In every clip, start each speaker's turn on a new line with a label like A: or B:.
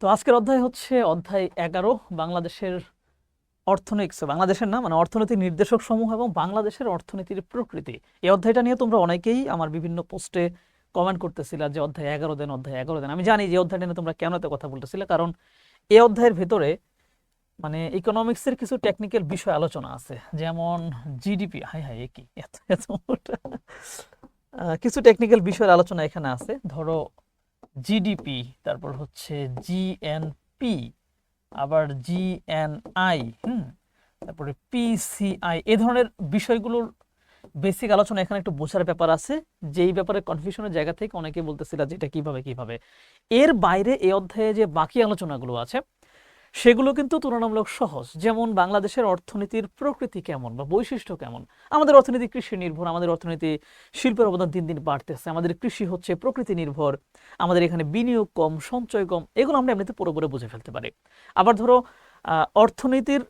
A: তো আজকের অধ্যায় হচ্ছে অধ্যায় 11, বাংলাদেশের বাংলাদেশের না মানে অর্থনৈতিক নির্দেশক সমূহ এবং বাংলাদেশের অর্থনীতির প্রকৃতি। এই অধ্যায়টা নিয়ে তোমরা অনেকেই আমার বিভিন্ন পোস্টে কমেন্ট করতেছিলা যে অধ্যায় 11 দেন, অধ্যায় 11 দেন। আমি জানি যে অধ্যায়টা নিয়ে তোমরা কেন এত কথা বলতেছিলে, কারণ এই অধ্যায়ের ভেতরে মানে ইকোনমিক্সের কিছু টেকনিক্যাল বিষয় আলোচনা আছে, যেমন জিডিপি। হাই হাই, কি এত এত মোটা। কিছু টেকনিক্যাল বিষয়ের আলোচনা এখানে আছে। ধরো জিডিপি, তারপর হচ্ছে জিএনপি, আবার জিএনআই, তারপরে পিসিআই, এই ধরনের বিষয়গুলোর বেসিক আলোচনা এখানে একটু বোঝার ব্যাপার আছে, যেই ব্যাপারে কনফিউশনের জায়গা থেকে অনেকে বলতেছিল যে এটা কিভাবে। এর বাইরে এই অধ্যায়ে যে বাকি আলোচনাগুলো আছে সেগুলো কিন্তু তুলনামূলক সহজ। যেমন বাংলাদেশের অর্থনীতির প্রকৃতি কেমন বা বৈশিষ্ট্য কেমন। আমাদের অর্থনীতি কৃষি নির্ভর, আমাদের অর্থনীতি শিল্পের অবদান দিন দিন বাড়তেছে, আমাদের কৃষি হচ্ছে প্রকৃতি নির্ভর, আমাদের এখানে বিনিয়োগ কম, সঞ্চয় কম, এগুলো আমরা এমনিতে পুরোপুরি বুঝে ফেলতে পারি। আবার ধরো অর্থনীতির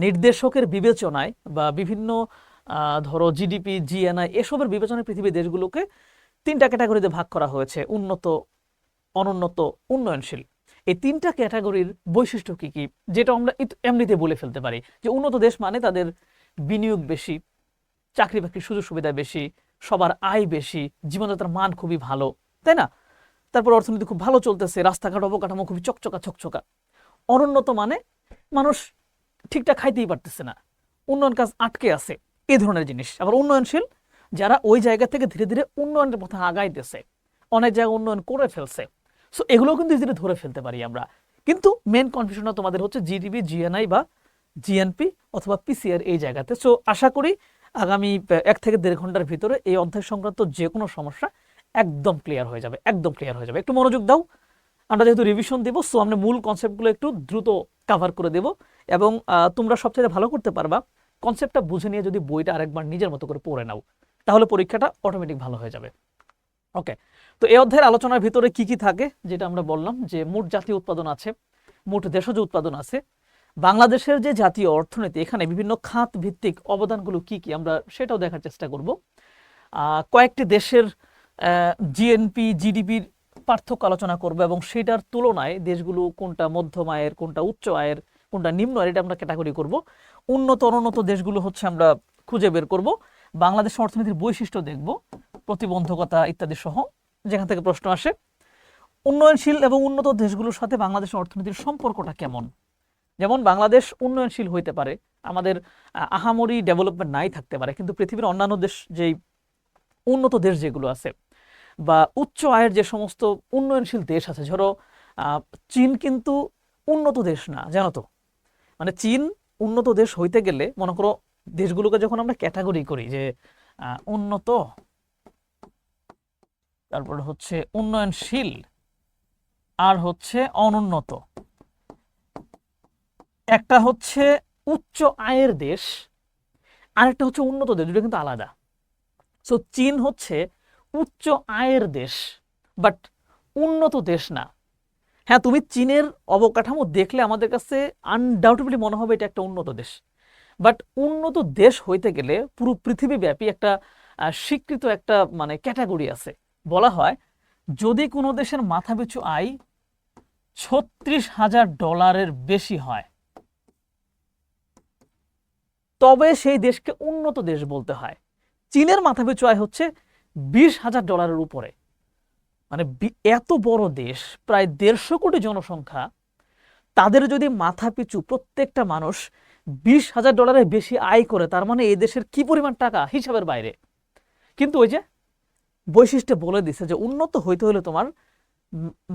A: নির্দেশকের বিবেচনায় বা বিভিন্ন ধরো জিডিপি, জিএনআই, এসবের বিবেচনায় পৃথিবীর দেশগুলোকে 3টা ক্যাটাগরিতে ভাগ করা হয়েছে: উন্নত, অনুন্নত, উন্নয়নশীল। এই 3টা ক্যাটাগরির বৈশিষ্ট্য কি কি, যেটা আমরা এমনিতে বলে ফেলতে পারি যে উন্নত দেশ মানে তাদের বিনিয়োগ বেশি, চাকরি বাকরির সুযোগ সুবিধা বেশি, সবার আয় বেশি, জীবনযাত্রার মান খুবই ভালো, তাই না? তারপর অর্থনীতি খুব ভালো চলতেছে, রাস্তাঘাট অবকাঠামো খুবই চকচকা। অনুন্নত মানে মানুষ ঠিকঠাক খাইতেই পারতেছে না, উন্নয়ন কাজ আটকে আছে, এই ধরনের জিনিস। আবার উন্নয়নশীল, যারা ওই জায়গা থেকে ধীরে ধীরে উন্নয়নের পথে আগাইতেছে, অনেক জায়গায় উন্নয়ন করে ফেলছে। সো এগুলো কিন্তু ইজিলি ধরে ফেলতে পারি আমরা। কিন্তু মেন কনফিউশনটা তোমাদের হচ্ছে জিডিপি, জিএনআই বা জিএনপি অথবা পিসিআর, এই জায়গাতে। সো আশা করি আগামী 1 থেকে 1.5 ঘন্টার ভিতরে এই অধ্যায় সংক্রান্ত যে কোনো সমস্যা একদম ক্লিয়ার হয়ে যাবে, একদম ক্লিয়ার হয়ে যাবে। একটু মনোযোগ দাও। আমরা যেহেতু রিভিশন দেব, সো আমরা মূল কনসেপ্টগুলো একটু দ্রুত কাভার করে দেব। এবং তোমরা সবচেয়ে ভালো করতে পারবা কনসেপ্টটা বুঝে নিয়ে যদি বইটা আরেকবার নিজের মতো করে পড়ে নাও, তাহলে পরীক্ষাটা অটোমেটিক ভালো হয়ে যাবে। ওকে, তো এই অধ্যায়ের আলোচনার ভিতরে কি কি থাকে, যেটা আমরা বললাম যে মোট জাতীয় উৎপাদন আছে, মোট দেশজ উৎপাদন আছে, বাংলাদেশের যে জাতীয় অর্থনীতি, এখানে বিভিন্ন খাত ভিত্তিক অবদানগুলো কি কি আমরা সেটাও দেখার চেষ্টা করব। কয়েকটি দেশের জিএনপি, জিডিপির পার্থক্য আলোচনা করব এবং সেটার তুলনায় দেশগুলো কোনটা মধ্যম আয়ের, কোনটা উচ্চ আয়ের, কোনটা নিম্ন আয়ের, এটা আমরা ক্যাটাগরি করব। উন্নত, অনুন্নত দেশগুলো হচ্ছে আমরা খুঁজে বের করব। বাংলাদেশের অর্থনীতির বৈশিষ্ট্য দেখব, প্রতিবন্ধকতা ইত্যাদি সহ, যেখান থেকে প্রশ্ন আসে। উন্নয়নশীল এবং উন্নত দেশগুলোর সাথে বাংলাদেশের অর্থনীতির সম্পর্কটা কেমন। যেমন বাংলাদেশ উন্নয়নশীল হইতে পারে, আমাদের আহামরি ডেভেলপমেন্ট নাই থাকতে পারে, কিন্তু পৃথিবীর অন্যান্য দেশ, যেই উন্নত দেশ যেগুলো আছে বা উচ্চ আয়ের যে সমস্ত উন্নয়নশীল দেশ আছে, ধরো চীন কিন্তু উন্নত দেশ না, জানো তো। মানে চীন উন্নত দেশ হইতে গেলে মনে করো দেশগুলোকে যখন আমরা ক্যাটাগরি করি যে উন্নত, তারপর হচ্ছে উন্নয়নশীল, আর হচ্ছে অনুন্নত, একটা হচ্ছে উচ্চ আয়ের দেশ, আরেকটা হচ্ছে উন্নত দেশ, দুটো কিন্তু আলাদা। সো চীন হচ্ছে উচ্চ আয়ের দেশ, বাট উন্নত দেশ না। হ্যাঁ, তুমি চীনের অবকাঠামো দেখলে আমাদের কাছে আনডাউটেবলি মনে হবে এটা একটা উন্নত দেশ, বাট উন্নত দেশ হইতে গেলে পুরো পৃথিবীব্যাপী একটা স্বীকৃত একটা মানে ক্যাটাগরি আছে। বলা হয় যদি কোনো দেশের মাথাপিছু আয় $36,000 বেশি হয়, তবে সেই দেশকে উন্নত দেশ বলতে হয়। চীনের মাথাপিছু আয় হচ্ছে $20,000 উপরে। মানে এত বড় দেশ, প্রায় 150 কোটি জনসংখ্যা, তাদের যদি মাথাপিছু প্রত্যেকটা মানুষ $20,000 বেশি আয় করে, তার মানে এই দেশের কি পরিমাণ টাকা হিসাবের বাইরে। কিন্তু ওই যে বৈশিষ্ট্য বলে দিছে যে উন্নত হইতে হলে তোমার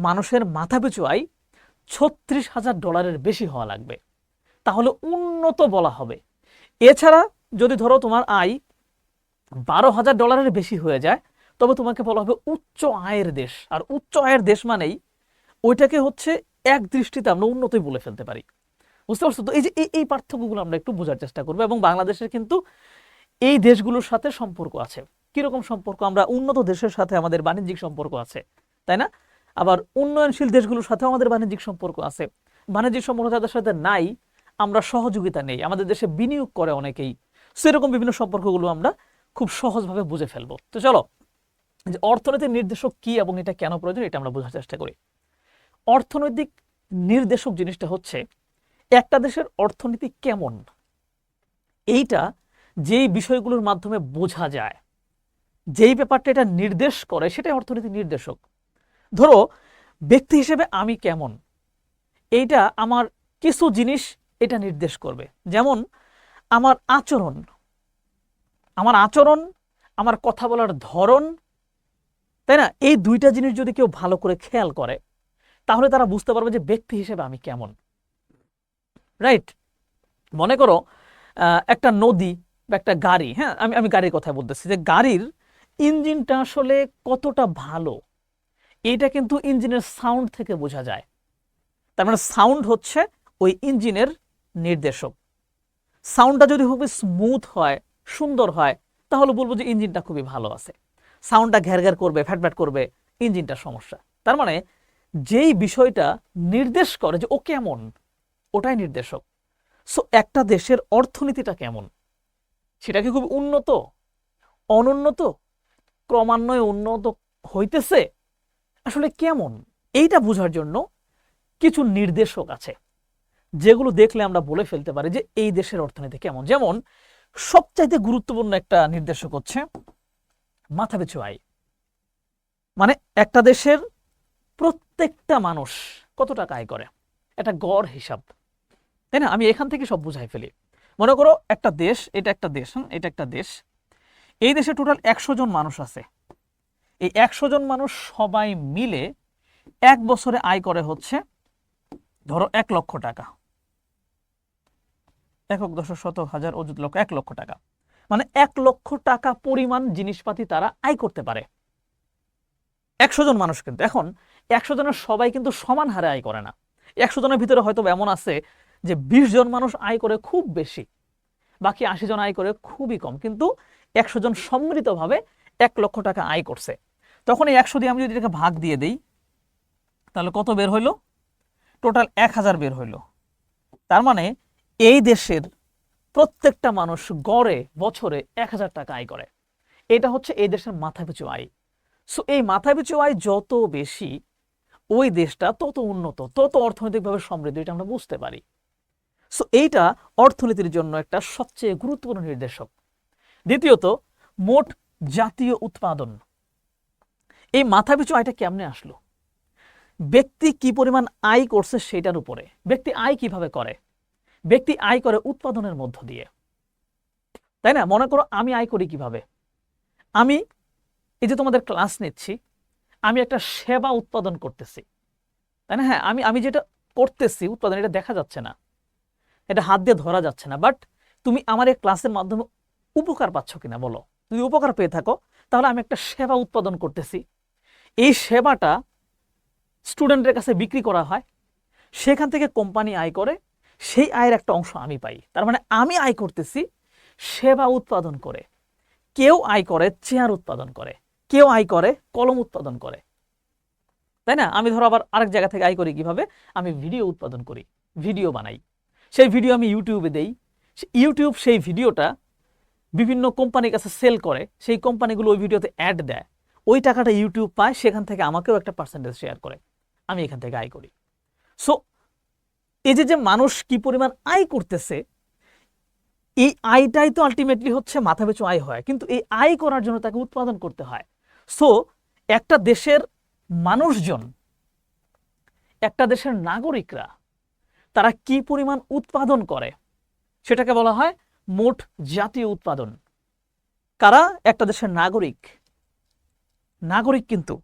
A: মানুষের মাথাপিছু আয় $36,000 বেশি হওয়া লাগবে, তাহলে উন্নত বলা হবে। এছাড়া যদি ধরো তোমার আয় $12,000 বেশি হয়ে যায়, তবে তোমাকে বলা হবে উচ্চ আয়ের দেশ। আর উচ্চ আয়ের দেশ মানেই ওইটাকে হচ্ছে এক দৃষ্টিতে আমরা উন্নতই বলে ফেলতে পারি। বুঝতে পারছো তো? এই যে এই পার্থক্যগুলো আমরা একটু বোঝার চেষ্টা করবো। এবং বাংলাদেশের কিন্তু এই দেশগুলোর সাথে সম্পর্ক আছে। কিরকম সম্পর্ক? আমরা উন্নত দেশের সাথে আমাদের বাণিজ্যিক সম্পর্ক আছে, তাই না? আবার উন্নয়নশীল দেশগুলোর সাথেও আমাদের বাণিজ্যিক সম্পর্ক আছে। বাণিজ্যিক সম্পর্ক যাদের সাথে নাই, আমরা সহযোগিতা নেই, আমাদের দেশে বিনিয়োগ করে অনেকেই। সেরকম বিভিন্ন সম্পর্কগুলো আমরা খুব সহজভাবে বুঝে ফেলবো। তো চলো, যে অর্থনীতির নির্দেশক কি এবং এটা কেন প্রয়োজন, এটা আমরা বোঝার চেষ্টা করি। অর্থনৈতিক নির্দেশক জিনিসটা হচ্ছে একটা দেশের অর্থনীতি কেমন, এইটা যেই বিষয়গুলোর মাধ্যমে বোঝা যায়, যেই ব্যাপারটা এটা নির্দেশ করে, সেটাই অর্থনীতি নির্দেশক। ধরো ব্যক্তি হিসেবে আমি কেমন, এইটা আমার কিছু জিনিস এটা নির্দেশ করবে। যেমন আমার আচরণ, আমার কথা বলার ধরন, তাই না? এই দুইটা জিনিস যদি কেউ ভালো করে খেয়াল করে তাহলে তারা বুঝতে পারবে যে ব্যক্তি হিসেবে আমি কেমন। রাইট? মনে করো একটা নদী বা একটা গাড়ি, হ্যাঁ আমি গাড়ির কথা বলতেছি, যে গাড়ির ইঞ্জিনটা আসলে কতটা ভালো এইটা কিন্তু ইঞ্জিনের সাউন্ড থেকে বোঝা যায়। তার মানে সাউন্ড হচ্ছে ওই ইঞ্জিনের নির্দেশক। সাউন্ডটা যদি খুবই স্মুথ হয়, সুন্দর হয়, তাহলে বলবো যে ইঞ্জিনটা খুবই ভালো আছে। সাউন্ডটা ঘ্যার ঘ্যার করবে, ফ্যাট করবে, ইঞ্জিনটার সমস্যা। তার মানে যেই বিষয়টা নির্দেশ করে যে ও কেমন, ওটাই নির্দেশক। সো একটা দেশের অর্থনীতিটা কেমন, সেটা কি খুব উন্নত, অনুন্নত, ক্রমান্বয়ে উন্নত হইতেছে, আসলে কেমন, এইটা বোঝার জন্য কিছু নির্দেশক আছে যেগুলো দেখলে আমরা বলে ফেলতে পারি যে এই দেশের অর্থনীতি কেমন। যেমন সবচাইতে গুরুত্বপূর্ণ একটা নির্দেশক হচ্ছে মাথাপিছু আয়। মানে একটা দেশের প্রত্যেকটা মানুষ কত টাকা আয় করে, একটা গড় হিসাব, তাই না? আমি এখান থেকে সব বুঝাই ফেলি। মনে করো একটা দেশ, এটা একটা দেশ, এটা একটা দেশ, এই দেশে টোটাল 100 জন মানুষ আছে। এই 100 জন মানুষ সবাই মিলে এক বছরে আয় করে হচ্ছে ধরো 1 লক্ষ টাকা, একক দশক শতক হাজার অযুত লক্ষ, 1 লক্ষ টাকা। মানে 1 লক্ষ টাকা পরিমাণ জিনিসপাতি তারা আয় করতে পারে। 100 জন মানুষ, কিন্তু এখন 100 জনের সবাই কিন্তু সমান হারে আয় করে না। 100 জনের ভিতরে হয়তো এমন আছে যে 20 জন মানুষ আয় করে খুব বেশি, বাকি 80 জন আয় করে খুবই কম, কিন্তু 100 জন সম্মিলিতভাবে 1 লক্ষ টাকা আয় করছে। তখন এই 100 দিয়ে আমি যদি এটাকে ভাগ দিয়ে দেই তাহলে কত বের হইল? টোটাল 1000 বের হইল। তার মানে এই দেশের প্রত্যেকটা মানুষ গড়ে বছরে 1000 টাকা আয় করে। এটা হচ্ছে এই দেশের মাথাপিছু আয়। সো এই মাথাপিছু আয় যত বেশি, ওই দেশটা তত উন্নত, তত অর্থনৈতিকভাবে সমৃদ্ধ, এটা আমরা বুঝতে পারি। সো এইটা অর্থনীতির জন্য একটা সবচেয়ে গুরুত্বপূর্ণ নির্দেশক। দ্বিতীয়ত, মোট জাতীয় উৎপাদন। এই মাথাপিছু আয়টা কেমনে আসলো? ব্যক্তি কি পরিমাণ আয় করছে সেটার উপরে। ব্যক্তি আয় কিভাবে করে? ব্যক্তি আয় করে উৎপাদনের মধ্য দিয়ে, তাই না? মনে করো আমি আয় করি কিভাবে? আমি এই যে তোমাদের ক্লাস নিচ্ছি, আমি একটা সেবা উৎপাদন করতেছি, তাই না? হ্যাঁ, আমি যেটা করতেছি উৎপাদন, এটা দেখা যাচ্ছে না, এটা হাত দিয়ে ধরা যাচ্ছে না, বাট তুমি আমার এই ক্লাসের মাধ্যমে উপকার পাচ্ছ কিনা বলো? যদি উপকার পেয়ে থাকো তাহলে আমি একটা সেবা উৎপাদন করতেছি। এই সেবাটা স্টুডেন্টের কাছে বিক্রি করা হয়, সেখান থেকে কোম্পানি আয় করে, সেই আয়ের একটা অংশ আমি পাই। তার মানে আমি আয় করতেছি সেবা উৎপাদন করে। কেউ আয় করে চেয়ার উৎপাদন করে, কেউ আয় করে কলম উৎপাদন করে, তাই না? আমি ধরো আবার আরেক জায়গা থেকে আয় করি কিভাবে? আমি ভিডিও উৎপাদন করি, ভিডিও বানাই, সেই ভিডিও আমি ইউটিউবে দেই, ইউটিউব সেই ভিডিওটা বিভিন্ন কোম্পানির কাছে সেল করে, সেই কোম্পানিগুলো ওই ভিডিওতে অ্যাড দেয়, ওই টাকাটা ইউটিউব পায়, সেখান থেকে আমাকেও একটা পার্সেন্টেজ শেয়ার করে, আমি এখান থেকে আয় করি। সো এই যে মানুষ কি পরিমাণ আয় করতেছে, এই আয়টাই তো আলটিমেটলি হচ্ছে মাথাপিছু আয় হয়, কিন্তু এই আয় করার জন্য তাকে উৎপাদন করতে হয়। সো একটা দেশের মানুষজন, একটা দেশের নাগরিকরা, তারা কি পরিমাণ উৎপাদন করে সেটাকে বলা হয় মোট জাতীয় উৎপাদন। কারা? একটা দেশের নাগরিক। নাগরিক কিন্তু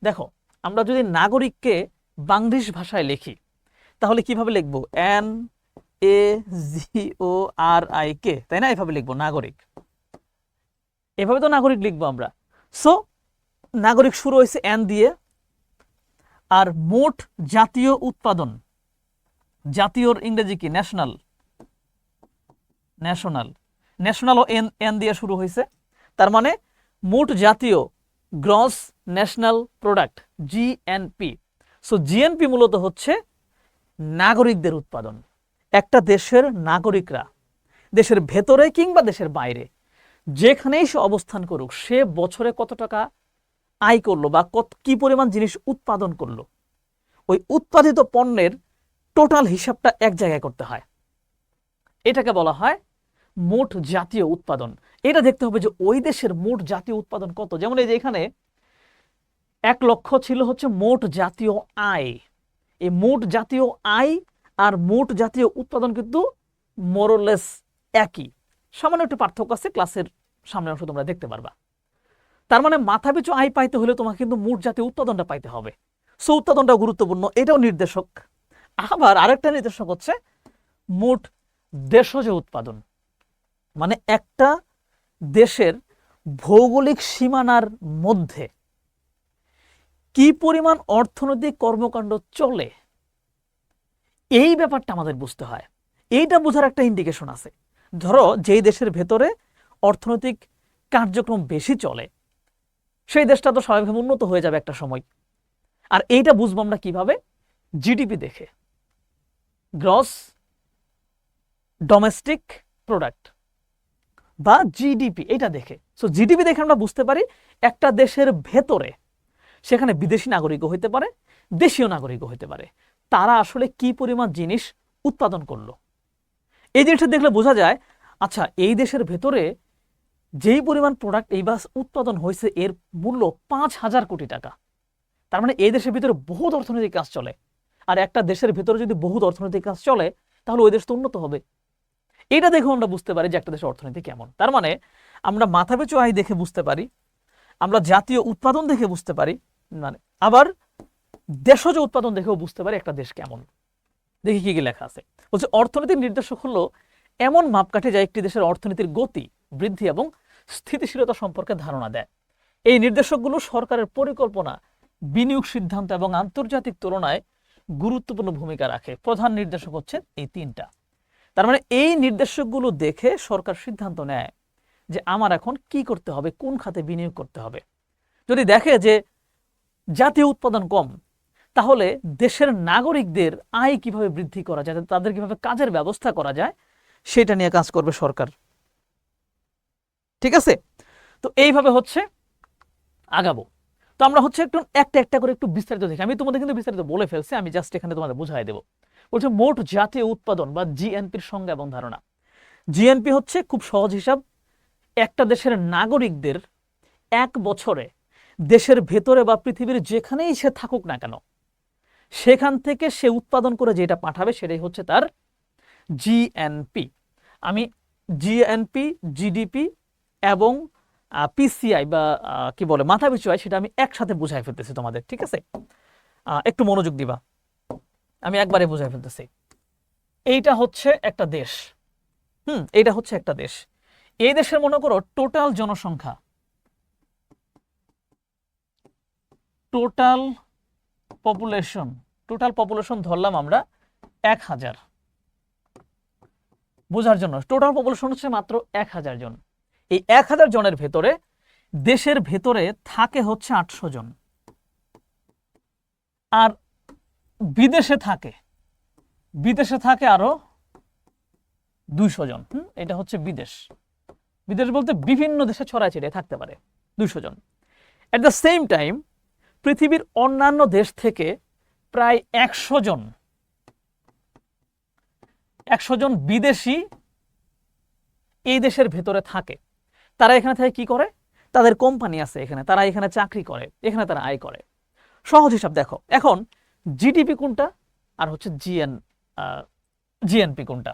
A: দেখো, আমরা যদি নাগরিককে বাংলিশ ভাষায় লিখি তাহলে কিভাবে লিখবো? NAGORIK, তাই না? এভাবে লিখবো নাগরিক, এভাবে তো নাগরিক লিখবো আমরা। সো নাগরিক শুরু হয়েছে এন দিয়ে, আর মোট জাতীয় উৎপাদন, জাতীয়র ইংরেজি কি? ন্যাশনাল, ন্যাশনাল, ন্যাশনালও এন দিয়ে শুরু হয়েছে। তার মানে মোট জাতীয়, gross national product, GNP. So GNP মূলত হচ্ছে নাগরিকদের উৎপাদন। একটা দেশের নাগরিকরা দেশের ভেতরে কিংবা দেশের বাইরে যেখানেই সে অবস্থান করুক, সে বছরে কত টাকা আয় করলো বা কি পরিমাণ জিনিস উৎপাদন করলো, ওই উৎপাদিত পণ্যের টোটাল হিসাবটা এক জায়গায় করতে হয়। এটাকে বলা হয় মোট জাতীয় উৎপাদন। এটা দেখতে হবে যে ওই দেশের মোট জাতীয় উৎপাদন কত। যেমন এই যে এখানে 1 লক্ষ ছিল হচ্ছে মোট জাতীয় আয়। এই মোট জাতীয় আয় আর মোট জাতীয় উৎপাদন কিন্তু মোরলেস একই, সামান্য একটু পার্থক্য আছে, ক্লাসের সামনে অংশ তোমরা দেখতে পারবা। তার মানে মাথাপিছু আয় পাইতে হলে তোমাকে কিন্তু মোট জাতীয় উৎপাদনটা পাইতে হবে। সো উৎপাদনটা গুরুত্বপূর্ণ, এটাও নির্দেশক। আবার আরেকটা নির্দেশক হচ্ছে মোট দেশজ উৎপাদন, মানে একটা দেশের ভৌগোলিক সীমানার মধ্যে কি পরিমাণ অর্থনৈতিক কর্মকাণ্ড চলে, এই ব্যাপারটা আমাদের বুঝতে হয়। এইটা বোঝার একটা ইন্ডিকেশন আছে। ধরো যেই দেশের ভেতরে অর্থনৈতিক কার্যক্রম বেশি চলে সেই দেশটা তো স্বাভাবিকভাবে উন্নত হয়ে যাবে একটা সময়। আর এইটা বুঝবো আমরা কিভাবে? জিডিপি দেখে, গ্রস ডোমেস্টিক প্রোডাক্ট বা জিডিপি, এটা দেখে। সো জিডিপি দেখে আমরা বুঝতে পারি একটা দেশের ভেতরে, সেখানে বিদেশি নাগরিকও হইতে পারে, দেশীয় নাগরিকও হইতে পারে, তারা আসলে কি পরিমাণ জিনিস উৎপাদন করলো। এই জিনিসটা দেখলে বোঝা যায় আচ্ছা এই দেশের ভেতরে যেই পরিমাণ প্রোডাক্ট এই বাস উৎপাদন হয়েছে এর মূল্য 5,000 কোটি টাকা। তার মানে এই দেশের ভিতরে বহুত অর্থনৈতিক কাজ চলে। আর একটা দেশের ভিতরে যদি বহুত অর্থনৈতিক কাজ চলে তাহলে ওই দেশ তো উন্নত হবে। এটা দেখে আমরা বুঝতে পারি যে একটা দেশের অর্থনীতি কেমন। তার মানে আমরা মাথাপিছু আয় দেখে বুঝতে পারি, আমরা জাতীয় উৎপাদন দেখে বুঝতে পারি, মানে আবার দেশজ উৎপাদন দেখেও বুঝতে পারি একটা দেশ কেমন। দেখি কি কি লেখা আছে। বলছে অর্থনীতির নির্দেশক হলো এমন মাপকাঠি যা একটি দেশের অর্থনীতির গতি, বৃদ্ধি এবং স্থিতিশীলতা সম্পর্কে ধারণা দেয়। এই নির্দেশকগুলো সরকারের পরিকল্পনা, বিনিয়োগ সিদ্ধান্ত এবং আন্তর্জাতিক তুলনায় গুরুত্বপূর্ণ ভূমিকা রাখে। প্রধান নির্দেশক হচ্ছে এই 3টা। তার মানে এই নির্দেশকগুলো দেখে সরকার সিদ্ধান্ত নেয় যে আমার এখন কি করতে হবে, কোন খাতে বিনিয়োগ করতে হবে। যদি দেখে যে জাতীয় উৎপাদন কম, তাহলে দেশের নাগরিকদের আয় কিভাবে বৃদ্ধি করা যায়, তাদের কিভাবে কাজের ব্যবস্থা করা যায়, সেটা নিয়ে কাজ করবে সরকার। ঠিক আছে? তো এইভাবে হচ্ছে আগাবো। তো আমরা হচ্ছে একটু একটা একটা করে একটু বিস্তারিত দেখি। আমি তোমাদের কিন্তু বিস্তারিত বলে ফেলছি, আমি জাস্ট এখানে তোমাদের বুঝাই দেবো। বলছে মোট জাতীয় উৎপাদন বা জিএনপির সংজ্ঞা এবং ধারণা। জিএনপি হচ্ছে খুব সহজ হিসাব, একটা দেশের নাগরিকদের 1 বছরে দেশের ভেতরে বা পৃথিবীর যেখানেই সে থাকুক না কেন সেখান থেকে সে উৎপাদন করে যেটা পাঠাবে সেটাই হচ্ছে তার জিএনপি। আমি জিএনপি, জিডিপি এবং পিসিআই বা কি বলে মাথাপিছু আয় সেটা আমি একসাথে বুঝাই ফেলতেছি তোমাদের। ঠিক আছে, একটু মনোযোগ দিবা, আমি একবারে বুঝাই ফেলতেছি। এইটা হচ্ছে একটা দেশ, এইটা হচ্ছে একটা দেশ। এই দেশের মনে করো টোটাল জনসংখ্যা, টোটাল পপুলেশন ধরলাম আমরা 1000। বোঝার জন্য টোটাল পপুলেশন হচ্ছে মাত্র 1000 জন। এই 1000 জনের ভেতরে দেশের ভেতরে থাকে হচ্ছে 800 জন, আর বিদেশে থাকে আরো 200 জন। এটা হচ্ছে বিদেশ। বিদেশ বলতে বিভিন্ন দেশে ছড়ায় ছিটিয়ে থাকতে পারে 200 জন। এট দ্য সেম টাইম পৃথিবীর অন্যান্য দেশ থেকে প্রায় 100 জন বিদেশি এই দেশের ভেতরে থাকে। তারা এখানে থেকে কি করে? তাদের কোম্পানি আছে এখানে, তারা এখানে চাকরি করে, এখানে তারা আয় করে। সহজ হিসাব দেখো, এখন জিডিপি কোনটা আর হচ্ছে জিএনপি কোনটা?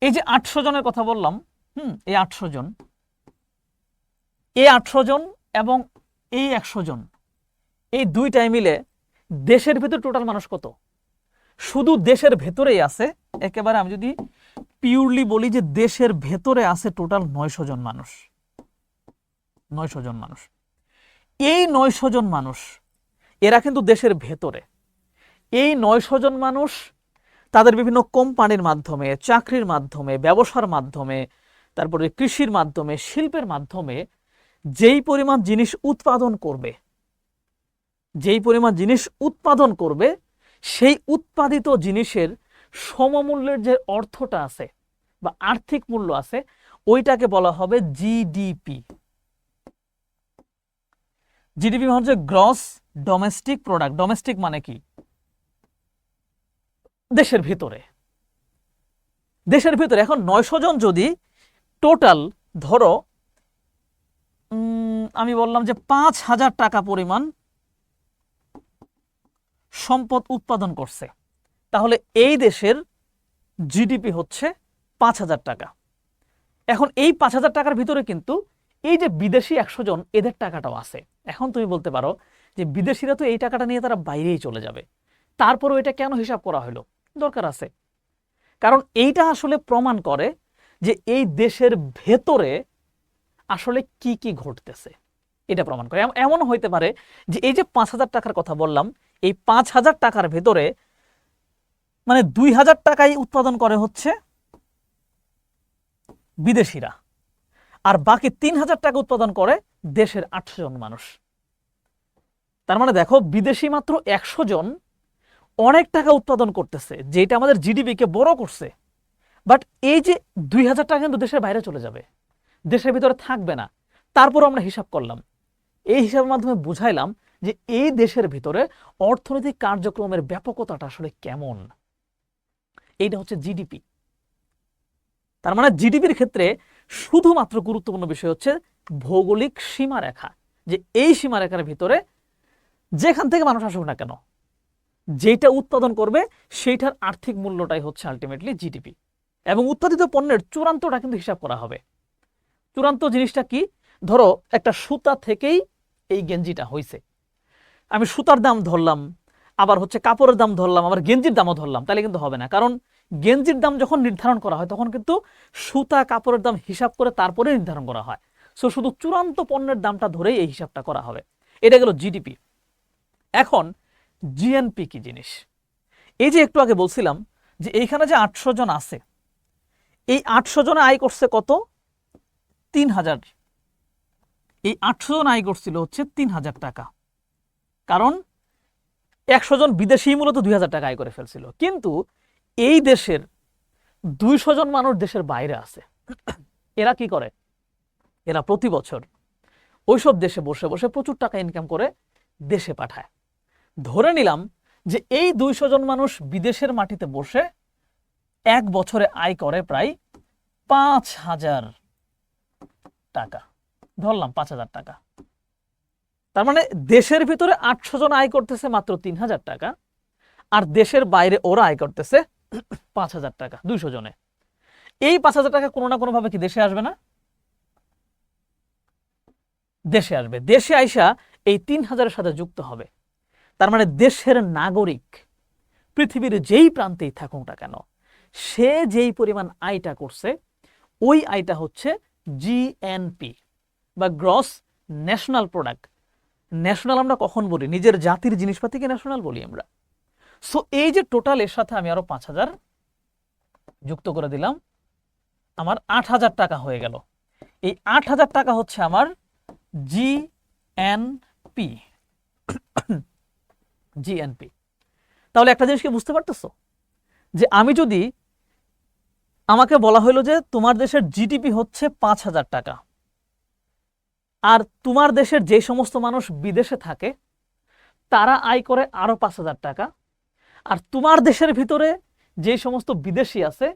A: এই যে 800 জনের কথা বললাম, এই 800 জন, এই 800 জন এবং এই 100 জন, এই দুইটাই মিলে দেশের ভেতর টোটাল মানুষ কত? শুধু দেশের ভেতরেই আছে, একেবারে আমি যদি পিওরলি বলি যে দেশের ভেতরে আছে টোটাল 900 জন মানুষ। 900 জন মানুষ। এই 900 জন মানুষ এরা কিন্তু দেশের ভেতরে। এই 900 জন মানুষ তাদের বিভিন্ন কোম্পানির মাধ্যমে, চাকরির মাধ্যমে, ব্যবসার মাধ্যমে, তারপরে কৃষির মাধ্যমে, শিল্পের মাধ্যমে যেই পরিমাণ জিনিস উৎপাদন করবে সেই উৎপাদিত জিনিসের সমমূল্যের যে অর্থটা আছে বা আর্থিক মূল্য আছে ওইটাকে বলা হবে জিডিপি। জিডিপি মানে হচ্ছে গ্রস ডোমেস্টিক প্রোডাক্ট, ডোমেস্টিক মানে কি, দেশের ভিতরে, দেশের ভিতরে। এখন 900 জন যদি টোটাল ধরো আমি বললাম যে 5,000 টাকা পরিমাণ সম্পদ উৎপাদন করছে, তাহলে এই দেশের জিডিপি হচ্ছে 5,000 টাকা। এখন এই 5,000 টাকার ভিতরে কিন্তু এই যে বিদেশি 100 জন এদের টাকাটাও আছে। এখন তুমি বলতে পারো যে বিদেশিরা তো এই টাকাটা নিয়ে তারা বাইরেই চলে যাবে, তারপরেও এটা কেন হিসাব করা হলো? দরকার আছে, কারণ এইটা আসলে প্রমাণ করে যে এই দেশের ভেতরে আসলে কি কি ঘটতেছে, এটা প্রমাণ করে। এমন হইতে পারে যে এই যে 5,000 টাকার কথা বললাম, এই 5,000 টাকার ভেতরে মানে 2,000 টাকাই উৎপাদন করে হচ্ছে বিদেশিরা, আর বাকি 3,000 টাকা উৎপাদন করে দেশের 800 জন মানুষ। তার মানে দেখো, বিদেশি মাত্র 100 জন অনেক টাকা উৎপাদন করতেছে, যেটা আমাদের জিডিপি কে বড় করছে। বাট এই যে 2,000 টাকা কিন্তু দেশের বাইরে চলে যাবে, দেশের ভিতরে থাকবে না। তারপর আমরা হিসাব করলাম, এই হিসাবের মাধ্যমে বুঝাইলাম যে এই দেশের ভিতরে অর্থনৈতিক কার্যক্রমের ব্যাপকতাটা আসলে কেমন। এইটা হচ্ছে জিডিপি। তার মানে জিডিপির ক্ষেত্রে শুধুমাত্র গুরুত্বপূর্ণ বিষয় হচ্ছে ভৌগোলিক সীমারেখা, যে এই সীমারেখার ভিতরে যেখান থেকে মানুষ আসুক না কেন, যেটা উৎপাদন করবে সেইটার আর্থিক মূল্যটাই হচ্ছে আলটিমেটলি জিডিপি। এবং উৎপাদিত পণ্যের চূড়ান্তটা কিন্তু হিসাব করা হবে। চূড়ান্ত জিনিসটা কি? ধরো একটা সুতা থেকেই এই গেঞ্জিটা হয়েছে, আমি সুতার দাম ধরলাম, আবার হচ্ছে কাপড়ের দাম ধরলাম, আবার গেঞ্জির দামও ধরলাম, তাহলে কিন্তু হবে না। কারণ গেঞ্জির দাম যখন নির্ধারণ করা হয় তখন কিন্তু সুতা কাপড়ের দাম হিসাব করে তারপরে নির্ধারণ করা হয়। সো শুধু চূড়ান্ত পণ্যের দামটা ধরেই এই হিসাবটা করা হবে। এটা গেল জিডিপি। এখন জিএনপি কি জিনিস? এই যে একটু আগে বলছিলাম যে এইখানে যে 800 জন আছে, এই 800 জনে আয় করছে কত? 3,000। এই 800 জন আয় করছিল হচ্ছে 3,000 টাকা, কারণ 100 জন বিদেশি মূলত 2,000 টাকা আয় করে ফেলছিল। কিন্তু এই দেশের 200 জন মানুষ দেশের বাইরে আছে। এরা কি করে? এরা প্রতি বছর ওইসব দেশে বসে বসে প্রচুর টাকা ইনকাম করে দেশে পাঠায়। ধরে নিলাম যে এই 200 জন মানুষ বিদেশের মাটিতে বসে এক বছরে আয় করে প্রায় 5,000 টাকা, ধরলাম 5,000 টাকা। তার মানে দেশের ভিতরে 800 জন আয় করতেছে মাত্র 3,000 টাকা, আর দেশের বাইরে ওরা আয় করতেছে 5,000 টাকা 200 জনে। এই 5,000 টাকা কোনো না কোনো ভাবে কি দেশে আসবে না? দেশে আসবে। দেশে আইসা এই 3,000-এর সাথে যুক্ত হবে। তার মানে দেশের নাগরিক পৃথিবীর যেই প্রান্তেই থাকুক না কেন, সে যেই পরিমাণ আয়টা করছে, ওই আয়টা হচ্ছে জিএনপি বা গ্রস ন্যাশনাল প্রোডাক্ট। ন্যাশনাল আমরা কখন বলি? নিজের জাতির জিনিসপাতিকে ন্যাশনাল বলি আমরা। সো এই যে টোটাল, এর সাথে আমি আরো 5,000 যুক্ত করে দিলাম, আমার 8,000 টাকা হয়ে গেল। এই 8,000 টাকা হচ্ছে আমার জিএনপি। জিএনপি। তাহলে একটা জিনিস কি বুঝতে পারতেছো? যে আমি যদি, আমাকে বলা হলো যে তোমার দেশের জিডিপি হচ্ছে 5,000 টাকা, আর তোমার দেশের যে সমস্ত মানুষ বিদেশে থাকে তারা আয় করে আরো 5,000 টাকা, আর তোমার দেশের ভিতরে যে সমস্ত বিদেশি আছে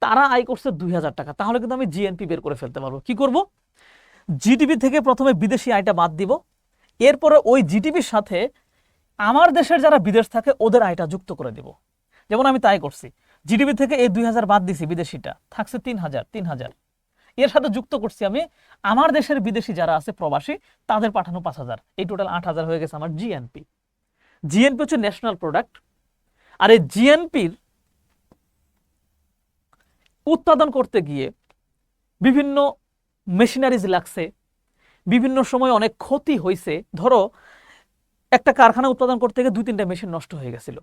A: তারা আয় করছে 2,000 টাকা, তাহলে কিন্তু আমি জিএনপি বের করে ফেলতে পারবো। কি করব? জিডিপি থেকে প্রথমে বিদেশি আয়টা বাদ দিব, এরপরে ওই জিডিপির সাথে আমার দেশের যারা বিদেশ থাকে ওদের আয়টা যুক্ত করে দিব। যেমন আমি তাই করছি, জিডিপি থেকে এই 2,000 বাদ দিছি, বিদেশিটা থাকছে 3,000। এর সাথে যুক্ত করছি আমি আমার দেশের বিদেশি যারা আছে প্রবাসী, তাদের পাঠানো 5,000। এই টোটাল 8,000 হয়ে গেছে আমার জিএনপি। জিএনপি হচ্ছে ন্যাশনাল প্রোডাক্ট। আর এই জিএনপির উৎপাদন করতে গিয়ে বিভিন্ন মেশিনারিজ লাগছে, বিভিন্ন সময় অনেক ক্ষতি হয়েছে। ধরো একটা কারখানা উৎপাদন করতে গিয়ে 2-3টা মেশিন নষ্ট হয়ে গেছিল,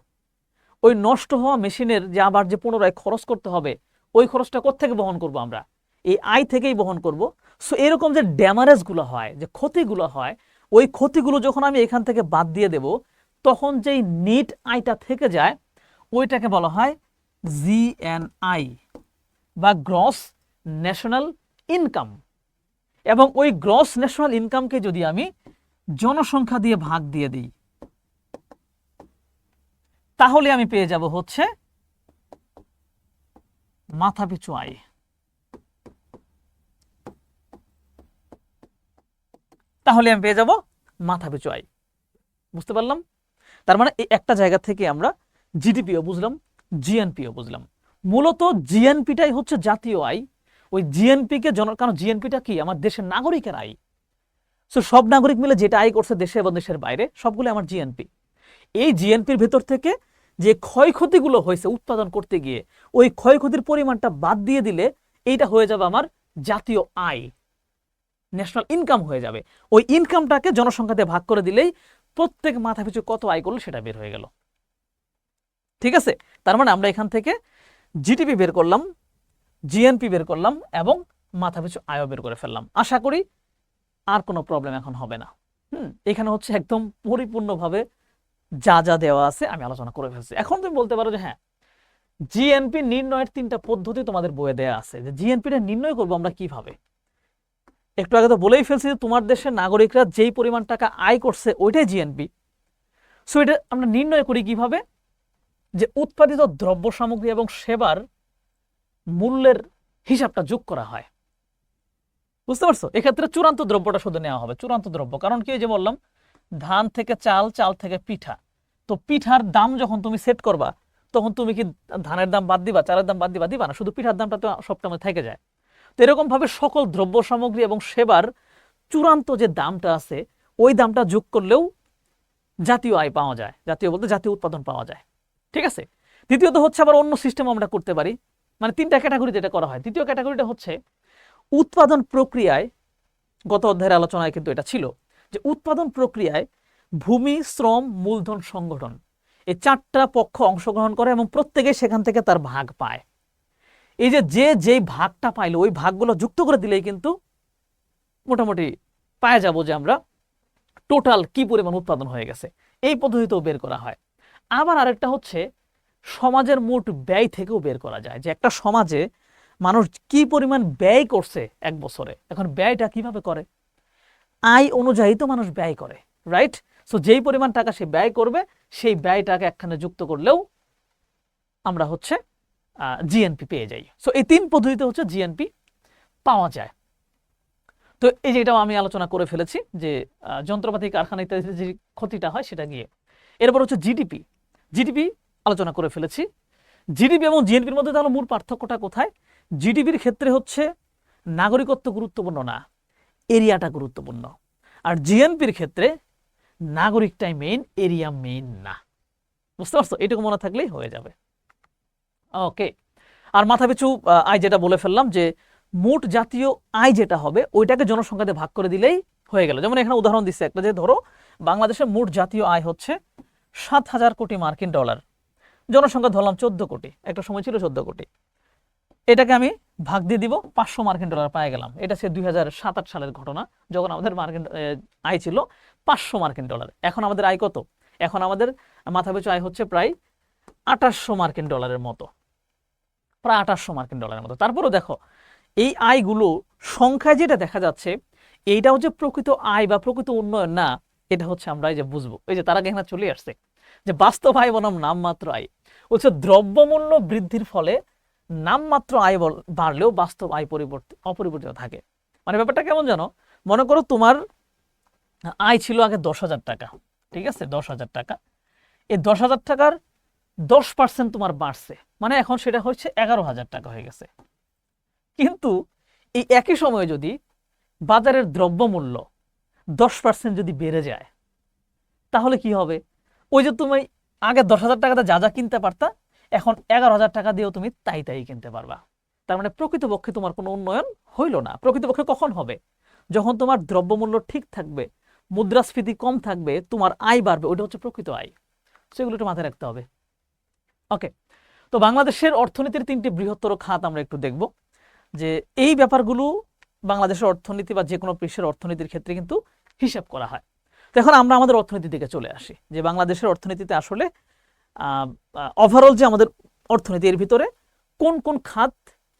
A: ওই নষ্ট হওয়া মেশিনের যে আবার যে পুনরায় খরচ করতে হবে, ওই খরচটা কোত্থেকে বহন করব? আমরা এই আয় থেকেই বহন করব। সো এরকম যে ড্যামারেজগুলো হয়, যে ক্ষতিগুলো হয়, ওই ক্ষতিগুলো যখন আমি এখান থেকে বাদ দিয়ে দেব, তখন যেই নেট আয়টা থেকে যায় ওইটাকে বলা হয় জিএনআই বা গ্রস ন্যাশনাল ইনকাম। এবং ওই গ্রস ন্যাশনাল ইনকামকে যদি আমি জনসংখ্যা দিয়ে ভাগ দিয়ে দিই, তাহলে আমি পেয়ে যাব হচ্ছে মাথাপিছু আয়। তাহলে আমি পেয়ে যাব মাথাপিছু আয়। বুঝতে পারলাম? তার মানে এই একটা জায়গা থেকে আমরা জিডিপিও বুঝলাম, জিএনপিও বুঝলাম। মূলত জিএনপিটাই হচ্ছে জাতীয় আয়। ওই জিএনপি কে কারণ জিএনপিটা কি আমার দেশের নাগরিকের আয়। সো সব নাগরিক মিলে যেটা আয় করছে দেশে এবং দেশের বাইরে সবগুলো আমার জিএনপি। এই জিএনপির ভেতর থেকে যে ক্ষয়ক্ষতিগুলো হয়েছে উৎপাদন করতে গিয়ে ওই ক্ষয়ক্ষতির পরিমাণটা বাদ দিয়ে দিলে এইটা হয়ে যাবে আমার জাতীয় আয়, ন্যাশনাল ইনকাম হয়ে যাবে। ওই ইনকামটাকে জনসংখ্যা দিয়ে ভাগ করে দিলেই প্রত্যেক মাথা পিছু কত আয় করলো সেটা বের হয়ে গেল। ঠিক আছে? তার মানে আমরা এখান থেকে জিডিপি বের করলাম, জিএনপি বের করলাম এবং মাথা পিছু আয়ও বের করে ফেললাম। আশা করি আর কোনো প্রবলেম এখন হবে না। এখানে হচ্ছে একদম পরিপূর্ণভাবে যা যা দেওয়া আছে আমি আলোচনা করে ফেলছি। এখন তুমি বলতে পারো যে হ্যাঁ, জিএনপি নির্ণয়ের 3টা পদ্ধতি তোমাদের বইয়ে দেয়া আছে, যে জিএনপিটা নির্ণয় করবো আমরা কিভাবে। একটু আগে তো বলেই ফেলছি যে তোমার দেশের নাগরিকরা যেই পরিমাণ টাকা আয় করছে ওইটাই জিএনপি। সো এটা আমরা নির্ণয় করি কিভাবে, যে উৎপাদিত দ্রব্য সামগ্রী এবং সেবার মূল্যের হিসাবটা যোগ করা হয়। বুঝতে পারছো? এক্ষেত্রে চূড়ান্ত দ্রব্যটা শুধু নেওয়া হবে, চূড়ান্ত দ্রব্য। কারণ কি, যে বললাম ধান থেকে চাল, চাল থেকে পিঠা। তো পিঠার দাম যখন তুমি সেট করবা তখন তুমি কি ধানের দাম বাদ দিবা, চালের দাম বাদ দিবা না, শুধু পিঠার দামটা তো সবসময় থেকে যায়। তো এরকম ভাবে সকল দ্রব্য সামগ্রী এবং সেবার চূড়ান্ত যে দামটা আছে ওই দামটা যোগ করলেও জাতীয় আয় পাওয়া যায়, জাতীয় বলতে জাতীয় উৎপাদন পাওয়া যায়। ঠিক আছে? দ্বিতীয়ত হচ্ছে আবার অন্য সিস্টেম আমরা করতে পারি, মানে 3টা ক্যাটাগরি যেটা করা হয়। দ্বিতীয় ক্যাটাগরিটা হচ্ছে উৎপাদন প্রক্রিয়ায়, গত অধ্যায়ের আলোচনায় কিন্তু এটা ছিল, যে উৎপাদন প্রক্রিয়ায় ভূমি, শ্রম, মূলধন, সংগঠন এই 4টা পক্ষ অংশগ্রহণ করে এবং প্রত্যেকে সেখান থেকে তার ভাগ পায়। এই যে যেই ভাগটা পাইলো ওই ভাগগুলো যুক্ত করে দিলেই কিন্তু মোটামুটি পাওয়া যাবো যে আমরা টোটাল কি পরিমাণ উৎপাদন হয়ে গেছে। এই পদ্ধতিতেও বের করা হয়। আবার আরেকটা হচ্ছে সমাজের মোট ব্যয় থেকেও বের করা যায়, যে একটা সমাজে মানুষ কি পরিমাণ ব্যয় করছে এক বছরে। এখন ব্যয়টা কিভাবে করে, আয় অনুযায়ী তো মানুষ ব্যয় করে, রাইট? সো যেই পরিমাণ টাকা সে ব্যয় করবে সেই ব্যয়টাকে একখানে যুক্ত করলেও আমরা হচ্ছে জিএনপি পেয়ে যাই। সো এই 3 পদ্ধতিতে হচ্ছে জিএনপি পাওয়া যায়। তো এই যে এটাও আমি আলোচনা করে ফেলেছি, যে যন্ত্রপাতি, কারখানা ইত্যাদিতে যে ক্ষতিটা হয় সেটা গিয়ে। এরপর হচ্ছে জিডিপি, জিডিপি আলোচনা করে ফেলেছি। জিডিপি এবং জিএনপির মধ্যে তাহলে মূল পার্থক্যটা কোথায়? জিডিপির ক্ষেত্রে হচ্ছে নাগরিকত্ব গুরুত্বপূর্ণ না, এরিয়াটা গুরুত্বপূর্ণ। আর জিএনপির ক্ষেত্রে নাগরিকটাই মেইন, এরিয়া মেইন না। বুঝতে পারছো? এটুকু মনে থাকলেই হয়ে যাবে। ওকে। আর মাথাপিছু আয় যেটা বলে ফেললাম, যে মোট জাতীয় আয় যেটা হবে ওইটাকে জনসংখ্যাতে ভাগ করে দিলেই হয়ে গেল। যেমন এখানে উদাহরণ দিচ্ছে একটা, যে ধরো বাংলাদেশের মোট জাতীয় আয় হচ্ছে 7,000 কোটি মার্কিন ডলার, জনসংখ্যা ধরলাম 14 কোটি, একটা সময় ছিল 14 কোটি। এটাকে আমি ভাগ দিয়ে দিব, 500 মার্কিন ডলার পাই গেলাম। এটা সে 2007-8 সালের ঘটনা, যখন আমাদের আয় ছিল 500 মার্কিন ডলার। এখন আমাদের আয় কত? এখন আমাদের মাথাপিছু আয় হচ্ছে প্রায় 2800 মার্কিন ডলারের মতো, প্রায় 2800 মার্কিন ডলারের মতো। তারপরেও দেখো এই আয়গুলো সংখ্যায় যেটা দেখা যাচ্ছে এইটা হচ্ছে প্রকৃত আয় বা প্রকৃত উন্নয়ন না। এটা হচ্ছে আমরা এই যে বুঝবো, এই যে তার আগে এখানে চলে আসছে যে বাস্তব আয় বনাম নামমাত্র আয়। হচ্ছে দ্রব্যমূল্য বৃদ্ধির ফলে নামমাত্র আয় বাড়লেও বাস্তব আয় অপরিবর্তিত থাকে। মানে ব্যাপারটা কেমন জানো, মনে করো তোমার আয় ছিল আগে 10,000 টাকা, ঠিক আছে? 10,000 টাকা, এই 10,000 টাকার 10% তোমার বাড়ছে, মানে এখন সেটা হচ্ছে 11,000 টাকা হয়ে গেছে। কিন্তু এই একই সময়ে যদি বাজারের দ্রব্যমূল্য 10% যদি বেড়ে যায় তাহলে কি হবে? ওই যে তুমি আগে 10,000 টাকাতে যা যা কিনতে পারতা এখন 11,000 টাকা দিয়েও তুমি তাই কিনতে পারবা। তার মানে প্রকৃতপক্ষে তোমার কোনো উন্নয়ন হইল না। প্রকৃতপক্ষে কখন হবে? যখন তোমার দ্রব্যমূল্য ঠিক থাকবে, মুদ্রাস্ফীতি কম থাকবে, তোমার আয় বাড়বে, ওইটা হচ্ছে প্রকৃত আয়। সেগুলো একটু মাথায় রাখতে হবে। ওকে। তো বাংলাদেশের অর্থনীতির 3টি বৃহত্তর খাত আমরা একটু দেখব, যে এই ব্যাপারগুলো বাংলাদেশের অর্থনীতি বা যে কোনো বিশ্বের অর্থনীতির ক্ষেত্রে কিন্তু হিসাব করা হয়। তো এখন আমরা আমাদের অর্থনীতির দিকে চলে আসি, যে বাংলাদেশের অর্থনীতিতে আসলে ওভারঅল যে আমাদের অর্থনীতি এর ভিতরে কোন কোন খাত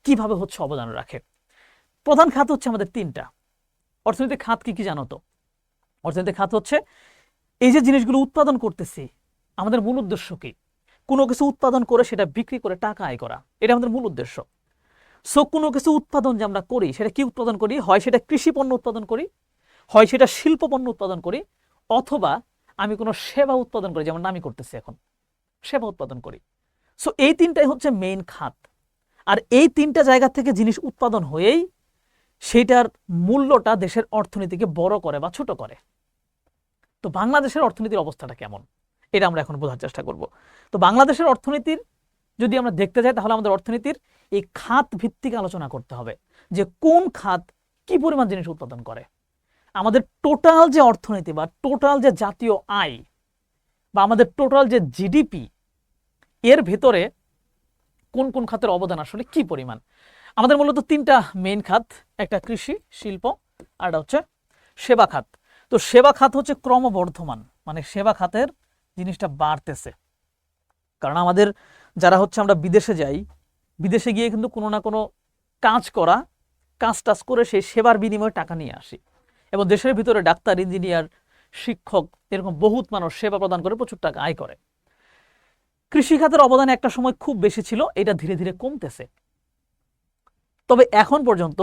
A: কিভাবে হচ্ছে অবদান রাখে। প্রধান খাত হচ্ছে আমাদের 3টা। অর্থনৈতিক খাত কি কি জানো তো? অর্থনৈতিক খাত হচ্ছে এই যে জিনিসগুলো উৎপাদন করতেছি, আমাদের মূল উদ্দেশ্য কি? কোনো কিছু উৎপাদন করে সেটা বিক্রি করে টাকা আয় করা, এটা আমাদের মূল উদ্দেশ্য। সো কোনো কিছু উৎপাদন যে আমরা করি সেটা কি উৎপাদন করি, হয় সেটা কৃষি পণ্য উৎপাদন করি, হয় সেটা শিল্প পণ্য উৎপাদন করি, অথবা আমি কোনো সেবা উৎপাদন করি, যেমন আমি করতেছি এখন, সেবা উৎপাদন করি। সো এই তিনটাই হচ্ছে মেইন খাত। আর এই তিনটা জায়গা থেকে জিনিস উৎপাদন হয়েই সেটার মূল্যটা দেশের অর্থনীতিকে বড় করে বা ছোট করে। তো বাংলাদেশের অর্থনীতির অবস্থাটা কেমন, এটা আমরা এখন বোঝার চেষ্টা করব। তো বাংলাদেশের অর্থনীতির যদি আমরা দেখতে যাই, তাহলে আমাদের অর্থনীতির এই খাত ভিত্তিক আলোচনা করতে হবে যে কোন খাত কি পরিমাণ জিনিস উৎপাদন করে। আমাদের টোটাল যে অর্থনীতি বা টোটাল যে জাতীয় আয় বা আমাদের টোটাল যে জিডিপি, এর ভেতরে কোন কোন খাতের অবদান আসলে কি পরিমাণ। আমাদের মূলত তিনটা মেইন খাত, একটা কৃষি, শিল্প, আর একটা হচ্ছে সেবা খাত। তো সেবা খাত হচ্ছে ক্রমবর্ধমান, মানে সেবা খাতের জিনিসটা বাড়তেছে। কারণ আমাদের যারা হচ্ছে আমরা বিদেশে যাই, বিদেশে গিয়ে কিন্তু কোনো না কোনো কাজ করা, কাজ টাজ করে সেই সেবার বিনিময়ে টাকা নিয়ে আসি। এবং দেশের ভিতরে ডাক্তার, ইঞ্জিনিয়ার, শিক্ষক, এরকম বহুত মানুষ সেবা প্রদান করে প্রচুর টাকা আয় করে। কৃষি খাতের অবদান একটা সময় খুব বেশি ছিল, এটা ধীরে ধীরে কমতেছে। তবে এখন পর্যন্ত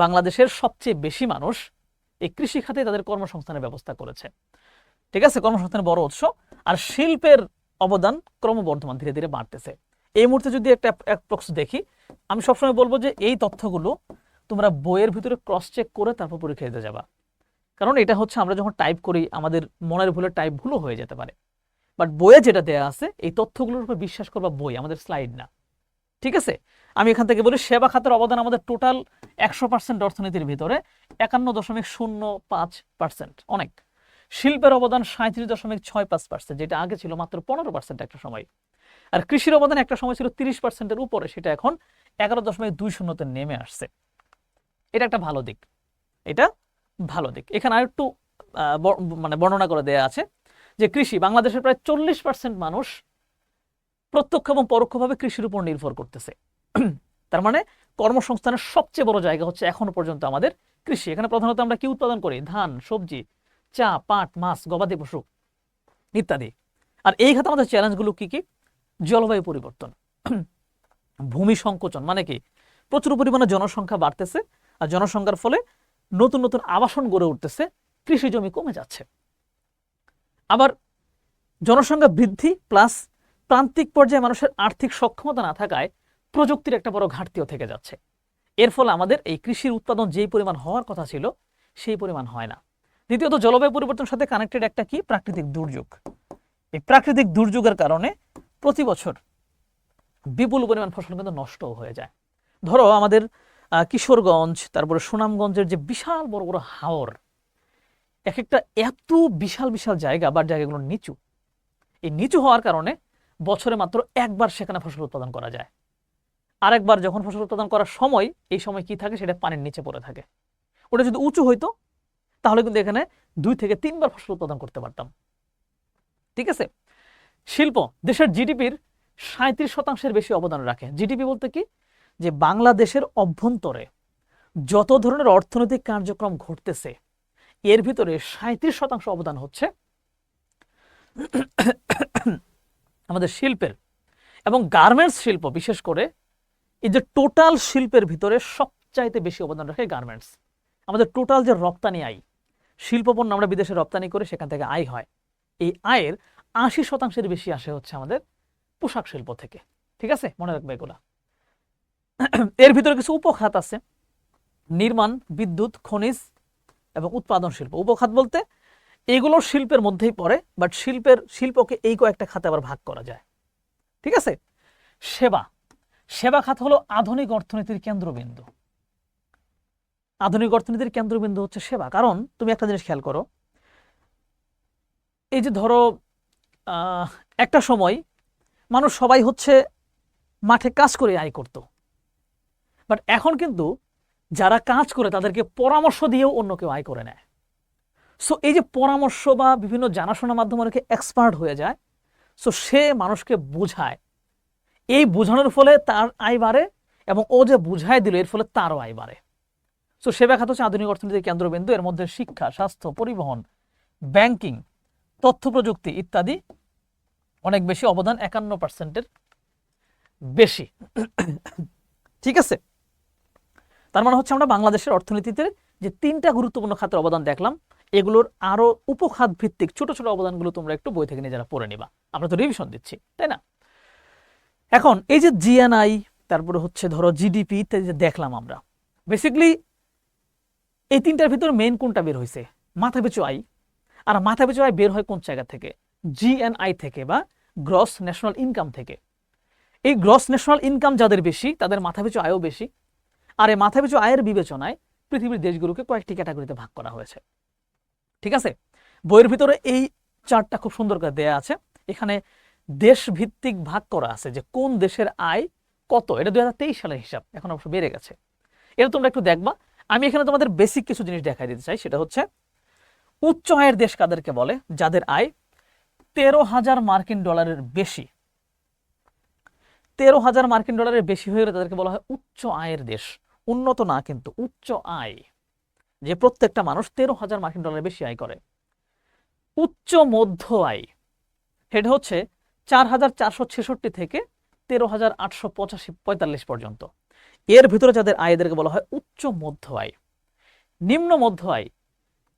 A: বাংলাদেশের সবচেয়ে বেশি মানুষ এই কৃষি খাতে তাদের কর্মসংস্থানের ব্যবস্থা করেছে। ঠিক আছে, কর্মসংস্থানের বড় উৎস। আর শিল্পের অবদান ক্রমবর্ধমান, ধীরে ধীরে বাড়তেছে। এই মুহূর্তে যদি একটা অ্যাপ্রক্স দেখি, আমি সবসময় বলবো যে এই তথ্যগুলো তোমরা বইয়ের ভিতরে ক্রস চেক করে তারপর পরীক্ষা দিতে যাবা। কারণ এটা হচ্ছে আমরা যখন টাইপ করি আমাদের মনের ভুলে টাইপ ভুলও হয়ে যেতে পারে। বাট বইয়ে যেটা দেয়া আছে এই তথ্যগুলোর উপর বিশ্বাস করবা, বই, আমাদের স্লাইড না। ঠিক আছে, আমি এখান থেকে বলি সেবা খাতের অবদান আমাদের টোটাল 100% অর্থনীতির ভিতরে 51.05%, অনেক। শিল্পের অবদান 37.65%, যেটা আগে ছিল মাত্র 15% একটা সময়। আর কৃষির অবদান একটা সময় ছিল 30%-এর উপরে, সেটা এখন 11.20-তে নেমে আসছে। এটা একটা ভালো দিক, এটা ভালো দিক। এখানে আর একটু মানে বর্ণনা করে দেয়া আছে যে কৃষি, বাংলাদেশের প্রায় 40% মানুষ প্রত্যক্ষ এবং পরোক্ষভাবে কৃষির উপর নির্ভর করতেছে। তার মানে কর্মসংস্থানের সবচেয়ে বড় জায়গা হচ্ছে এখনো পর্যন্ত আমাদের কৃষি। এখানে প্রধানত আমরা কি উৎপাদন করি? ধান, সবজি, চা, পাট, মাছ, গবাদি পশু ইত্যাদি। আর এই খাতে আমাদের চ্যালেঞ্জগুলো কি কি? জলবায়ু পরিবর্তন, ভূমি সংকোচন, মানে কি প্রচুর পরিমাণে জনসংখ্যা বাড়তেছে, আর জনসংখ্যার ফলে নতুন নতুন আবাসন গড়ে উঠতেছে, কৃষি জমি কমে যাচ্ছে। আবার জনসংখ্যা বৃদ্ধি প্লাস প্রান্তিক পর্যায়ে মানুষের আর্থিক সক্ষমতা না থাকায় প্রযুক্তির একটা বড় ঘাটতিও থেকে যাচ্ছে। এর ফলে আমাদের এই কৃষির উৎপাদন যেই পরিমাণ হওয়ার কথা ছিল সেই পরিমাণ হয় না। দ্বিতীয়ত, জলবায়ু পরিবর্তনের সাথে কানেক্টেড একটা কি? প্রাকৃতিক দুর্যোগ। এই প্রাকৃতিক দুর্যোগের কারণে প্রতি বছর বিপুল পরিমাণ ফসল কিন্তু নষ্ট হয়ে যায়। ধরো আমাদের কিশোরগঞ্জ, তারপরে সুনামগঞ্জের যে বিশাল বড় বড় হাওর, এক একটা এত বিশাল বিশাল জায়গা, বা জায়গাগুলো নিচু। এই নিচু হওয়ার কারণে বছরে মাত্র একবার সেখানে ফসল উৎপাদন করা যায়। আরেকবার যখন ফসল উৎপাদন করার সময়, এই সময় কি থাকে? সেটা পানির নিচে পড়ে থাকে। ওটা যদি উঁচু হইতো তাহলে কিন্তু এখানে 2 থেকে 3 বার ফসল উৎপাদন করতে পারতাম। ঠিক আছে, শিল্প দেশের জিডিপির 37%-এর বেশি অবদান রাখে। জিডিপি বলতে কি? যে বাংলাদেশের অভ্যন্তরে যত ধরনের অর্থনৈতিক কার্যক্রম ঘটতেছে এর ভিতরে 37% অবদান হচ্ছে আমাদের শিল্পের। এবং গার্মেন্টস শিল্প বিশেষ করে, এই যে টোটাল শিল্পের ভিতরে সবচাইতে বেশি অবদান রাখে গার্মেন্টস। আমাদের টোটাল যে রপ্তানি আয়, শিল্পপণ্য আমরা বিদেশে রপ্তানি করে সেখান থেকে আয় হয়, এই আয়ের 80%-এর বেশি আসে হচ্ছে আমাদের পোশাক শিল্প থেকে। ঠিক আছে, মনে রাখবে এগুলা। এর ভিতরে কিছু উপখাত আছে, নির্মাণ, বিদ্যুৎ, খনিজ এবং উৎপাদন শিল্প। উপখাত বলতে এগুলো শিল্পের মধ্যেই পড়ে, বাট শিল্পকে এই কয়েকটা খাতে আবার ভাগ করা যায়। ঠিক আছে, সেবা, সেবা খাত হলো আধুনিক অর্থনীতির কেন্দ্রবিন্দু। আধুনিক অর্থনীতির কেন্দ্রবিন্দু হচ্ছে সেবা। কারণ তুমি একটা জিনিস খেয়াল করো, এই যে ধরো একটা সময় মানুষ সবাই হচ্ছে মাঠে কাজ করে আয় করত, বাট এখন কিন্তু যারা কাজ করে তাদেরকে পরামর্শ দিয়েও অন্য কেউ আয় করে নেয়। সো এই যে পরামর্শ বা বিভিন্ন জানাশোনার মাধ্যমে অনেকে এক্সপার্ট হয়ে যায়, সো সে মানুষকে বোঝায়, এই বোঝানোর ফলে তার আয় বাড়ে, এবং ও যে বুঝায় দিল এর ফলে তারও আয় বাড়ে। সো সেবা খাত হচ্ছে আধুনিক অর্থনীতির কেন্দ্রবিন্দু। এর মধ্যে শিক্ষা, স্বাস্থ্য, পরিবহন, ব্যাংকিং, তথ্য প্রযুক্তি ইত্যাদি অনেক বেশি অবদান, 51%-এর বেশি। ঠিক আছে, তার মানে হচ্ছে আমরা বাংলাদেশের অর্থনীতিতে যে 3টা গুরুত্বপূর্ণ খাতের অবদান দেখলাম, এগুলোর আরো উপখাত ভিত্তিক ছোট ছোট অবদানগুলো তোমরা একটু বই থেকে নিজেরা পড়ে নিবা, আমরা তো রিভিশন দিচ্ছি, তাই না? এখন এই যে জিএনআই, তারপরে হচ্ছে ধরো জিডিপি ইত্যাদি যে দেখলাম আমরা, বেসিক্যালি এই 3টার ভিতর মেইন কোনটা বের হয়েছে? মাথাপিছু আয়। আর মাথাপিছু আয় বের হয় কোন জায়গা থেকে? জিএনআই থেকে বা গ্রস ন্যাশনাল ইনকাম থেকে। এই গ্রস ন্যাশনাল ইনকাম যাদের বেশি তাদের মাথাপিছু আয়ও বেশি। আর এই মাথাপিছু আয়ের বিবেচনায় পৃথিবীর দেশগুলোকে কয়েকটি ক্যাটাগরিতে ভাগ করা হয়েছে। ঠিক আছে, বইয়ের ভিতরে এই চার্টটা খুব সুন্দর করে দেয়া আছে। এখানে দেশ ভিত্তিক ভাগ করা আছে যে কোন দেশের আয় কত। এটা 2023 সালের হিসাব, এখন অবশ্য বেড়ে গেছে। এটা তোমরা একটু দেখবা। আমি এখানে তোমাদের বেসিক কিছু জিনিস দেখাই দিতে চাই। সেটা হচ্ছে উচ্চ আয়ের দেশ কাদেরকে বলে? যাদের আয় 13,000 মার্কিন ডলারের বেশি। 13,000 মার্কিন ডলারের বেশি হয়ে গেলে তাদেরকে বলা হয় উচ্চ আয়ের দেশ। উন্নত না, কিন্তু উচ্চ আয়, যে প্রত্যেকটা মানুষ 13,000 মার্কিন ডলারের বেশি আয় করে। উচ্চ মধ্য আয়, সেটা হচ্ছে 4,466 থেকে 13,845 পর্যন্ত। এর ভিতরে যাদের আয় এদেরকে বলা হয় উচ্চ মধ্য আয়। নিম্ন মধ্য আয়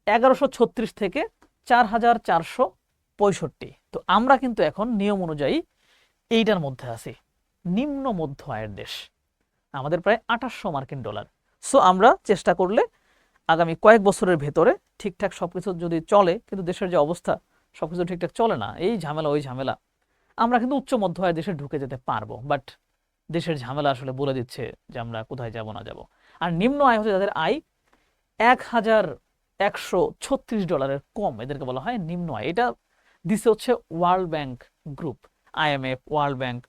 A: 1,136 থেকে 4,465। তো আমরা কিন্তু এখন নিয়ম অনুযায়ী এইটার মধ্যে আছি, নিম্ন মধ্য আয়ের দেশ। আমাদের প্রায় 2800 মার্কিন ডলার। সো আমরা চেষ্টা করলে আগামী কয়েক বছরের ভেতরে ঠিকঠাক সবকিছু যদি চলে, কিন্তু দেশের যে অবস্থা সবকিছু ঠিকঠাক চলে না, এই ঝামেলা ওই ঝামেলা, আমরা কিন্তু উচ্চ মধ্য আয়ের দেশে ঢুকে যেতে পারবো। বাট দেশের ঝামেলা আসলে বলে দিচ্ছে যে আমরা কোথায় যাব না যাব। আর নিম্ন আয় হচ্ছে যাদের আয় 1,136 ডলারের কম, এদেরকে বলা হয় নিম্ন আয়। এটা দিছে হচ্ছে world bank group, IMF, world bank,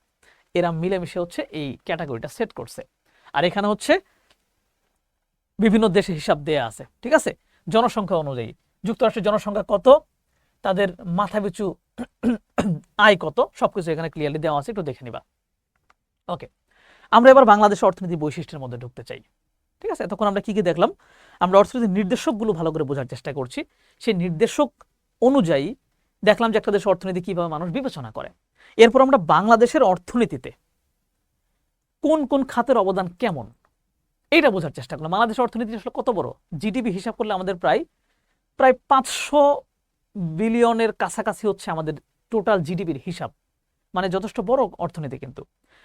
A: এরা মিলেমিশে হচ্ছে এই ক্যাটাগরিটা সেট করছে। আর এখানে হচ্ছে বিভিন্ন দেশে হিসাব দেয়া আছে। ঠিক আছে, জনসংখ্যা অনুযায়ী যুক্তরাষ্ট্রের জনসংখ্যা কত, তাদের মাথাপিছু আয় কত, সবকিছু এখানে ক্লিয়ারলি দেওয়া আছে, একটু দেখে নিবা। ওকে, আমরা এবার বাংলাদেশের অর্থনীতির বৈশিষ্ট্যের মধ্যে ঢুকতে চাই। ঠিক আছে, এতক্ষণ আমরা কি কি দেখলাম? আমরা অর্থনীতির নির্দেশকগুলো ভালো করে বোঝার চেষ্টা করছি। সেই নির্দেশক অনুযায়ী দেখলাম যে একটা দেশের অর্থনীতি কিভাবে মানুষ বিবেচনা করে। এরপর আমরা বাংলাদেশের অর্থনীতিতে কোন কোন খাতের অবদান কেমন, এইটা বোঝার চেষ্টা করলাম। বাংলাদেশের অর্থনীতি আসলে কত বড়? জিডিপি হিসাব করলে আমাদের প্রায় 500 বিলিয়নের কাছাকাছি হচ্ছে আমাদের টোটাল জিডিপির হিসাব, মানে যথেষ্ট বড় অর্থনীতি। কিন্তু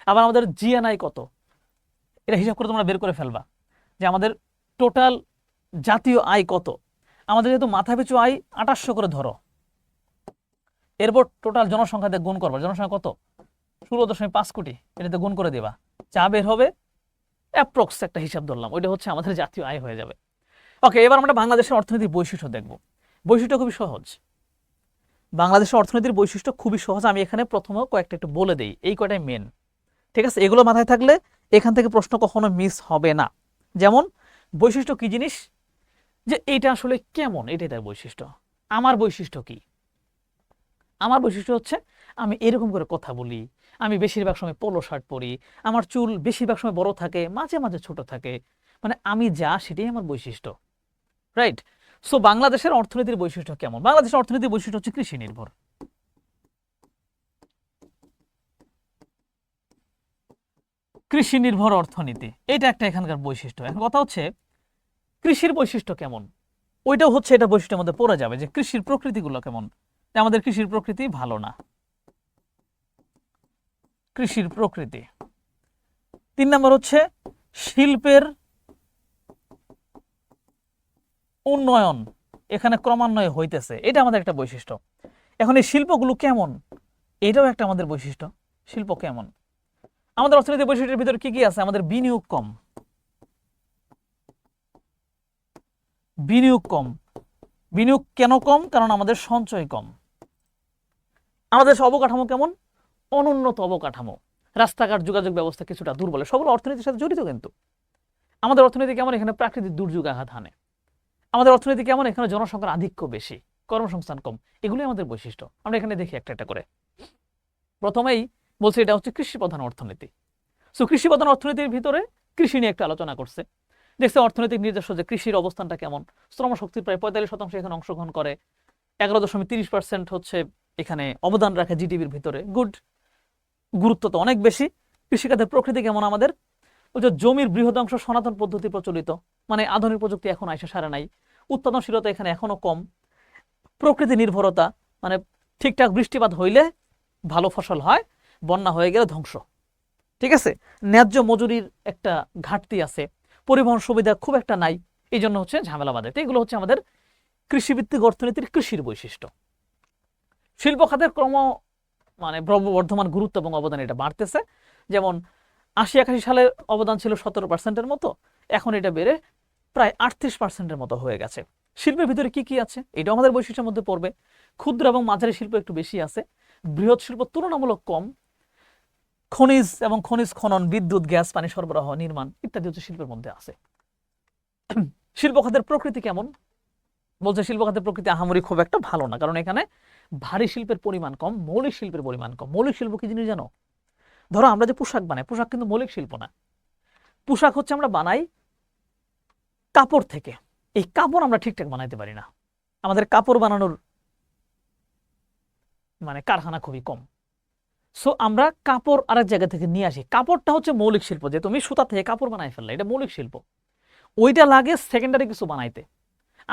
A: আবার আমাদের জিএনআই কত, এটা হিসাব করে তোমরা বের করে ফেলবা যে আমাদের টোটাল জাতীয় আয় কত। আমাদের যেহেতু মাথাপিছু আয় 2800 করে ধরো, এরপর টোটাল জনসংখ্যা দিয়ে গুণ করবা। জনসংখ্যা কত? 16.5 কোটি। এটাতে গুণ করে দেবা, যা বের হবে অ্যাপ্রক্স একটা হিসাব ধরলাম, ওইটা হচ্ছে আমাদের জাতীয় আয় হয়ে যাবে। ওকে, এবার আমরা বাংলাদেশের অর্থনীতির বৈশিষ্ট্য দেখব। বৈশিষ্ট্য খুবই সহজ। বাংলাদেশের অর্থনীতির বৈশিষ্ট্য খুবই সহজ। আমি এখানে প্রথমে কয়েকটা একটু বলে দেই, এই কয়টাই মেন। ঠিক আছে, এগুলো মাথায় থাকলে এখান থেকে প্রশ্ন কখনো মিস হবে না। যেমন বৈশিষ্ট্য কি জিনিস, যে এইটা আসলে কেমন, এটাই তার বৈশিষ্ট্য। আমার বৈশিষ্ট্য কি? আমার বৈশিষ্ট্য হচ্ছে আমি এরকম করে কথা বলি, আমি বেশিরভাগ সময় পোলো শার্ট পরি, আমার চুল বেশিরভাগ সময় বড় থাকে, মাঝে মাঝে ছোট থাকে, মানে আমি যা সেটাই আমার বৈশিষ্ট্য। রাইট? সো বাংলাদেশের অর্থনীতির বৈশিষ্ট্য কেমন? বাংলাদেশের অর্থনীতির বৈশিষ্ট্য হচ্ছে কৃষি নির্ভর। কৃষি নির্ভর অর্থনীতি, এটা একটা এখানকার বৈশিষ্ট্য। এখন কথা হচ্ছে কৃষির বৈশিষ্ট্য কেমন, ওইটাও হচ্ছে এটা বৈশিষ্ট্যের মধ্যে পড়ে যাবে যে কৃষির প্রকৃতিগুলো কেমন। আমাদের কৃষির প্রকৃতি ভালো না, কৃষির প্রকৃতি। 3 নম্বর হচ্ছে শিল্পের উন্নয়ন এখানে ক্রমান্বয়ে হইতেছে, এটা আমাদের একটা বৈশিষ্ট্য। এখন এই শিল্পগুলো কেমন, এটাও একটা আমাদের বৈশিষ্ট্য। শিল্প কেমন? আমাদের অর্থনৈতিক বৈশিষ্ট্যের ভিতরে কি কি আছে? আমাদের বিনিয়োগ কম। বিনিয়োগ কম। বিনিয়োগ কেন কম? কারণ আমাদের সঞ্চয় কম। আমাদের অবকাঠামো কেমন? অনুন্নত অবকাঠামো, রাস্তাঘাট, যোগাযোগ ব্যবস্থা কিছুটা দুর্বল, সবগুলো অর্থনীতির সাথে জড়িত। কিন্তু আমাদের অর্থনীতি কেমন? এখানে প্রাকৃতিক দুর্যোগ আঘাত হানে। আমাদের অর্থনীতি কেমন? এখানে জনসংখ্যার আধিক্য বেশি, কর্মসংস্থান কম। এগুলি আমাদের বৈশিষ্ট্য। আমরা এখানে দেখি একটা একটা করে। প্রথমেই বলছি এটা হচ্ছে কৃষি প্রধান অর্থনীতি। সো কৃষি প্রধান অর্থনীতির ভিতরে কৃষি নিয়ে একটা আলোচনা করছে। দেখছে অর্থনৈতিক নির্দেশ যে কৃষির অবস্থানটা কেমন। শ্রমশক্তির প্রায় 45% এখানে অংশগ্রহণ করে। 11.30% হচ্ছে এখানে অবদান রাখে জিডিপির ভিতরে, গুড, গুরুত্ব তো অনেক বেশি। কৃষিখাতের প্রকৃতি কেমন আমাদের? ওই যে জমির বৃহদাংশ সনাতন পদ্ধতি প্রচলিত, মানে আধুনিক প্রযুক্তি এখন আইসা সারে নাই, উৎপাদনশীলতা এখানে এখনো কম, প্রকৃতি নির্ভরতা, মানে ঠিকঠাক বৃষ্টিপাত হইলে ভালো ফসল হয়, বন্যা হয়ে গেলে ধ্বংস। ঠিক আছে, ন্যায্য মজুরির একটা ঘাটতি আছে, পরিবহন সুবিধা খুব একটা নাই, এই জন্য হচ্ছে ঝামেলা বাধে। তো এগুলো হচ্ছে আমাদের কৃষিভিত্তিক অর্থনীতির কৃষির বৈশিষ্ট্য। শিল্প খাতের মানে ক্রমবর্ধমান গুরুত্ব এবং অবদান এটা বাড়তেছে। যেমন ৮০-৮১ সালে অবদান ছিল ১৭% মতো, এখন এটা বেড়ে প্রায় ৩৮% মতো হয়ে গেছে। শিল্পের ভিতরে কি কি আছে এটাও আমাদের বৈশিষ্ট্যের মধ্যে পড়বে। ক্ষুদ্র এবং মাঝারি শিল্প একটু বেশি আছে, বৃহৎ শিল্প তুলনামূলক কম, খনিজ এবং খনিজ খনন, বিদ্যুৎ, গ্যাস, পানি সরবরাহ, নির্মাণ ইত্যাদি হচ্ছে শিল্পের মধ্যে আছে। শিল্প খাতের প্রকৃতি কেমন? বলছে শিল্প খাতের প্রকৃতি আহামরি খুব একটা ভালো না, কারণ এখানে ভারী শিল্পের পরিমাণ কম, মৌলিক শিল্পের পরিমাণ কম। মৌলিক শিল্প কি জিনিস জানো? ধরো আমরা যে পোশাক বানাই, পোশাক কিন্তু মৌলিক শিল্প না। পোশাক হচ্ছে আমরা বানাই কাপড় থেকে, এই কাপড় আমরা ঠিকঠাক বানাইতে পারি না, আমাদের কাপড় বানানোর মানে কারখানা খুবই কম। সো আমরা কাপড় আরেক জায়গা থেকে নিয়ে আসি, কাপড়টা হচ্ছে মৌলিক শিল্প, যে তুমি সুতা থেকে কাপড় বানাই ফেললে, এটা মৌলিক শিল্প। ওইটা লাগে সেকেন্ডারি কিছু বানাইতে,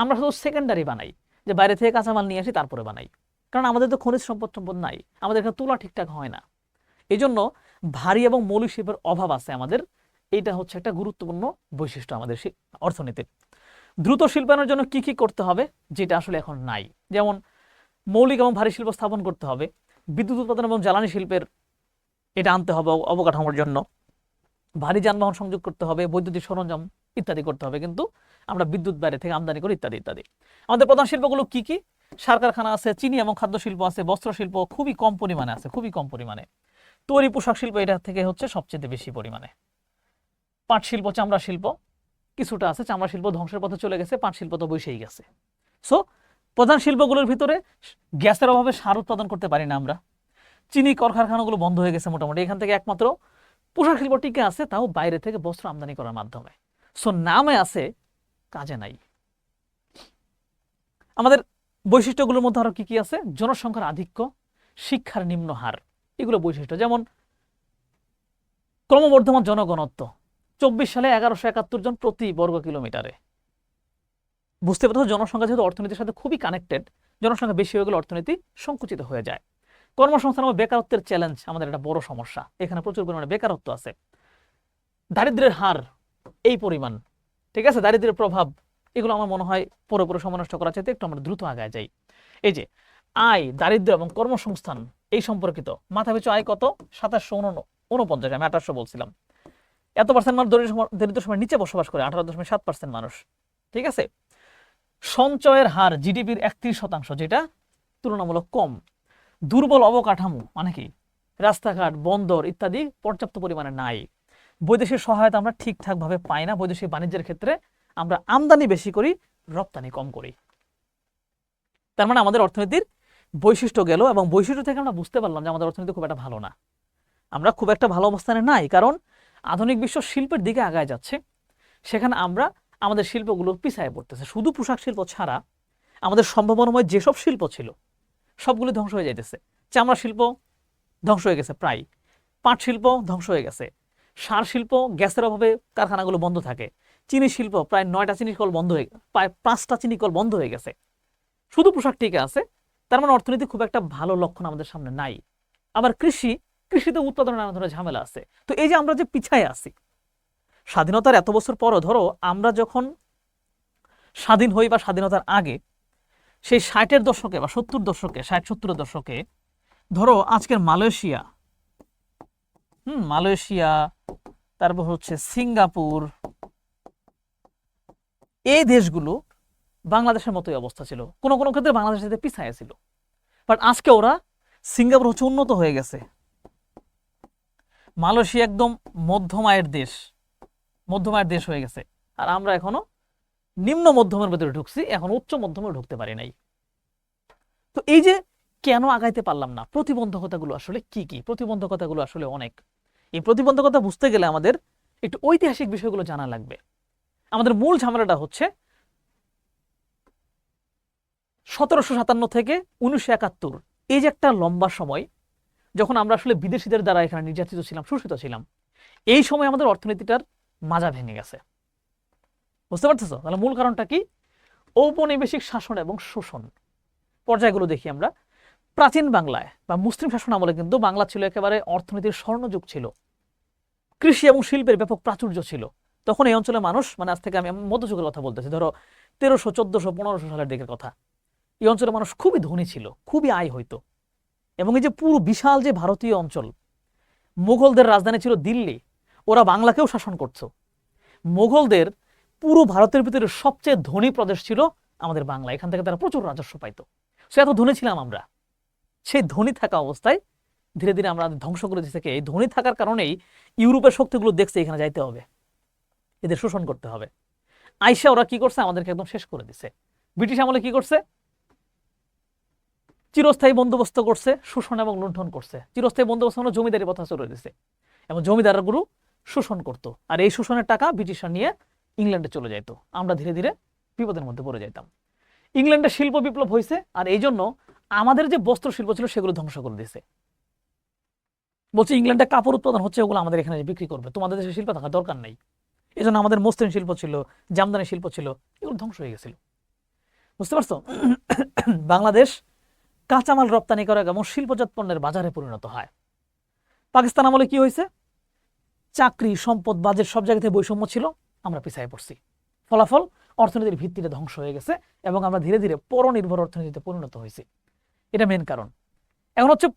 A: আমরা শুধু সেকেন্ডারি বানাই, যে বাইরে থেকে কাঁচামাল নিয়ে আসি তারপরে বানাই, কারণ আমাদের তো খনিজ সম্পদ নাই, আমাদের এখানে তুলা ঠিকঠাক হয় না। এই জন্য ভারী এবং মৌলিক শিল্পের অভাব আছে আমাদের। এইটা হচ্ছে একটা গুরুত্বপূর্ণ বৈশিষ্ট্য আমাদের অর্থনীতির। দ্রুত শিল্পায়নের জন্য কি কি করতে হবে, যেটা আসলে এখন নাই? যেমন মৌলিক এবং ভারী শিল্প স্থাপন করতে হবে, বিদ্যুৎ উৎপাদন এবং জ্বালানি শিল্পের এটা আনতে হবে অবকাঠামোর জন্য, ভারী যানবাহন সংযোগ করতে হবে, বৈদ্যুতিক সরঞ্জাম ইত্যাদি করতে হবে, কিন্তু আমরা বিদ্যুৎ বাইরে থেকে আমদানি করি ইত্যাদি ইত্যাদি। আমাদের প্রধান শিল্পগুলো কি কি? সার কারখানা আছে, চিনি এবং খাদ্য শিল্প আছে, বস্ত্র শিল্প খুবই কম পরিমাণে আছে, খুবই কম পরিমাণে, তৈরি পোশাক শিল্প এটা থেকে হচ্ছে সবচেয়ে বেশি পরিমাণে, পাট শিল্প, চামড়া শিল্প কিছুটা আছে, চামড়া শিল্প ধ্বংসের পথে চলে গেছে, পাট শিল্প তো বসেই গেছে। সো প্রধান শিল্পগুলোর ভিতরে গ্যাসের অভাবে সার উৎপাদন করতে পারি না আমরা, চিনি কলকারখানাগুলো বন্ধ হয়ে গেছে মোটামুটি, এখান থেকে একমাত্র পোশাক শিল্প টিকে আছে, তাও বাইরে থেকে বস্ত্র আমদানি করার মাধ্যমে। সো নামে আছে, কাজে নাই। আমাদের বৈশিষ্ট্যগুলোর মধ্যে আরো কি কি আছে? জনসংখ্যার আধিক্য, শিক্ষার নিম্ন হার, এগুলো বৈশিষ্ট্য। যেমন ক্রমবর্ধমান জনঘনত্ব, ২৪ সালে ১১৭১ জন প্রতি বর্গ কিলোমিটারে। বুঝতে পারছো জনসংখ্যা যেহেতু অর্থনীতির সাথে খুবই কানেক্টেড, জনসংখ্যা বেশি হয়ে গেলে অর্থনীতি সংকুচিত হয়ে যায়। কর্মসংস্থান এবং বেকারত্বের চ্যালেঞ্জ আমাদের একটা বড় সমস্যা, এখানে প্রচুর পরিমাণে বেকারত্ব আছে। দারিদ্র্যের হার এই পরিমাণ, ঠিক আছে, দারিদ্র্যের প্রভাব, এগুলো আমার মনে হয় পুরোপুরি সময় নষ্ট করা চাইতে একটু আমরা দ্রুত আগায় যাই। এই যে আয়, দারিদ্র্য এবং কর্মসংস্থান এই সম্পর্কিত, মাথাপিছু আয় কত? ২৭৪৯, আমি ২৮০০ বলছিলাম। এত পার্সেন্ট মানুষ দরিদ্র সীমার নিচে বসবাস করে, ১৮.৭% মানুষ। ঠিক আছে, সঞ্চয়ের হার জিডিপির ৩১%, যেটা তুলনামূলক কম। দুর্বল অবকাঠামো, মানে কি রাস্তাঘাট, বন্দর ইত্যাদি পর্যাপ্ত পরিমাণে নাই। বৈদেশিক সহায়তা আমরা ঠিকঠাক ভাবে পাই না, বৈদেশিক বাণিজ্যের ক্ষেত্রে আমরা আমদানি বেশি করি, রপ্তানি কম করি। তার মানে আমাদের অর্থনীতির বৈশিষ্ট্য গেল, এবং বৈশিষ্ট্য থেকে আমরা বুঝতে পারলাম যে আমাদের অর্থনীতি খুব একটা ভালো না, আমরা খুব একটা ভালো অবস্থানে নাই। কারণ আধুনিক বিশ্ব শিল্পের দিকে আগায় যাচ্ছে, সেখানে আমরা আমাদের শিল্পগুলো পিছায় পড়তেছে। শুধু পোশাক শিল্প ছাড়া আমাদের সম্ভাবনাময় যেসব শিল্প ছিল সবগুলো ধ্বংস হয়ে যাইতেছে। চামড়া শিল্প ধ্বংস হয়ে গেছে প্রায়, পাট শিল্প ধ্বংস হয়ে গেছে, সার শিল্প গ্যাসের অভাবে কারখানাগুলো বন্ধ থাকে, চিনি শিল্প প্রায় ৯টা চিনি কল বন্ধ হয়ে, প্রায় ৫টা চিনি কল বন্ধ হয়ে গেছে, শুধু পোশাক টিকে আছে। তার মানে অর্থনীতি খুব একটা ভালো লক্ষণ আমাদের সামনে নাই। আবার কৃষিতে উৎপাদনের নানা ধরনের ঝামেলা আছে। তো এই যে আমরা যে পিছায় আছি, স্বাধীনতার এত বছর পরও, ধরো আমরা যখন স্বাধীন হই বা স্বাধীনতার আগে, সেই ৬০-এর দশকে বা ৭০ দশকে, ৬০-৭০-এর দশকে, ধরো আজকের মালয়েশিয়া, তারপর হচ্ছে সিঙ্গাপুর, এই দেশগুলো বাংলাদেশের মতোই অবস্থা ছিল, কোনো কোনো ক্ষেত্রে বাংলাদেশের সাথে পিছায় ছিল। বাট আজকে ওরা, সিঙ্গাপুর হচ্ছে উন্নত হয়ে গেছে, মালয়েশিয়া একদম মধ্যম আয়ের দেশ হয়ে গেছে, আর আমরা এখনো নিম্ন মধ্যমের ভেতরে ঢুকছি, এখন উচ্চ মধ্যমে ঢুকতে পারি নাই। তো এই যে কেন আগাইতে পারলাম না, প্রতিবন্ধকতাগুলো আসলে কি কি? প্রতিবন্ধকতাগুলো আসলে অনেক। এই প্রতিবন্ধকতা বুঝতে গেলে আমাদের একটু ঐতিহাসিক বিষয়গুলো জানা লাগবে। আমাদের মূল ঝামেলাটা হচ্ছে ১৭৫৭ থেকে ১৯৭১, এই যে একটা লম্বা সময় যখন আমরা আসলে বিদেশিদের দ্বারা এখানে নির্যাতিত ছিলাম, শোষিত ছিলাম, এই সময় আমাদের অর্থনীতিটার মাজা ভেঙে গেছে। বুঝতে পারতেছো? তাহলে মূল কারণটা কি? ঔপনিবেশিক শাসন এবং শোষণ। পর্যায়গুলো দেখি আমরা। প্রাচীন বাংলায় বা মুসলিম শাসন আমলে কিন্তু বাংলা ছিল একেবারে অর্থনীতির স্বর্ণযুগ ছিল, কৃষি এবং শিল্পের ব্যাপক প্রাচুর্য ছিল। তখন এই অঞ্চলের মানুষ, মানে আজ থেকে আমি মধ্যযুগের কথা বলতেছি, ধরো 1300, 1400, 1500 সালের দিকের কথা, এই অঞ্চলের মানুষ খুবই ধনী ছিল, খুবই আয় হইতো। এবং এই যে পুরো বিশাল যে ভারতীয় অঞ্চল, মুঘলদের রাজধানী ছিল দিল্লি, ওরা বাংলাকেও শাসন করতো। মুঘলদের পুরো ভারতের ভিতরে সবচেয়ে ধনী প্রদেশ ছিল আমাদের বাংলা, এখান থেকে তারা প্রচুর রাজস্ব পাইতো। সে এত ধনী ছিলাম আমরা। সেই ধনী থাকা অবস্থায় ধীরে ধীরে আমরা ধ্বংস করে দিতে, এই ধনী থাকার কারণেই ইউরোপের শক্তিগুলো দেখছে এখানে যাইতে হবে, এদের শোষণ করতে হবে। আইসা ওরা কি করছে? আমাদেরকে একদম শেষ করে দিছে। ব্রিটিশ আমলে কি করছে? চিরস্থায়ী বন্দোবস্ত করছে, শোষণ এবং লুণ্ঠন করছে। চিরস্থায়ী বন্দোবস্ত হলো জমিদারি প্রথা শুরু দিছে এবং জমিদারগুলো শোষণ করত, আর এই শোষণের টাকা ব্রিটিশরা নিয়ে ইংল্যান্ডে চলে যাইত। আমরা ধীরে ধীরে বিপদের মধ্যে পড়ে যাইতাম। ইংল্যান্ডে শিল্প বিপ্লব হয়েছে, আর এই জন্য আমাদের যে বস্ত্র শিল্প ছিল সেগুলো ধ্বংস করে দিয়েছে। বলছে ইংল্যান্ডে কাপড় উৎপাদন হচ্ছে, ওগুলো আমাদের এখানে বিক্রি করবে, তোমাদের দেশে শিল্প থাকার দরকার নেই। এই জন্য আমাদের মসৃণ শিল্প ছিল, জামদানি শিল্প ছিল, এগুলো ধ্বংস হয়ে গেছিল। বুঝতে পারছো? বাংলাদেশ কাঁচামাল রপ্তানি করা এবং শিল্পজাত পণ্যের বাজারে পরিণত হয়। পাকিস্তান আমলে কি হয়েছে? চাকরি, সম্পদ, বাজেট সব জায়গাতে বৈষম্য ছিল, আমরা পিছিয়ে পড়ছি। ফলাফল, অর্থনীতির ভিত্তিটা ধ্বংস হয়ে গেছে এবং আমরা ধীরে ধীরে পরনির্ভর অর্থনীতিতে পরিণত হয়েছি। এটা মেন কারণ। এখন হচ্ছে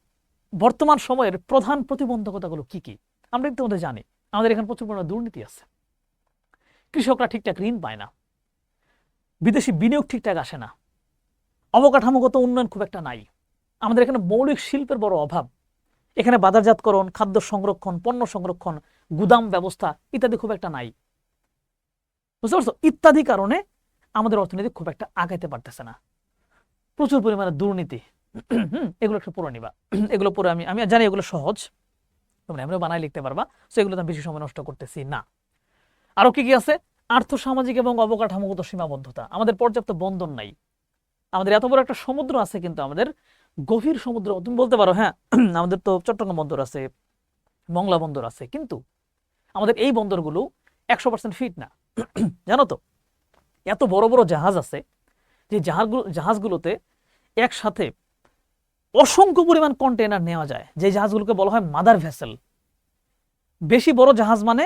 A: বর্তমান সময়ের প্রধান প্রতিবন্ধকতাগুলো কি কি আমরা ইতিমধ্যে জানি। আমাদের এখানে প্রচুর পরিমাণে দুর্নীতি আছে, কৃষকরা ঠিকঠাক ঋণ পায় না, বিদেশি বিনিয়োগ ঠিকঠাক আসে না, অবকাঠামোগত উন্নয়ন খুব একটা নাই, আমাদের এখানে মৌলিক শিল্পের বড় অভাব, এখানে বাজারজাতকরণ, খাদ্য সংরক্ষণ, পণ্য সংরক্ষণ, গুদাম ব্যবস্থা ইত্যাদি খুব একটা নাই। বুঝতে পারছো? ইত্যাদি কারণে আমাদের অর্থনীতি খুব একটা আগাইতে পারতেছে না। প্রচুর পরিমাণে দুর্নীতি, এগুলো একটু পড়ে নিবা। এগুলো পরে আমি জানি এগুলো সহজ, তোমরা এমনিও বানায় লিখতে পারবা, তো এগুলো আমি বেশি সময় নষ্ট করতেছি না। আরো কি কি আছে? আর্থসামাজিক এবং অবকাঠামোগত সীমাবদ্ধতা, আমাদের পর্যাপ্ত বন্দর নাই। আমাদের এত বড় একটা সমুদ্র আছে, কিন্তু আমাদের গভীর সমুদ্র, তুমি বলতে পারো হ্যাঁ আমাদের তো চট্টগ্রাম বন্দর আছে, মংলা বন্দর আছে, কিন্তু আমাদের এই বন্দরগুলো 100% ফিট না। জানো তো, এত বড় বড় জাহাজ আছে যে জাহাজগুলোতে একসাথে অসংখ্য পরিমাণ কন্টেনার নেওয়া যায়, যে জাহাজগুলোকে বলা হয় মাদার ভেসেল। বেশি বড় জাহাজ মানে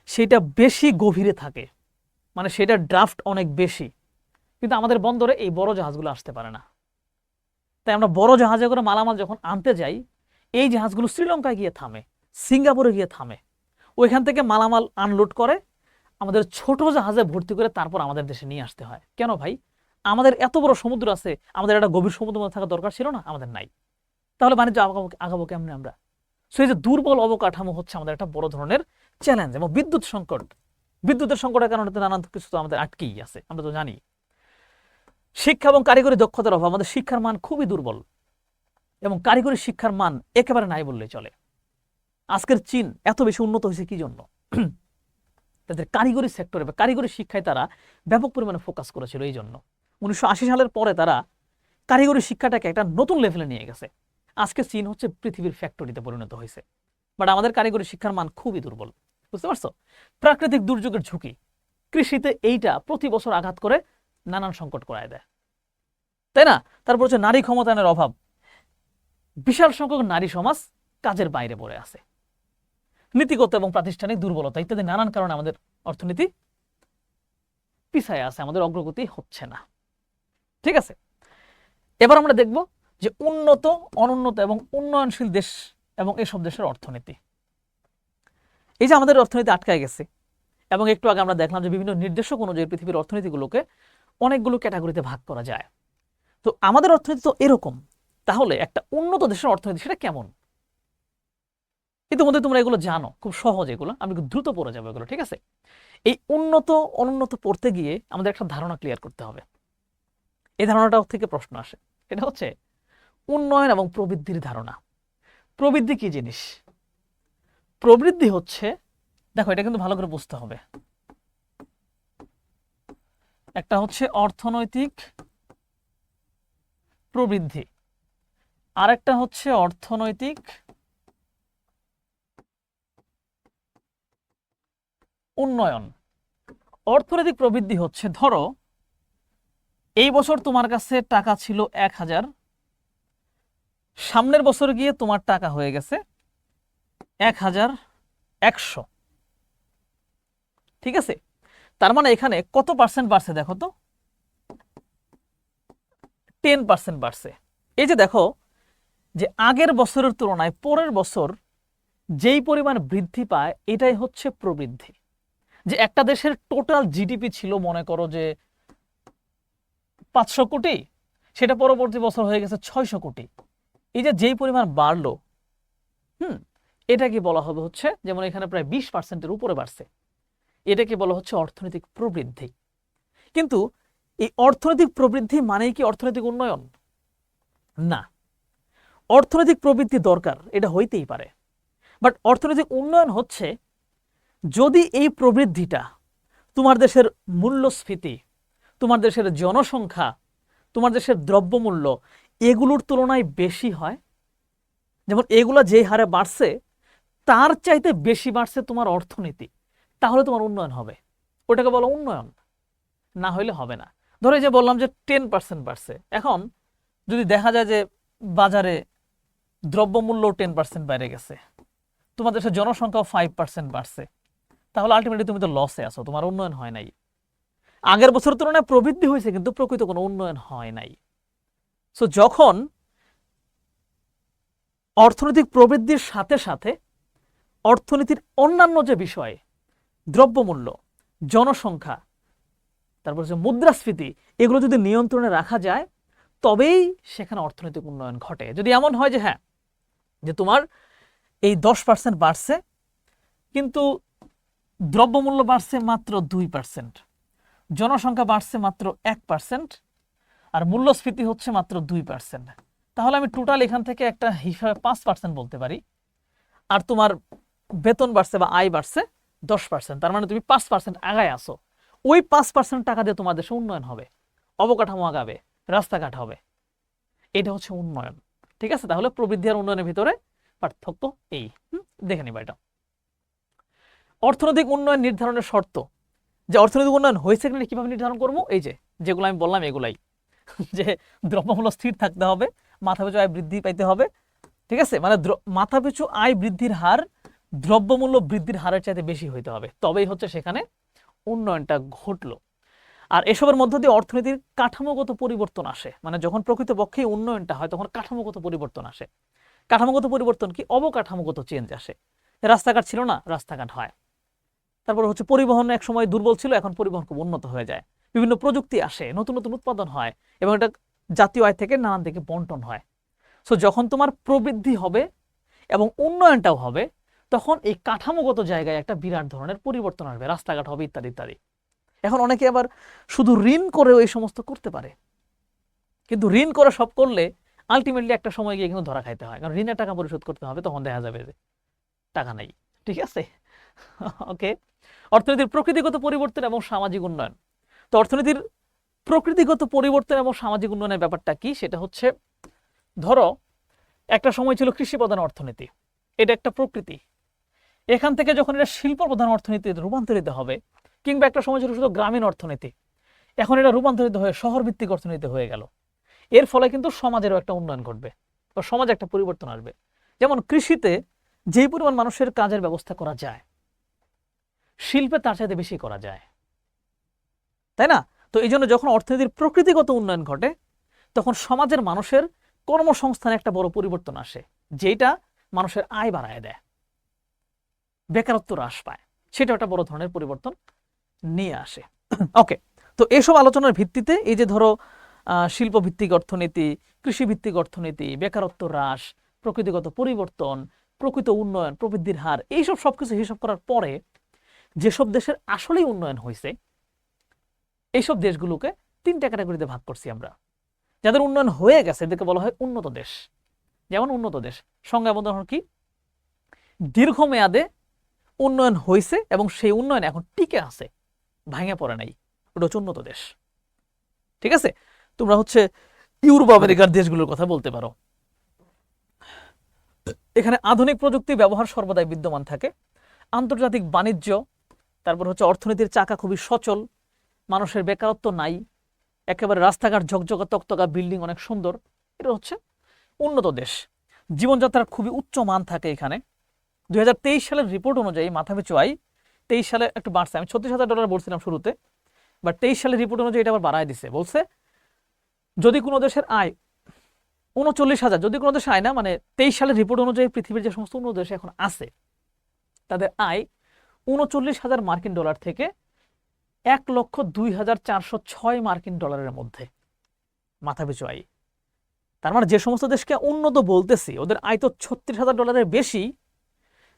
A: সেটা বেশি গভীরে থাকে, মানে সেটা ড্রাফট অনেক বেশি, কিন্তু আমাদের বন্দরে এই বড় জাহাজগুলো আসতে পারে না। তাই আমরা বড় জাহাজে করে মালামাল যখন আনতে যাই, এই জাহাজগুলো শ্রীলঙ্কায় গিয়ে থামে, সিঙ্গাপুরে গিয়ে থামে, ওইখান থেকে মালামাল আনলোড করে আমাদের ছোট জাহাজে ভর্তি করে তারপর আমাদের দেশে নিয়ে আসতে হয়। কেন ভাই? আমাদের এত বড় সমুদ্র আছে, আমাদের একটা গভীর সমুদ্রের মধ্যে থাকা দরকার ছিল না? আমাদের নাই, তাহলে বাণিজ্য আগাবো কেমনে আমরা? সেই যে দুর্বল অবকাঠামো হচ্ছে আমাদের একটা বড় ধরনের চ্যালেঞ্জ। এবং বিদ্যুৎ সংকট, বিদ্যুতের সংকটের কারণে নানান কিছু তো আমাদের আটকেই আছে, আমরা তো জানি। শিক্ষা এবং কারিগরি দক্ষতার অভাব, আমাদের শিক্ষার মান খুবই দুর্বল এবং কারিগরি শিক্ষার মান একেবারে নাই বললেই চলে। আজকের চীন এত বেশি উন্নত হয়েছে কি জন্য? তাদের কারিগরি সেক্টরে বা কারিগরি শিক্ষায় তারা ব্যাপক পরিমাণে ফোকাস করেছিল। এই জন্য 1980 সালের পরে তারা কারিগরি শিক্ষাটাকে একটা নতুন লেভেলে নিয়ে গেছে। আজকে চীন হচ্ছে পৃথিবীর ফ্যাক্টরিতে পরিণত হয়েছে, বাট আমাদের কারিগরি শিক্ষার মান খুবই দুর্বল। বুঝতে পারছো? প্রাকৃতিক দুর্যোগের ঝুঁকি, কৃষিতে এইটা প্রতি বছর আঘাত করে নানান সংকট করায় দেয়, তাই না? তারপর হচ্ছে নারী ক্ষমতায়নের অভাব, বিশাল সংখ্যক নারী সমাজ কাজের বাইরে পড়ে আছে, নীতিগত এবং প্রাতিষ্ঠানিক দুর্বলতা ইত্যাদি নানান কারণে আমাদের অর্থনীতি পিছায় আছে, আমাদের অগ্রগতি হচ্ছে না। ঠিক আছে, এবার আমরা দেখব যে উন্নত, অনুন্নত এবং উন্নয়নশীল দেশ এবং এসব দেশের অর্থনীতি। এই যে আমাদের অর্থনীতি আটকায় গেছে, এবং একটু আগে আমরা দেখলাম যে বিভিন্ন নির্দেশক অনুযায়ী পৃথিবীর অর্থনীতিগুলোকে অনেকগুলো ক্যাটাগরিতে ভাগ করা যায়। তো আমাদের অর্থনীতি তো এরকম, তাহলে একটা উন্নত দেশের অর্থনীতি সেটা কেমন? ইতিমধ্যে তোমরা এগুলো জানো, খুব সহজ এগুলো, আমি দ্রুত পড়ে যাবো এগুলো। ঠিক আছে, এই উন্নত অনুন্নত পড়তে গিয়ে আমাদের একটা ধারণা ক্লিয়ার করতে হবে। এই ধারণাটা থেকে প্রশ্ন আসে, এটা হচ্ছে উন্নয়ন এবং প্রবৃদ্ধির ধারণা। প্রবৃদ্ধি কি জিনিস? প্রবৃদ্ধি হচ্ছে, দেখো এটা কিন্তু ভালো করে বুঝতে হবে, একটা হচ্ছে অর্থনৈতিক প্রবৃদ্ধি, আরেকটা হচ্ছে অর্থনৈতিক উন্নয়ন। অর্থনৈতিক প্রবৃদ্ধি হচ্ছে, ধরো এই বছর তোমার কাছে টাকা ছিল 1000, সামনের বছর গিয়ে তোমার টাকা হয়ে গেছে 1100। ঠিক আছে, তার মানে এখানে কত পার্সেন্ট বাড়ছে দেখো তো, 10% বাড়ছে। এই যে দেখো যে আগের বছরের তুলনায় পরের বছর যেই পরিমাণ বৃদ্ধি পায় এটাই হচ্ছে প্রবৃদ্ধি। যে একটা দেশের টোটাল জিডিপি ছিল মনে করো যে 500 কোটি, সেটা পরবর্তী বছর হয়ে গেছে 600 কোটি। এই যে যেই পরিমাণ বাড়লো, এটাকে বলা হবে হচ্ছে, যেমন এখানে প্রায় 20%-এর উপরে বাড়ছে, এটাকে বলা হচ্ছে অর্থনৈতিক প্রবৃদ্ধি। কিন্তু এই অর্থনৈতিক প্রবৃদ্ধি মানেই কি অর্থনৈতিক উন্নয়ন? না। অর্থনৈতিক প্রবৃদ্ধি দরকার, এটা হইতেই পারে, বাট অর্থনৈতিক উন্নয়ন হচ্ছে যদি এই প্রবৃদ্ধিটা তোমার দেশের মূল্যস্ফীতি, তোমার দেশের জনসংখ্যা, তোমার দেশের দ্রব্যমূল্য এগুলোর তুলনায় বেশি হয়। যেমন এগুলা যে হারে বাড়ছে তার চাইতে বেশি বাড়ছে তোমার অর্থনীতি, তাহলে তোমার উন্নয়ন হবে, ওটাকে বলো উন্নয়ন। না হইলে হবে না। ধরো এই যে বললাম যে 10% বাড়ছে, এখন যদি দেখা যায় যে বাজারে দ্রব্যমূল্য 10% বেড়ে গেছে, তোমার দেশের জনসংখ্যাও 5% বাড়ছে, তাহলে আলটিমেটলি তুমি তো লসে আছো, তোমার উন্নয়ন হয় নাই। আগের বছরের তুলনায় প্রবৃদ্ধি হয়েছে কিন্তু প্রকৃত কোনো উন্নয়ন হয় নাই। সো যখন অর্থনৈতিক প্রবৃদ্ধির সাথে সাথে অর্থনীতির অন্যান্য যে বিষয়, দ্রব্যমূল্য, জনসংখ্যা, তারপর যে মুদ্রাস্ফীতি, এগুলো যদি নিয়ন্ত্রণে রাখা যায় তবেই সেখানে অর্থনৈতিক উন্নয়ন ঘটে। যদি এমন হয় যে হ্যাঁ, যে তোমার এই 10% বাড়ছে কিন্তু দ্রব্যমূল্য বাড়ছে মাত্র 2%, জনসংখ্যা বাড়ছে মাত্র 1%, আর মূল্যস্ফীতি হচ্ছে মাত্র 2%, তাহলে আমি টোটাল এখান থেকে একটা হিসাবে 5% বলতে পারি। আর তোমার বেতন বাড়ছে বা আয় বাড়ছে 10%, তার মানে তুমি 5% আগায় আসো। ওই 5% টাকা দিয়ে তোমার দেশে উন্নয়ন হবে, অবকাঠামো আগাবে, রাস্তাঘাট হবে, এটা হচ্ছে উন্নয়ন। ঠিক আছে, তাহলে প্রবৃদ্ধি আর উন্নয়নের ভিতরে পার্থক্য এই। দেখে নিবা এটা। অর্থনৈতিক উন্নয়ন নির্ধারণের শর্ত, যে অর্থনৈতিক উন্নয়ন হয়েছে কিনা কিভাবে নির্ধারণ করবো, এই যে যেগুলো আমি বললাম এগুলাই, যে দ্রব্যমূল্য স্থির থাকতে হবে, মাথাপিছু আয় বৃদ্ধি পাইতে হবে। ঠিক আছে, মানে মাথাপিছু আয় বৃদ্ধির হার দ্রব্যমূল্য বৃদ্ধির হারের চাইতে বেশি হইতে হবে, তবেই হচ্ছে সেখানে উন্নয়নটা ঘটলো। আর এসবের মধ্য দিয়ে অর্থনীতির কাঠামোগত পরিবর্তন আসে, মানে যখন প্রকৃতপক্ষে উন্নয়নটা হয় তখন কাঠামোগত পরিবর্তন আসে। কাঠামোগত পরিবর্তন কি? অবকাঠামোগত চেঞ্জ আসে। রাস্তাঘাট ছিল না, রাস্তাঘাট হয়। তারপর হচ্ছে পরিবহন এক সময় দুর্বল ছিল, এখন পরিবহন খুব উন্নত হয়ে যায়। বিভিন্ন প্রযুক্তি আসে, নতুন নতুন উৎপাদন হয়, এবং এটা জাতীয় আয় থেকে নানান দিকে বন্টন হয়। সো যখন তোমার প্রবৃদ্ধি হবে এবং উন্নয়নটাও হবে, তখন এই কাঠামোগত জায়গায় একটা বিরাট ধরনের পরিবর্তন আসবে, রাস্তাঘাট হবে ইত্যাদি ইত্যাদি। এখন অনেকে আবার শুধু ঋণ করেও এই সমস্ত করতে পারে, কিন্তু ঋণ করে সব করলে আলটিমেটলি একটা সময় গিয়ে কিন্তু ধরা খাইতে হয়, কারণ ঋণের টাকা পরিশোধ করতে হবে, তখন দেখা যাবে যে টাকা নেই। ঠিক আছে, ওকে। অর্থনীতির প্রকৃতিগত পরিবর্তন এবং সামাজিক উন্নয়ন। তো অর্থনীতির প্রকৃতিগত পরিবর্তন এবং সামাজিক উন্নয়নের ব্যাপারটা কি? সেটা হচ্ছে, ধরো একটা সময় ছিল কৃষি প্রধান অর্থনীতি, এটা একটা প্রকৃতি। এখান থেকে যখন এটা শিল্প প্রধান অর্থনীতিতে রূপান্তরিত হবে, কিংবা একটা সময় ছিল শুধু গ্রামীণ অর্থনীতি, এখন এটা রূপান্তরিত হয়ে শহর ভিত্তিক অর্থনীতি হয়ে গেল। এর ফলে কিন্তু সমাজেরও একটা উন্নয়ন ঘটবে, বা সমাজে একটা পরিবর্তন আসবে। যেমন কৃষিতে যেই পরিমাণ মানুষের কাজের ব্যবস্থা করা যায়, শিল্পে তার চাইতে বেশি করা যায়, তাই না? তো এই জন্য যখন অর্থনীতির প্রকৃতিগত উন্নয়ন ঘটে, তখন সমাজের মানুষের কর্মসংস্থানে একটা বড় পরিবর্তন আসে, যেটা মানুষের আয় বাড়ায় দেয়, বেকারত্ব হ্রাস পায়, সেটা একটা বড় ধরনের পরিবর্তন নিয়ে আসে। ওকে, তো এইসব আলোচনার ভিত্তিতে এই যে ধরো শিল্প ভিত্তিক অর্থনীতি, কৃষি ভিত্তিক অর্থনীতি, বেকারত্ব হ্রাস, প্রকৃতিগত পরিবর্তন, প্রকৃত উন্নয়ন, প্রবৃদ্ধির হার, এইসব সবকিছু হিসাব করার পরে যেসব দেশের আসলেই উন্নয়ন হয়েছে, এইসব দেশগুলোকে 3টা ক্যাটাগরিতে ভাগ করছি আমরা। যাদের উন্নয়ন হয়ে গেছে এদেরকে বলা হয় উন্নত দেশ। যেমন উন্নত দেশ সংজ্ঞা বন্ধন কি? দীর্ঘমেয়াদে উন্নয়ন হয়েছে এবং সেই উন্নয়ন এখন টিকে আছে, ভাঙে পড়ে নাই, ওটা হচ্ছে উন্নত দেশ। ঠিক আছে, তোমরা হচ্ছে ইউরোপ আমেরিকার দেশগুলোর কথা বলতে পারো। এখানে আধুনিক প্রযুক্তি ব্যবহার সর্বদাই বিদ্যমান থাকে, আন্তর্জাতিক বাণিজ্য, তারপর হচ্ছে অর্থনীতির চাকা খুবই সচল, মানুষের বেকারত্ব নাই, একেবারে রাস্তাঘাট ঝকঝকা তকতকা, বিল্ডিং অনেক সুন্দর। এটা হচ্ছে উন্নত দেশ। জীবনযাত্রার খুবই উচ্চ মান থাকে এখানে। 2023 সালের রিপোর্ট অনুযায়ী মাথাপিছু আয় 23 সালে একটু বাড়ছে, আমি $36,000 বলছিলাম শুরুতে, বাট 23 সালের রিপোর্ট অনুযায়ী এটা আবার বাড়ায় দিছে। বলছে যদি কোনো দেশের আয় 39,000, যদি কোনো দেশের আয় না, মানে 23 সালের রিপোর্ট অনুযায়ী পৃথিবীর যে সমস্ত উন্নত দেশ এখন আছে তাদের আয় $39,000 থেকে $1,02,406 মধ্যে মাথাপিছু আয়। তার মানে যে সমস্ত দেশকে উন্নত বলতেছি ওদের আয় তো $36,000 বেশি,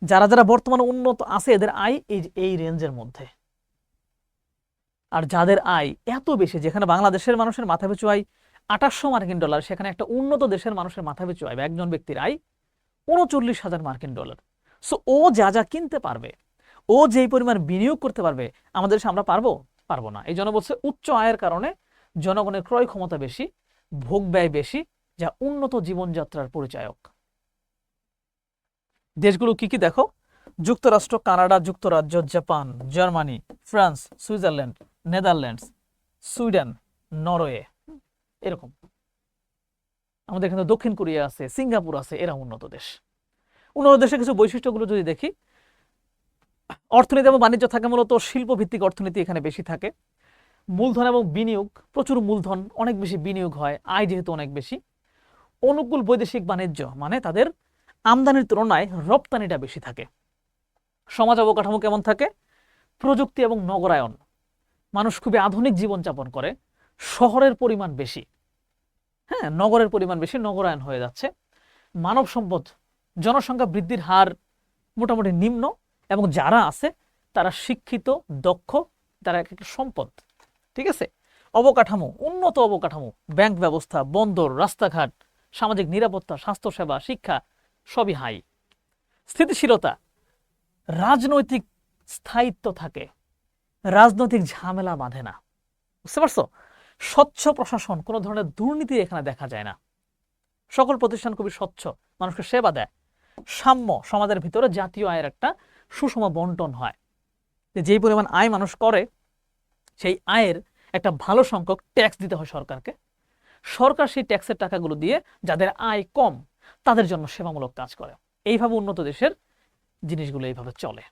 A: যারা যারা বর্তমানে উন্নত আছে এদের আয় এই রেঞ্জের মধ্যে। আর যাদের আয় এত বেশি, যেখানে বাংলাদেশের মানুষের মাথাপিছু আয় $2,800, সেখানে একটা উন্নত দেশের মানুষের মাথাপিছু আয় বা একজন ব্যক্তির আয় $39,000। সো ও যা যা কিনতে পারবে, ও যেই পরিমাণ বিনিয়োগ করতে পারবে, আমাদের দেশে আমরা পারবো না। এই জন্য বলছে উচ্চ আয়ের কারণে জনগণের ক্রয় ক্ষমতা বেশি, ভোগ ব্যয় বেশি, যা উন্নত জীবনযাত্রার পরিচায়ক। দেশগুলো কি কি দেখো? যুক্তরাষ্ট্র, কানাডা, যুক্তরাজ্য, Japan, Germany, France, Switzerland, Netherlands, Sweden, Norway, এরকম। আমাদের এখানে দক্ষিণ কোরিয়া আছে, সিঙ্গাপুর আছে, এরা উন্নত দেশ। উন্নত দেশের কিছু বৈশিষ্ট্যগুলো যদি দেখি, অর্থনীতি এবং বাণিজ্য থাকে মূলত শিল্পভিত্তিক অর্থনীতি এখানে বেশি থাকে। মূলধন এবং বিনিয়োগ, প্রচুর মূলধন, অনেক বেশি বিনিয়োগ হয়, আয় যেহেতু অনেক বেশি। অনুকূল বৈদেশিক বাণিজ্য, মানে তাদের আমদানির তুলনায় রপ্তানিটা বেশি থাকে। সমাজ অবকাঠামো কেমন থাকে? প্রযুক্তি এবং নগরায়ন, মানুষ খুবই আধুনিক জীবনযাপন করে, শহরের পরিমাণ বেশি, হ্যাঁ নগরের পরিমাণ বেশি, নগরায়ন হয়ে যাচ্ছে। মানব সম্পদ, জনসংখ্যা বৃদ্ধির হার মোটামুটি নিম্ন, এবং যারা আছে তারা শিক্ষিত, দক্ষ, তারা একটা সম্পদ। ঠিক আছে। অবকাঠামো, উন্নত অবকাঠামো, ব্যাংক ব্যবস্থা, বন্দর, রাস্তাঘাট, সামাজিক নিরাপত্তা, স্বাস্থ্যসেবা, শিক্ষা সবই হাই। স্থিতিশীলতা, রাজনৈতিক স্থায়িত্ব থাকে, রাজনৈতিক ঝামেলা বাঁধে না, বুঝতে পারছো? স্বচ্ছ প্রশাসন, কোনো ধরনের দুর্নীতি এখানে দেখা যায় না, সকল প্রতিষ্ঠান খুবই স্বচ্ছ, মানুষকে সেবা দেয়। সাম্য, সমাজের ভিতরে জাতীয় আয়ের একটা সুষম বন্টন হয়, যেই পরিমাণ আয় মানুষ করে সেই আয়ের একটা ভালো সংখ্যক ট্যাক্স দিতে হয় সরকারকে। সরকার সেই ট্যাক্সের টাকাগুলো দিয়ে যাদের আয় কম তাদের জন্য সেবামূলক কাজ করে। এইভাবে উন্নত দেশের জিনিসগুলো এইভাবে চলে।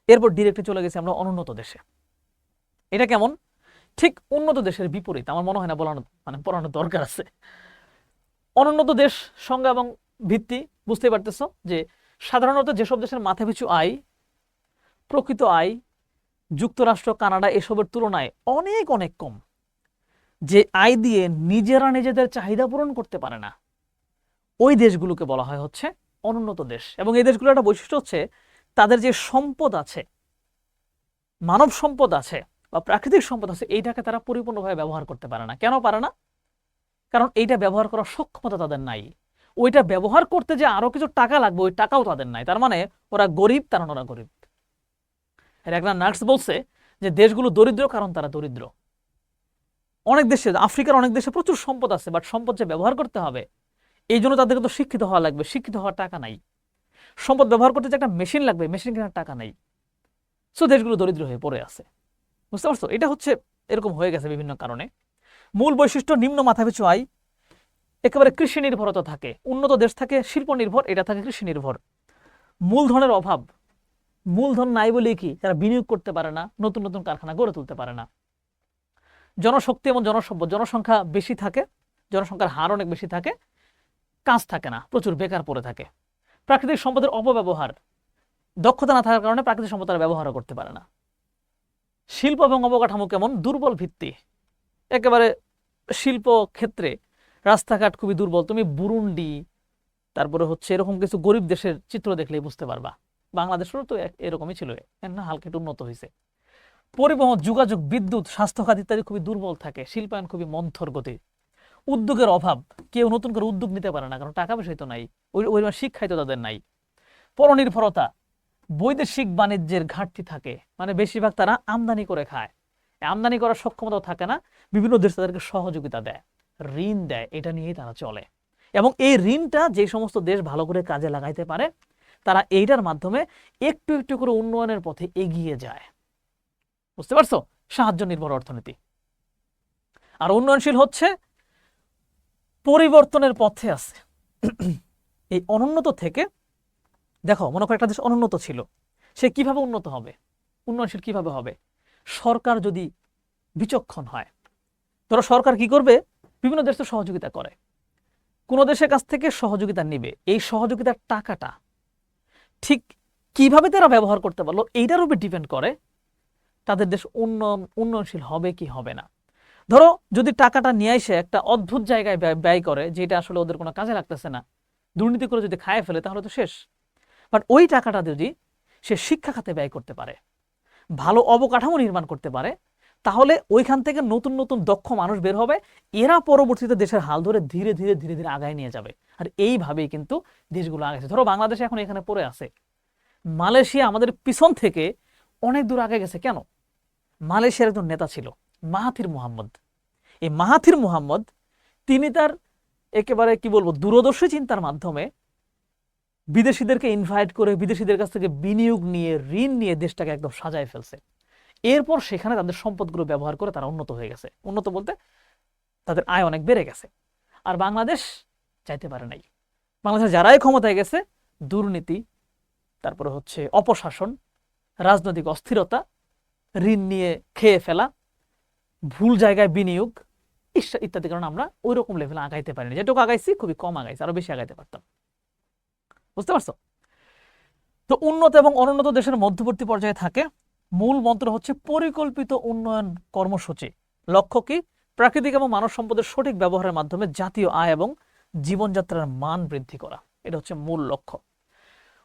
A: এরপর ডিরেক্টলি চলে গেছি আমরা অনুন্নত দেশে। এটা কেমন? ঠিক উন্নত দেশের বিপরীত। আমার মনে হয় না পড়ানোর দরকার আছে। অনুন্নত দেশ সংজ্ঞা এবং ভিত্তি বুঝতে পারতেছো যে সাধারণত যেসব দেশের মাথাপিছু আয়, প্রকৃত আয় যুক্তরাষ্ট্র, কানাডা এসবের তুলনায় অনেক অনেক কম, যে আয় দিয়ে নিজেরা নিজেদের চাহিদা পূরণ করতে পারে না, ওই দেশগুলোকে বলা হয় হচ্ছে অনুন্নত দেশ। এবং এই দেশগুলোর একটা বৈশিষ্ট্য হচ্ছে তাদের যে সম্পদ আছে, মানব সম্পদ আছে বা প্রাকৃতিক সম্পদ আছে, এইটাকে তারা পরিপূর্ণভাবে ব্যবহার করতে পারে না। কেন পারে না? কারণ এইটা ব্যবহার করার সক্ষমতা তাদের নাই। ওইটা ব্যবহার করতে যে আরো কিছু টাকা লাগবে, ওই টাকাও তাদের নাই। তার মানে ওরা গরিব, কারণ ওরা গরিব। একটা নার্স বলছে যে দেশগুলো দরিদ্র কারণ তারা দরিদ্র। অনেক দেশে, আফ্রিকার অনেক দেশে প্রচুর সম্পদ আছে, বাট সম্পদ যে ব্যবহার করতে হবে এই জন্য তাদেরকে তো শিক্ষিত হওয়া লাগবে, শিক্ষিত হওয়ার টাকা নাই। সম্পদ ব্যবহার করতে যে একটা মেশিন লাগবে, মেশিন কেনার টাকা নাই। সো দেশগুলো দরিদ্র হয়ে পড়ে আছে, বুঝতে পারছো? এটা হচ্ছে এরকম হয়ে গেছে বিভিন্ন কারণে। মূল বৈশিষ্ট্য, নিম্ন মাথাপিছু আয়, একেবারে কৃষি নির্ভরতা থাকে। উন্নত দেশ থাকে শিল্প নির্ভর, এটা থাকে কৃষি নির্ভর। মূলধনের অভাব, মূলধন নাই বলে কি তারা বিনিয়োগ করতে পারে না, নতুন নতুন কারখানা গড়ে তুলতে পারে না। জনশক্তি এবং জনসম্পদ, জনসংখ্যা বেশি থাকে, জনসংখ্যার হার অনেক বেশি থাকে, কাজ থাকে না, প্রচুর বেকার পড়ে থাকে। প্রাকৃতিক সম্পদের অপব্যবহার, দক্ষতা না থাকার কারণে প্রাকৃতিক সম্পদ তারা ব্যবহার করতে পারে না। শিল্প এবং অবকাঠামো কেমন? দুর্বল ভিত্তি, একেবারে শিল্প ক্ষেত্রে রাস্তাঘাট খুবই দুর্বল। তুমি বুরুন্ডি, তারপরে হচ্ছে এরকম কিছু গরিব দেশের চিত্র দেখলেই বুঝতে পারবা। বাংলাদেশেরও তো এরকমই ছিল না, হালকা একটু উন্নত হয়েছে। পরিবহন, যোগাযোগ, বিদ্যুৎ, স্বাস্থ্যখাত ইত্যাদি খুবই দুর্বল থাকে। শিল্পায়ন খুবই মন্থর গতি। উদ্যোগের অভাব, কেউ নতুন করে উদ্যোগ নিতে পারে না, কারণ টাকা পয়সাই তো নাই, ওই শিক্ষাই তো তাদের নাই। পরনির্ভরতা, বৈদেশিক বাণিজ্যের ঘাটতি থাকে, মানে বেশিরভাগ তারা আমদানি করে খায়, আমদানি করার সক্ষমতাও থাকে না। বিভিন্ন দেশ তাদেরকে সহযোগিতা দেয়, ঋণ দেয়, এটা নিয়েই তারা চলে। এবং এই ঋণটা যে সমস্ত দেশ ভালো করে কাজে লাগাইতে পারে তারা এইটার মাধ্যমে একটু একটু করে উন্নয়নের পথে এগিয়ে যায়। বুঝতে পারছো? সাহায্য নির্ভর অর্থনীতি। আর উন্নয়নশীল হচ্ছে পরিবর্তনের পথে আছে। এই অনুন্নত থেকে, দেখো মনে করো একটা দেশ অনুন্নত ছিল, সে কিভাবে উন্নত হবে, উন্নয়নশীল কিভাবে হবে? সরকার যদি বিচক্ষণ হয়। ধরো সরকার কি করবে, বিভিন্ন দেশ তো সহযোগিতা করে, কোন দেশের কাছ থেকে সহযোগিতা নিবে, এই সহযোগিতার টাকাটা ঠিক কিভাবে তারা ব্যবহার করতে পারলো এইটার উপর ডিপেন্ড করে তাদের দেশ উন্নয়নশীল হবে কি হবে না। ধরো যদি টাকাটা নিয়ে এসে একটা অদ্ভুত জায়গায় ব্যয় করে যেটা আসলে ওদের কোনো কাজে লাগতেছে না, দুর্নীতি করে যদি খায় ফেলে তাহলে তো শেষ। বাট ওই টাকাটা যদি সে শিক্ষা খাতে ব্যয় করতে পারে, ভালো অবকাঠামো নির্মাণ করতে পারে, তাহলে ওইখান থেকে নতুন নতুন দক্ষ মানুষ বের হবে, এরা পরবর্তীতে দেশের হাল ধরে ধীরে ধীরে ধীরে ধীরে আগায় নিয়ে যাবে। আর এইভাবেই কিন্তু দেশগুলো আগাইছে। ধরো বাংলাদেশ এখন এখানে পড়ে আছে, মালয়েশিয়া আমাদের পিছন থেকে অনেক দূর আগে গেছে। কেন? মালয়েশিয়ার একজন নেতা ছিল মাহাথির মোহাম্মদ। এই মাহাথির মোহাম্মদ তিনি তার একেবারে কি বলবো দূরদর্শী চিন্তার মাধ্যমে বিদেশিদেরকে ইনভাইট করে বিদেশিদের কাছ থেকে বিনিয়োগ নিয়ে ঋণ নিয়ে দেশটাকে একদম সাজায় ফেলছে। এরপর সেখানে তাদের সম্পদগুলো ব্যবহার করে তারা উন্নত হয়ে গেছে। উন্নত বলতে তাদের আয় অনেক বেড়ে গেছে। আর বাংলাদেশ চাইতে পারে নাই। বাংলাদেশে যারাই ক্ষমতায় গেছে, দুর্নীতি, তারপরে হচ্ছে অপশাসন, রাজনৈতিক অস্থিরতা, ঋণ নিয়ে খেয়ে ফেলা, ভুল জায়গায় বিনিয়োগ ইত্যাদি কারণে আমরা ওই রকম লেভেলে আগাইতে পারিনি। যেটুকু আগাইছি খুবই কম আগাইছি, আরো বেশি আগাইতে পারতাম। বুঝতে পারছো? তো উন্নত এবং অনুন্নত দেশের মধ্যবর্তী পর্যায়ে থাকে। মূল মন্ত্র হচ্ছে পরিকল্পিত উন্নয়ন কর্মসূচি। লক্ষ্য কি? প্রাকৃতিক এবং মানব সম্পদের সঠিক ব্যবহারের মাধ্যমে জাতীয় আয় এবং জীবনযাত্রার মান বৃদ্ধি করা, এটা হচ্ছে মূল লক্ষ্য।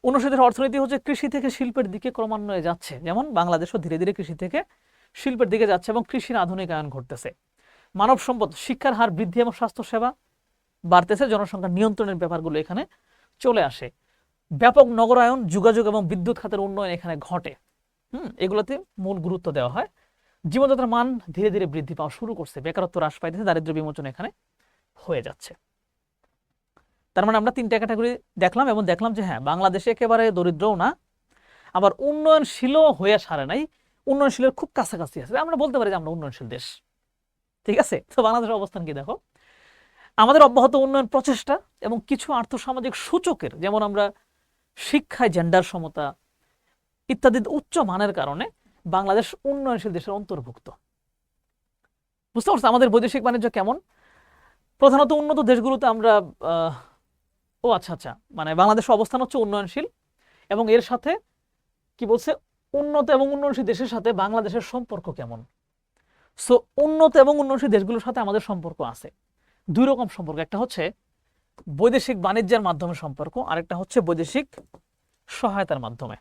A: উন্নয়নশীল অর্থনীতি হচ্ছে কৃষি থেকে শিল্পের দিকে ক্রমান্বয়ে যাচ্ছে, যেমন বাংলাদেশও ধীরে ধীরে কৃষি থেকে শিল্পের দিকে যাচ্ছে এবং কৃষির আধুনিকায়ন ঘটতেছে। মানব সম্পদ, শিক্ষার হার বৃদ্ধি এবং স্বাস্থ্যসেবা বাড়তেছে, জনসংখ্যা নিয়ন্ত্রণের ব্যাপারগুলো এখানে চলে আসে। ব্যাপক নগরায়ন, যোগাযোগ এবং বিদ্যুৎ খাতের উন্নয়ন এখানে ঘটে। এগুলোতে মূল গুরুত্ব দেওয়া হয়। জীবনযাত্রার মান ধীরে ধীরে বৃদ্ধি পাওয়া শুরু করছে, বেকারত্ব হ্রাস পাইতেছে, দারিদ্র্য বিমোচন এখানে হয়ে যাচ্ছে। তার মানে আমরা তিনটা ক্যাটাগরি দেখলাম এবং দেখলাম যে হ্যাঁ, বাংলাদেশে একেবারে দরিদ্রও না, আবার উন্নয়নশীলও হয়ে সারে নাই, উন্নয়নশীলের খুব কাছাকাছি আছে। আমরা বলতে পারি যে আমরা উন্নয়নশীল দেশ। ঠিক আছে? তো বাংলাদেশের অবস্থান কি দেখো, আমাদের অব্যাহত উন্নয়ন প্রচেষ্টা এবং কিছু আর্থসামাজিক সূচকের, যেমন আমরা শিক্ষায় জেন্ডার সমতা ইত্যাদি উচ্চ মানের কারণে বাংলাদেশ উন্নয়নশীল দেশের অন্তর্ভুক্ত। বুঝতে পারছো আমাদের বৈদেশিক বাণিজ্য কেমন? প্রধানত উন্নত দেশগুলোতে আমরা আচ্ছা, মানে বাংলাদেশের অবস্থান হচ্ছে উন্নয়নশীল, এবং এর সাথে কি বলছে, উন্নত এবং উন্নয়নশীল দেশের সাথে বাংলাদেশের সম্পর্ক কেমন। সো উন্নত এবং উন্নয়নশীল দেশগুলোর সাথে আমাদের সম্পর্ক আছে দুই রকম সম্পর্ক। একটা হচ্ছে বৈদেশিক বাণিজ্যের মাধ্যমে সম্পর্ক, আরেকটা হচ্ছে বৈদেশিক সহায়তার মাধ্যমে।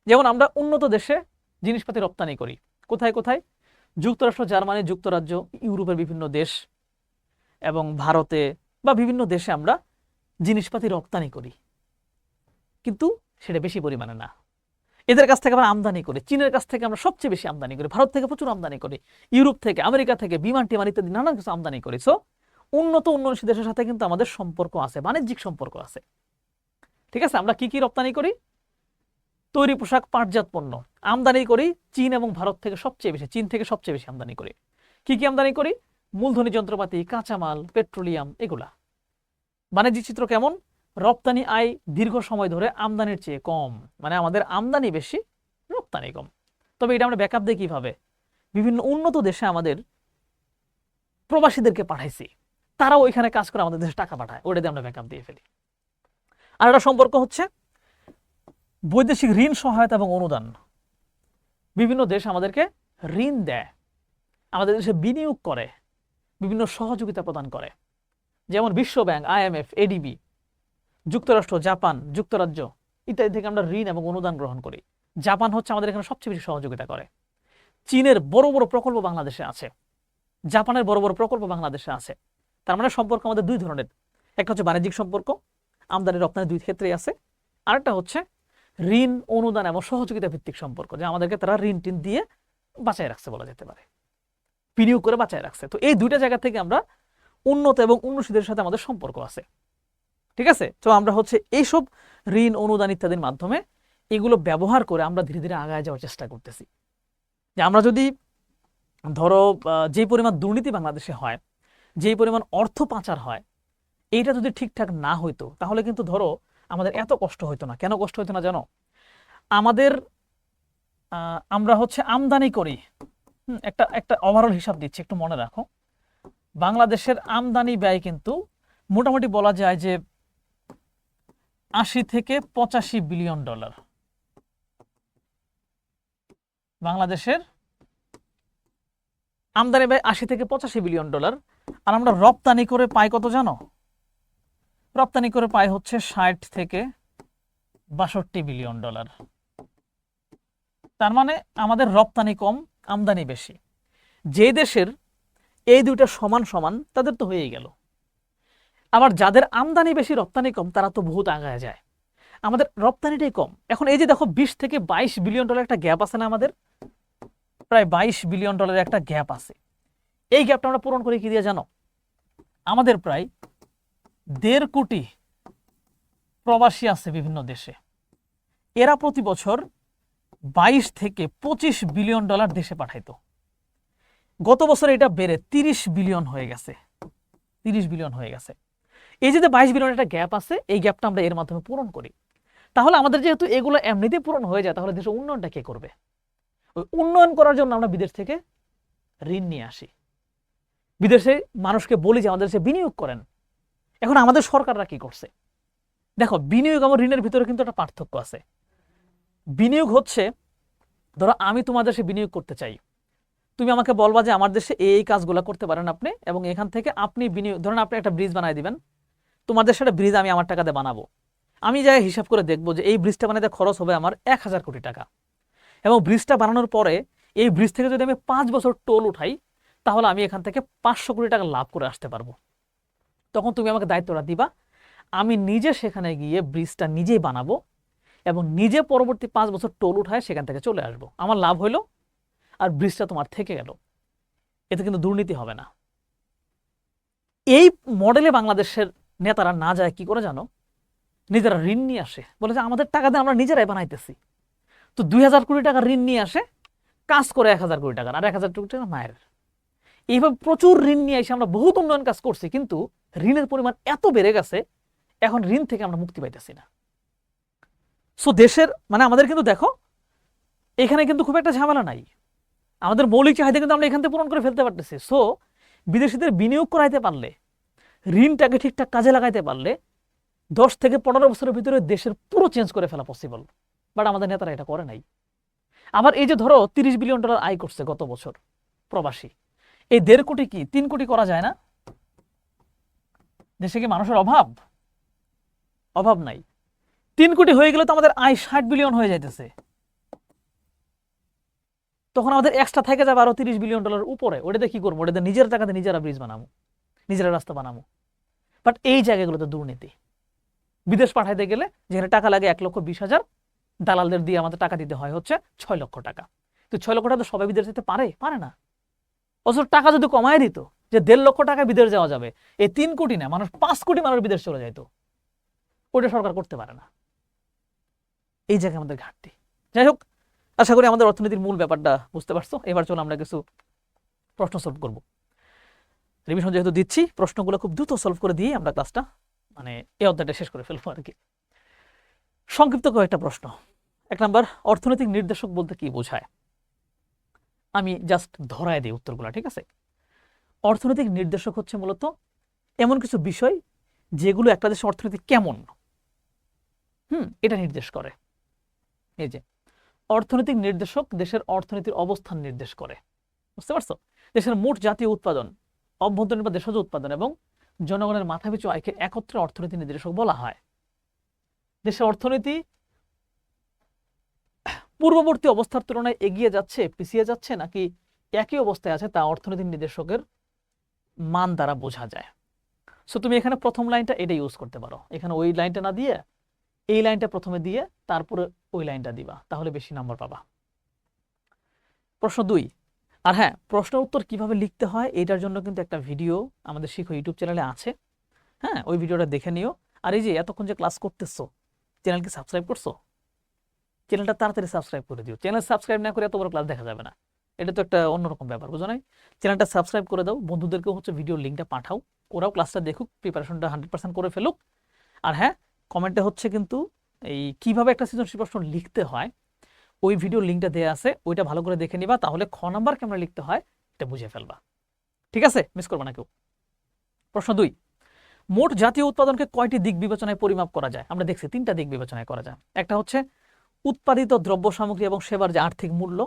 A: যেমন আমরা উন্নত দেশে জিনিসপাতি রপ্তানি করি কোথায় কোথায়? যুক্তরাষ্ট্র, জার্মানি, যুক্তরাজ্য, ইউরোপের বিভিন্ন দেশ এবং ভারতে বা বিভিন্ন দেশে আমরা জিনিসপাতি রপ্তানি করি, কিন্তু সেটা বেশি পরিমাণে না। এদের কাছ থেকে আমরা আমদানি করি, চীনের কাছ থেকে আমরা সবচেয়ে বেশি আমদানি করি, ভারত থেকে প্রচুর আমদানি করি, ইউরোপ থেকে, আমেরিকা থেকে বিমান টিমান ইত্যাদি নানান কিছু আমদানি করি। সো উন্নত উন্নয়নশীল দেশের সাথে কিন্তু আমাদের সম্পর্ক আছে, বাণিজ্যিক সম্পর্ক আছে। ঠিক আছে? আমরা কি কি রপ্তানি করি? তৈরি পোশাক, পাটজাত পণ্য আমদানি করি চীন এবং ভারত থেকে সবচেয়ে বেশি, চীন থেকে সবচেয়ে বেশি আমদানি করি। কি কি আমদানি করি? মূলধনী যন্ত্রপাতি, কাঁচামাল, পেট্রোলিয়াম, এগুলা। বাণিজ্যিক চিত্র কেমন? রপ্তানি আয় দীর্ঘ সময় ধরে আমদানির চেয়ে কম, মানে আমাদের আমদানি বেশি, রপ্তানি কম। তবে এটা আমরা ব্যাকআপ দিই কিভাবে? বিভিন্ন উন্নত দেশে আমাদের প্রবাসীদেরকে পাঠাইছি, তারাও ওইখানে কাজ করে আমাদের দেশে টাকা পাঠায়, ওটা দিয়ে আমরা ব্যাকআপ দিয়ে ফেলি। আর একটা সম্পর্ক হচ্ছে বৈদেশিক ঋণ সহায়তা এবং অনুদান। বিভিন্ন দেশ আমাদেরকে ঋণ দেয়, আমাদের দেশে বিনিয়োগ করে, বিভিন্ন সহযোগিতা প্রদান করে, যেমন বিশ্ব ব্যাংক, IMF, ADB, যুক্তরাষ্ট্র, জাপান, যুক্তরাজ্য ইত্যাদি থেকে আমরা ঋণ এবং অনুদান গ্রহণ করি। জাপান হচ্ছে আমাদের এখানে সবচেয়ে বেশি সহযোগিতা করে। চীনের বড় বড় প্রকল্প বাংলাদেশে আছে, জাপানের বড় বড় প্রকল্প বাংলাদেশে আছে। তার মানে সম্পর্ক আমাদের দুই ধরনের, একটা হচ্ছে বাণিজ্যিক সম্পর্ক, আমদানি রপ্তানি দুই ক্ষেত্রেই আছে, আরেকটা হচ্ছে ঋণ, অনুদান এবং সহযোগিতা ভিত্তিক সম্পর্ক, যে আমাদেরকে তারা ঋণ টিন দিয়ে বাঁচায় রাখছে, বলা যেতে পারে, বিনিয়োগ করে বাঁচায় রাখছে। তো এই দুইটা জায়গা থেকে আমরা উন্নত এবং উন্নয়নশীল সাথে আমাদের সম্পর্ক আছে। ঠিক আছে, তো আমরা হচ্ছে এইসব ঋণ অনুদান ইত্যাদির মাধ্যমে এগুলো ব্যবহার করে আমরা ধীরে ধীরে আগায় যাওয়ার চেষ্টা করতেছি। যে আমরা যদি ধরো যে পরিমাণ দুর্নীতি বাংলাদেশে হয়, যেই পরিমাণ অর্থ পাচার হয়, এইটা যদি ঠিকঠাক না হইতো তাহলে কিন্তু ধরো আমাদের এত কষ্ট হইতো না। কেন কষ্ট হইতো না জানো? আমাদের আমরা হচ্ছে আমদানি করি, একটা একটা ওভারঅল হিসাব দিচ্ছি, একটু মনে রাখো। বাংলাদেশের আমদানি ব্যয় কিন্তু মোটামুটি বলা যায় যে 80 থেকে 85 বিলিয়ন ডলার। বাংলাদেশের আমদানি ব্যয় 80 থেকে 85 বিলিয়ন ডলার। আর আমরা রপ্তানি করে পাই কত জানো? রপ্তানি করে পাই হচ্ছে 60 থেকে 62 বিলিয়ন ডলার। তার মানে আমাদের রপ্তানি কম, আমদানি বেশি। যে দেশের এই দুইটা সমান সমান তাদের তো হয়েই গেল। আবার যাদের আমদানি বেশি রপ্তানি কম তারা তো বহুত আগায় যায়। আমাদের রপ্তানিটাই কম। এখন এই যে দেখো 20 থেকে 22 বিলিয়ন ডলার একটা গ্যাপ আছে না? আমাদের প্রায় 22 বিলিয়ন ডলারের একটা গ্যাপ আছে। এই গ্যাপটা আমরা পূরণ করি কি দিয়ে জানো? আমাদের প্রায় 1.5 কোটি প্রবাসী আছে বিভিন্ন দেশে। এরা প্রতি বছর 22 থেকে 25 বিলিয়ন ডলার দেশে পাঠাইতো। গত বছর এটা বেড়ে 30 বিলিয়ন হয়ে গেছে। 30 বিলিয়ন হয়ে গেছে। এই যে 22 বিলিয়ন একটা গ্যাপ আছে, এই গ্যাপটা আমরা এর মাধ্যমে পূরণ করি। তাহলে আমাদের যেহেতু এগুলো এমনিতেই পূরণ হয়ে যায়, তাহলে দেশের উন্নয়নটা কে করবে? ওই উন্নয়ন করার জন্য আমরা বিদেশ থেকে ঋণ নিয়ে আসি, বিদেশে মানুষকে বলি যে আমাদের দেশে বিনিয়োগ করেন। এখন আমাদের সরকাররা কি করছে দেখো, বিনিয়োগ এবং ঋণের ভিতরে কিন্তু একটা পার্থক্য আছে। বিনিয়োগ হচ্ছে, ধরো আমি তোমার দেশে বিনিয়োগ করতে চাই, তুমি আমাকে বলবা যে আমার দেশে এই কাজগুলো করতে পারেন আপনি, এবং এখান থেকে আপনি বিনিয়োগ, ধরেন আপনি একটা ব্রিজ বানাই দিবেন, তোমার দেশে একটা ব্রিজ আমি আমার টাকাতে বানাবো। আমি যাই হিসাব করে দেখবো যে এই ব্রিজটা বানাতে খরচ হবে আমার 1000 কোটি টাকা, এবং ব্রিজটা বানানোর পরে এই ব্রিজ থেকে যদি আমি 5 বছর টোল উঠাই, তাহলে আমি এখান থেকে 500 কোটি টাকা লাভ করে আসতে পারবো। তখন তুমি আমাকে দায়িত্বটা দিবা, আমি নিজে সেখানে গিয়ে ব্রিজটা নিজেই বানাবো এবং নিজে পরবর্তী 5 বছর টোল উঠায় সেখান থেকে চলে আসবো। আমার লাভ হইলো আর ব্রিজটা তোমার থেকে গেল। এতে কিন্তু দুর্নীতি হবে না। এই মডেলে বাংলাদেশের নেতারা না যায় কি করে জানো? নিজেরা ঋণ নিয়ে আসে, বলে যে আমাদের টাকা দিয়ে আমরা নিজেরাই বানাইতেছি। তো 2000 কোটি টাকা ঋণ নিয়ে আসে, কাজ করে 1000 কোটি টাকা, আর 1000 কোটি টাকা মায়ের। এইভাবে প্রচুর ঋণ নিয়ে এসে আমরা বহুত উন্নয়ন কাজ করছি, কিন্তু ঋণের পরিমাণ এত বেড়ে গেছে, এখন ঋণ থেকে আমরা মুক্তি পাইতেছি না। সো দেশের মানে আমাদের কিন্তু দেখো এখানে কিন্তু খুব একটা ঝামেলা নাই, আমাদের মৌলিক চাহিদা কিন্তু আমরা এখান থেকে পূরণ করে ফেলতে পারতেছি। সো বিদেশিদের বিনিয়োগ করাইতে পারলে, ঋণটাকে ঠিকঠাক কাজে লাগাইতে পারলে 10 থেকে 15 বছরের ভিতরে দেশের পুরো চেঞ্জ করে ফেলা পসিবল। বাট আমাদের নেতারা এটা করে নাই। আবার এই যে ধরো 30 বিলিয়ন ডলার আয় করছে গত বছর প্রবাসী, এই 1.5 কোটি কি 3 কোটি করা যায় না? দেশে কি মানুষের অভাব? অভাব নাই। 3 কোটি হয়ে গেলে তো আমাদের আয় 60 বিলিয়ন হয়ে যাইতেছে। তখন আমাদের এক্সট্রা থেকে যাবে আরো 30 বিলিয়ন ডলার উপরে। ওটাতে কি করবো? ওটাতে নিজের টাকাতে নিজেরা ব্রিজ বানাবো, নিজেরা রাস্তা বানাবো। বাট এই জায়গাগুলোতে দুর্নীতি। বিদেশ পাঠাইতে গেলে যেখানে টাকা লাগে 1,20,000, দালালদের দিয়ে আমাদের টাকা দিতে হয় হচ্ছে 6 লক্ষ টাকা। তো 6 লক্ষ টাকা তো সবাই বিদেশ যেতে পারে? পারে না। অথচ টাকা যদি কমায় দিত যে 1.5 লক্ষ টাকা বিদেশ যাওয়া যাবে, এই 3 কোটি না, মানুষ 5 কোটি মানুষ বিদেশ চলে যাইতো। ওটা সরকার করতে পারে না। এই জায়গায় আমাদের ঘাটতি। যাই হোক, আশা করি আমাদের অর্থনীতির মূল ব্যাপারটা বুঝতে পারছো। এবার চলো আমরা কিছু প্রশ্ন সলভ করব। রিভিশন যেহেতু দিচ্ছি, প্রশ্নগুলো খুব দ্রুত সলভ করে দিয়ে আমরা ক্লাসটা মানে এই অধ্যায়টা শেষ করে ফেলবো আর কি। সংক্ষিপ্ত কয়েকটা প্রশ্ন। 1 নাম্বার, অর্থনৈতিক নির্দেশক বলতে কি বোঝায়? আমি জাস্ট ধরায় দিই উত্তরগুলো, ঠিক আছে? অর্থনৈতিক নির্দেশক হচ্ছে মূলত এমন কিছু বিষয় যেগুলো একটা দেশের অর্থনীতি কেমন এটা নির্দেশ করে। এই যে অর্থনৈতিক নির্দেশক দেশের অর্থনীতির অবস্থান নির্দেশ করে, বুঝতে পারছো? দেশের মোট জাতীয় উৎপাদন, অভ্যন্তরীণ বা দেশজ উৎপাদন এবং জনগণের মাথাপিছু আয়কে একত্রে অর্থনীতি নির্দেশক বলা হয়। দেশের অর্থনীতি পূর্ববর্তী অবস্থার তুলনায় এগিয়ে যাচ্ছে, পিছিয়ে যাচ্ছে, নাকি একই অবস্থায় আছে, তা অর্থনৈতিক নির্দেশকের মান দ্বারা বোঝা যায়। সো তুমি এখানে প্রথম লাইনটা এটা ইউজ করতে পারো। এখানে ওই লাইনটা না দিয়ে এই লাইনটা প্রথমে দিয়ে তারপরে ওই লাইনটা দিবা, তাহলে বেশি নাম্বার পাবা। প্রশ্ন 2, আর হ্যাঁ, প্রশ্নের উত্তর কিভাবে লিখতে হয় এটার জন্য কিন্তু একটা ভিডিও আমাদের শিখো ইউটিউব চ্যানেলে আছে। হ্যাঁ, ওই ভিডিওটা দেখে নিও। আর এই যে এতক্ষণ যে ক্লাস করতেছো, চ্যানেলকে সাবস্ক্রাইব করছো? চ্যানেলটা তাড়াতাড়ি সাবস্ক্রাইব করে দিও। চ্যানেল সাবস্ক্রাইব না করে এত বড় ক্লাস দেখা যাবে না। এটা তো একটা অন্যরকম ব্যাপার, বুঝো নাই? চ্যানেলটা সাবস্ক্রাইব করে দাও, বন্ধুদেরকেও হচ্ছে ভিডিওর লিঙ্কটা পাঠাও, ওরাও ক্লাসটা দেখুক, প্রিপারেশনটা 100% করে ফেলুক। আর হ্যাঁ, কমেন্টে হচ্ছে কিন্তু এই কিভাবে একটা সৃজনশীল প্রশ্ন লিখতে হয় ওই ভিডিওর লিঙ্কটা দেওয়া আছে, ওইটা ভালো করে দেখে নিবা, তাহলে খ নাম্বার কেমন লিখতে হয় এটা বুঝে ফেলবা। ঠিক আছে, মিস করবা না কেউ। প্রশ্ন 2, মোট জাতীয় উৎপাদনকে কয়টি দিক বিবেচনায় পরিমাপ করা যায়? আমরা দেখছি 3টা দিক বিবেচনায় করা যায়। একটা হচ্ছে উৎপাদিত দ্রব্য সামগ্রী এবং সেবার যে আর্থিক মূল্য,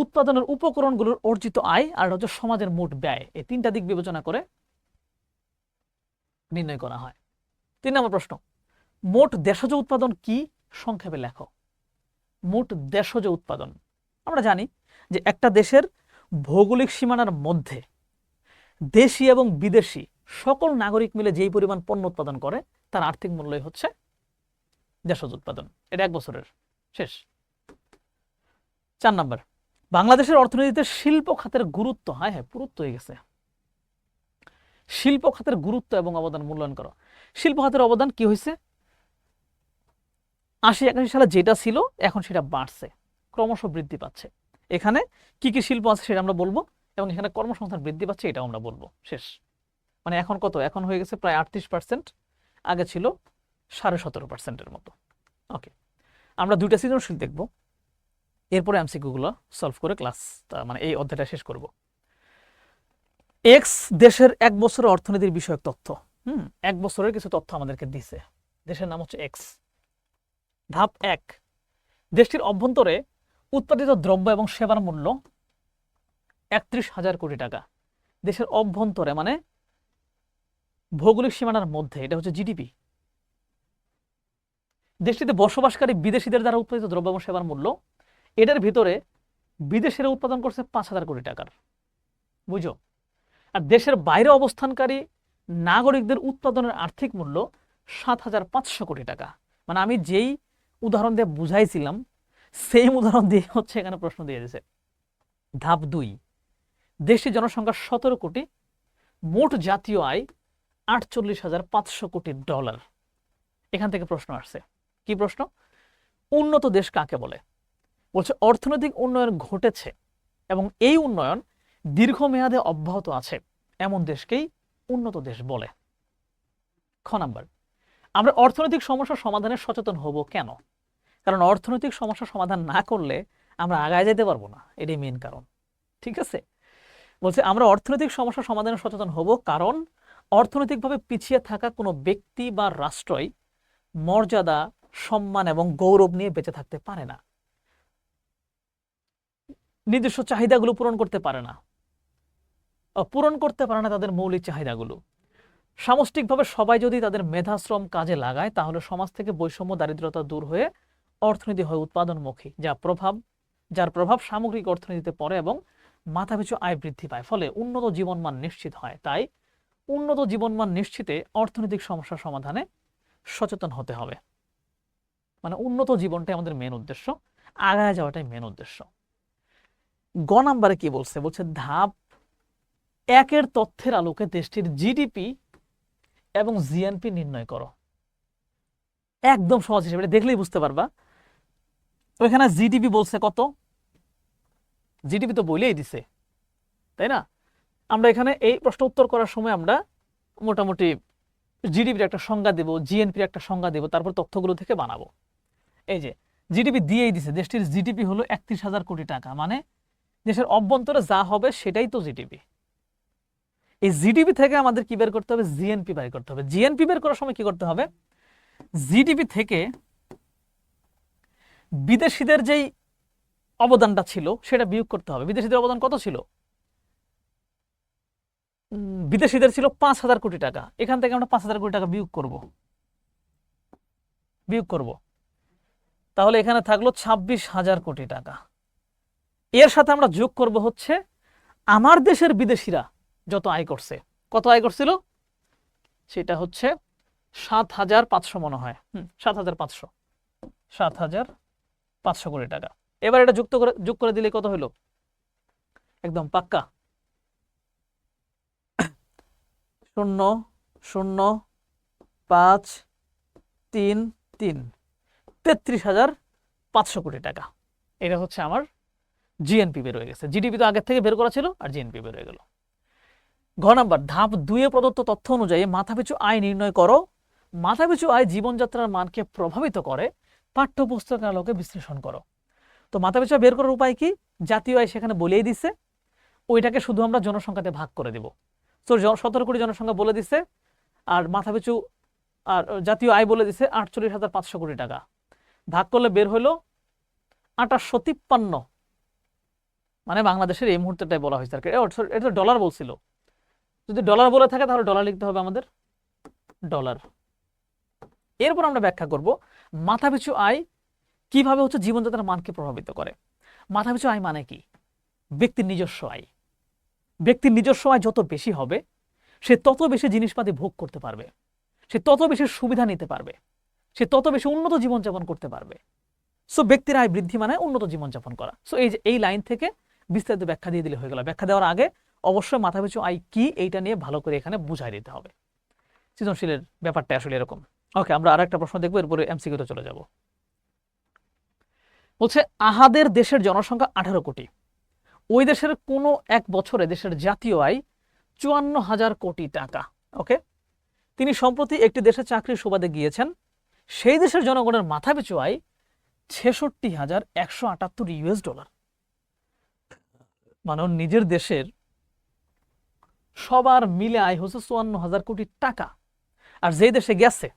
A: উৎপাদনের উপকরণগুলোর অর্জিত আয়, আর হচ্ছে সমাজের মোট ব্যয়। এই 3টা দিক বিবেচনা করে নির্ণয় করা হয়। 3 নম্বর প্রশ্ন, মোট দেশজ উৎপাদন কি? সংক্ষেপে লেখো। মোট দেশজ উৎপাদন, আমরা জানি যে একটা দেশের ভৌগোলিক সীমানার মধ্যে দেশি এবং বিদেশি সকল নাগরিক মিলে যেই পরিমাণ পণ্য উৎপাদন করে তার আর্থিক মূল্যই হচ্ছে দেশজ উৎপাদন। এটা 1 বছরের শেষ। 4 নাম্বার, বাংলাদেশের অর্থনীতিতে শিল্প খাতের গুরুত্ব, হ্যাঁ পুরুত্ব হয়ে গেছে, শিল্প খাতের গুরুত্ব এবং অবদান মূল্যায়ন করো। শিল্প খাতের অবদান কি হয়েছে? 80-81 সালে যেটা ছিল এখন সেটা বাড়ছে, ক্রমশ বৃদ্ধি পাচ্ছে। এখানে কি কি শিল্প আছে সেটা আমরা বলবো, এবং এখানে কর্মসংস্থান বৃদ্ধি পাচ্ছে এটাও আমরা বলবো। শেষ। মানে এখন কত? এখন হয়ে গেছে প্রায় 38%, আগে ছিল 17.5%-এর মতো। ওকে, আমরা 2টা সৃজনশীল দেখবো, এরপরে এমসিকিউ গুলো সলভ করে ক্লাস মানে এই অধ্যায়টা শেষ করব। এক্স দেশের 1 বছরের অর্থনীতির বিষয়ক তথ্য। 1 বছরের কিছু তথ্য আমাদেরকে দিছে। দেশের নাম হচ্ছে এক্স। ধাপ 1, দেশটির অভ্যন্তরে উৎপাদিত দ্রব্য এবং সেবার মূল্য 31,000 কোটি টাকা। দেশের অভ্যন্তরে মানে ভৌগোলিক সীমানার মধ্যে, এটা হচ্ছে জিডিপি। দেশটিতে বসবাসকারী বিদেশিদের দ্বারা উৎপাদিত দ্রব্য এবং সেবার মূল্য, এটার ভিতরে বিদেশিরা উৎপাদন করছে 5,000 কোটি টাকার, বুঝো। আর দেশের বাইরে অবস্থানকারী নাগরিকদের উৎপাদনের আর্থিক মূল্য 7,500 কোটি টাকা। মানে আমি যেই উদাহরণ দিয়ে বুঝাইছিলাম সেম উদাহরণ দিয়ে হচ্ছে এখানে প্রশ্ন দিয়ে দিয়েছে। ধাপ 2, দেশটির জনসংখ্যা 17 কোটি, মোট জাতীয় আয় 48,500 কোটি ডলার। এখান থেকে প্রশ্ন আসছে, কি প্রশ্ন? উন্নত দেশ কাকে বলে? বলছে অর্থনৈতিক উন্নয়ন ঘটেছে এবং এই উন্নয়ন দীর্ঘমেয়াদে অব্যাহত আছে এমন দেশকেই উন্নত দেশ বলে। খ নাম্বার, আমরা অর্থনৈতিক সমস্যা সমাধানে সচেতন হব কেন? কারণ অর্থনৈতিক সমস্যা সমাধান না করলে আমরা আগায় যেতে পারবো না, এটাই মেইন কারণ। ঠিক আছে, বলছে আমরা অর্থনৈতিক সমস্যা সমাধানে সচেতন হব কারণ অর্থনৈতিকভাবে পিছিয়ে থাকা কোনো ব্যক্তি বা রাষ্ট্রই মর্যাদা, সম্মান এবং গৌরব নিয়ে বেঁচে থাকতে পারে না, নিজস্ব চাহিদাগুলো পূরণ করতে পারে না তাদের মৌলিক চাহিদাগুলো। সামষ্টিকভাবে সবাই যদি তাদের মেধাশ্রম কাজে লাগায় তাহলে সমাজ থেকে বৈষম্য, দারিদ্রতা দূর হয়ে অর্থনীতি হয় উৎপাদনমুখী, যার প্রভাব সামগ্রিক অর্থনীতিতে পড়ে এবং মাথাপিছু আয় বৃদ্ধি পায়, ফলে উন্নত জীবনমান নিশ্চিত হয়। তাই উন্নত জীবনমান নিশ্চিতে অর্থনৈতিক সমস্যা সমাধানে সচেতন হতে হবে। মানে উন্নত জীবনটাই আমাদের মেন উদ্দেশ্য, আগায় যাওয়াটাই মেন উদ্দেশ্য। গ নাম্বারে কি বলছে? বলছে ধাপ 1-এর তথ্যের আলোকে দেশটির জিডিপি এবং জিএনপি নির্ণয় করো। একদম সহজ হিসেবে, এটা দেখলেই বুঝতে পারবা। ওইখানে জিডিপি বলছে কত? জিডিপি তো বলেই দিছে, তাই না? আমরা এখানে এই প্রশ্ন উত্তর করার সময় আমরা মোটামুটি জিডিপির একটা সংজ্ঞা দেব, জিএনপির একটা সংজ্ঞা দেব, তারপর তথ্যগুলো থেকে বানাবো। এই যে জিডিপি দিয়েই দিছে, দেশটির জিডিপি হলো 31,000 কোটি টাকা, মানে দেশের অভ্যন্তরে যা হবে সেটাই তো জিডিপি। এই জিডিপি থেকে আমাদের কি বের করতে হবে? জিএনপি বের করতে হবে। জিএনপি বের করার সময় কি করতে হবে? জিডিপি থেকে বিদেশিদের যেই অবদানটা ছিল সেটা বিয়োগ করতে হবে। বিদেশিদের অবদান কত ছিল? বিদেশিদের ছিল 5,000 কোটি টাকা। এখান থেকে আমরা 5,000 কোটি টাকা বিয়োগ করব, তাহলে এখানে থাকলো 26,000 কোটি টাকা। এর সাথে আমরা যোগ করব হচ্ছে আমার দেশের বিদেশিরা যত আয় করছে। কত আয় করছিল? সেটা হচ্ছে 7,500 মনে হয়, 7,500 কোটি টাকা। এবার এটা যোগ করে দিলে কত হলো? একদম পাক্কা। 0,0,5,3,3 33,500 কোটি টাকা। এটা হচ্ছে আমার জিএনপি বের হয়ে গেছে। জিডিপি তো আগের থেকে বের করা ছিল, আর জিএনপি বের হয়ে গেল। ঘ নাম্বার, ধাপ 2 এ প্রদত্ত তথ্য অনুযায়ী মাথাপিছু আয় নির্ণয় করো। মাথাপিছু আয় জীবনযাত্রার মানকে প্রভাবিত করে, পাঠ্যপুস্তকের আলোকে বিশ্লেষণ করো। তো মাথাপিছু আয় বের করার উপায় কি? জাতীয় আয় সেখানে বলেই দিছে, ওইটাকে শুধু আমরা জনসংখ্যাতে ভাগ করে দিব। তো 17 কোটি জনসংখ্যা বলে দিছে, আর মাথাপিছু আর জাতীয় আয় বলে দিছে 48,500 কোটি টাকা। ভাগ করলে বের হইলো 2853। মানে বাংলাদেশের এই মুহূর্তেটাই বলা হয়েছে আর কি। এটা ডলার বলছিল, যদি ডলার বলে থাকে তাহলে ডলার লিখতে হবে আমাদের, ডলার। এরপর আমরা ব্যাখ্যা করব মাথাপিছু আয় কিভাবে হচ্ছে জীবনযাত্রার মানকে প্রভাবিত করে। মাথাপিছু আয় মানে কি? ব্যক্তির নিজস্ব আয়। ব্যক্তির নিজস্ব আয় যত বেশি হবে, সে তত বেশি জিনিসপাতি ভোগ করতে পারবে, সে তত বেশি সুবিধা নিতে পারবে, সে তত বেশি উন্নত জীবনযাপন করতে পারবে। সো ব্যক্তির আয় বৃদ্ধি মানে উন্নত জীবনযাপন করা। সো এই লাইন থেকে বিস্তারিত ব্যাখ্যা দিয়ে দিলে হয়ে গেল। ব্যাখ্যা দেওয়ার আগে অবশ্যই মাথাপিছু আয় কি এইটা নিয়ে ভালো করে এখানে বুঝাই দিতে হবে। সৃজনশীলের ব্যাপারটা আসলে এরকম। ওকে, আমরা আরেকটা প্রশ্ন দেখবো, এরপরে এমসিকিউতে চলে যাব। বলছে আহাদের দেশের জনসংখ্যা 18 কোটি। ওই দেশের কোনো এক বছরে দেশের জাতীয় আয় 54,000 কোটি টাকা। ওকে, তিনি সম্প্রতি একটি দেশে চাকরির সুবাদে গিয়েছেন। সেই দেশের জনগণের মাথাপিছু আয় 66,178 ইউএস ডলার। মানে নিজের দেশের সবার মিলে আয় হচ্ছে 54,000 কোটি টাকা। আর যে দেশে গেছে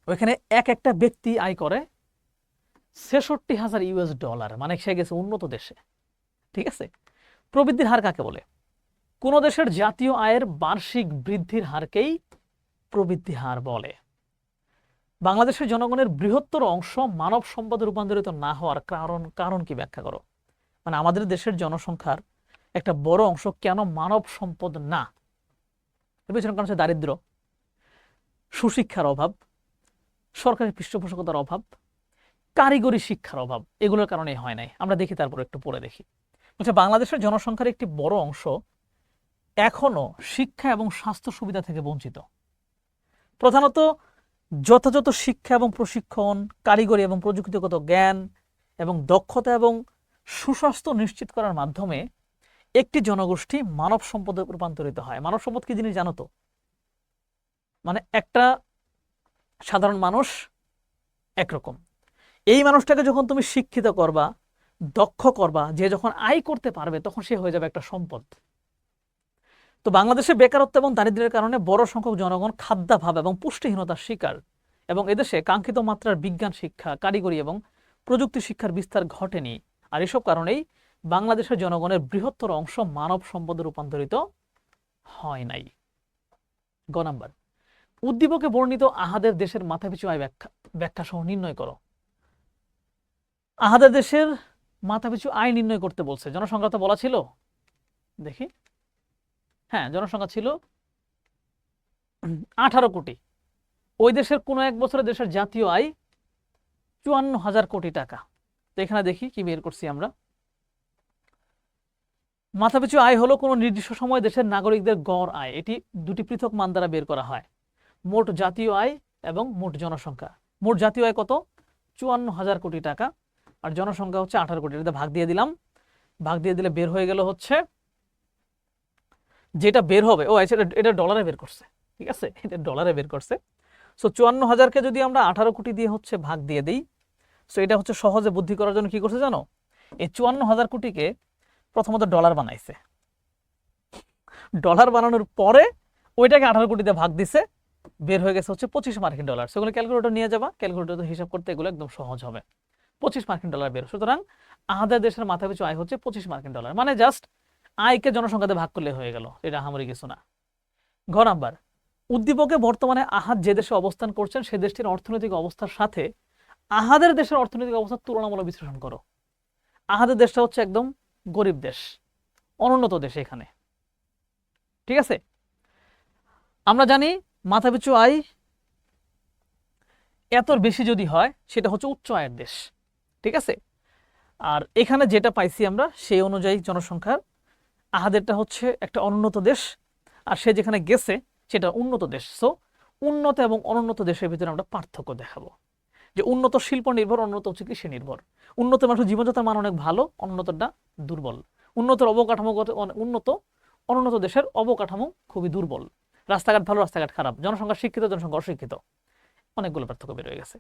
A: ওইখানে এক একটা ব্যক্তি আয় করে 66,000 ইউএস ডলার। মানে সে গেছে উন্নত দেশে। ঠিক আছে, প্রবৃদ্ধির হার কাকে বলে? কোন দেশের জাতীয় আয়ের বার্ষিক বৃদ্ধির হারকেই প্রবৃদ্ধি হার বলে। বাংলাদেশের জনগণের বৃহত্তর অংশ মানব সম্পদে রূপান্তরিত না হওয়ার কারণ কি ব্যাখ্যা করো। মানে আমাদের দেশের জনসংখ্যার একটা বড় অংশ কেন মানব সম্পদ না? এর পেছনে কারণ হচ্ছে দারিদ্র্য, সুশিক্ষার অভাব, সরকারি পৃষ্ঠপোষকতার অভাব, কারিগরি শিক্ষার অভাব। এগুলোর কারণে হয় নাই। আমরা দেখি, তারপর একটু পরে দেখি। বাংলাদেশের জনসংখ্যার একটি বড় অংশ এখনো শিক্ষা এবং স্বাস্থ্য সুবিধা থেকে বঞ্চিত। প্রধানত যথাযথ শিক্ষা এবং প্রশিক্ষণ, কারিগরি এবং প্রযুক্তিগত জ্ঞান এবং দক্ষতা এবং সুস্বাস্থ্য নিশ্চিত করার মাধ্যমে একটি জনগোষ্ঠী মানব সম্পদে রূপান্তরিত হয়। মানব সম্পদ কি জিনিস জানো তো? মানে একটা সাধারণ মানুষ একরকম, এই মানুষটাকে যখন তুমি শিক্ষিত করবা, দক্ষ করবা, যে যখন আয় করতে পারবে তখন সে হয়ে যাবে একটা সম্পদ। তো বাংলাদেশে বেকারত্ব এবং দারিদ্র্যের কারণে বড় সংখ্যক জনগণ খাদ্যাভাব এবং পুষ্টিহীনতার শিকার, এবং এদেশে কাঙ্ক্ষিত মাত্রার বিজ্ঞান শিক্ষা, কারিগরি এবং প্রযুক্তি শিক্ষার বিস্তার ঘটেনি। আর এসব কারণেই বাংলাদেশের জনগণের বৃহত্তর অংশ মানব সম্পদে রূপান্তরিত হয় নাই। গ নাম্বার, উদ্দীপকে বর্ণিত আহাদের দেশের মাথাপিছু আয় ব্যাখ্যা সহ নির্ণয় করো। আহাদের দেশের মাথাপিছু আয় নির্ণয় করতে বলছে। জনসংখ্যা তো বলা ছিল, দেখি। হ্যাঁ, জনসংখ্যা ছিল 18 কোটি। ওই দেশের কোনো এক বছরে দেশের জাতীয় আয় 54,000 কোটি টাকা। তো এখানে দেখি কি বের করছি আমরা। মাথাপিছু আয় হলো কোনো নির্দিষ্ট সময় দেশের নাগরিকদের গড় আয়। এটি দুটি পৃথক মান দ্বারা বের করা হয়। মোট জাতীয় আয় এবং মোট জনসংখ্যা। মোট জাতীয় আয় কত? 54,000 কোটি টাকা। আর জনসংখ্যা হচ্ছে 18 কোটি। এটা ভাগ দিয়ে দিলাম। ভাগ দিয়ে দিলে বের হয়ে গেল হচ্ছে, যেটা বের হবে, এটা ডলারে বের করছে। ঠিক আছে, এটা ডলারে বের করছে। সো 54,000কে যদি আমরা 18 কোটি দিয়ে হচ্ছে ভাগ দিয়ে দিই, সো এটা হচ্ছে সহজে বুদ্ধি করার জন্য কি করছে জানো? এই 54,000 কোটিকে প্রথমত ডলার বানাইছে। ডলার বানানোর পরে ওইটাকে 18 কোটিতে ভাগ দিছে, বের হয়ে গেছে হচ্ছে 25 মার্কিন ডলার। সেগুলো ক্যালকুলেটর নিয়ে যাবা, ক্যালকুলেটর হিসাব করতে এগুলো একদম সহজ হবে। 25 মার্কিন ডলার বের। সুতরাং আমাদের দেশের মাথাপিছু আয় হচ্ছে 25 মার্কিন ডলার। মানে জাস্ট আয়কে জনসংখ্যাতে ভাগ করলে হয়ে গেল, এটা আহামরি কিছু না। ঘ নাম্বার, উদ্দীপকে বর্তমানে আহাদ যে দেশে অবস্থান করছেন সে দেশটির অর্থনৈতিক অবস্থার সাথে আহাদের দেশের অর্থনৈতিক অবস্থার তুলনামূলক বিশ্লেষণ করো। আহাদের দেশটা হচ্ছে একদম গরিব দেশ, অনুন্নত দেশ এখানে। ঠিক আছে, আমরা জানি মাথাপিছু আয় এত বেশি যদি হয় সেটা হচ্ছে উচ্চ আয়ের দেশ। ঠিক আছে, আর এখানে যেটা পাইছি আমরা সেই অনুযায়ী জনসংখ্যার আহাদেরটা হচ্ছে একটা অনুন্নত দেশ, আর সে যেখানে গেছে সেটা উন্নত দেশ। সো উন্নত এবং অনুন্নত দেশের ভিতরে আমরা পার্থক্য দেখাবো, যে উন্নত শিল্প নির্ভর, উন্নত হচ্ছে কৃষি নির্ভর। উন্নত মানুষের জীবনযাত্রার মান অনেক ভালো, অনুন্নতটা দুর্বল। উন্নতর অবকাঠামোগত উন্নত, অনুন্নত দেশের অবকাঠামো খুবই দুর্বল। রাস্তাঘাট ভালো, রাস্তাঘাট খারাপ। জনসংখ্যা শিক্ষিত, জনসংখ্যা অশিক্ষিত। অনেকগুলো পার্থক্য বের হয়ে গেছে।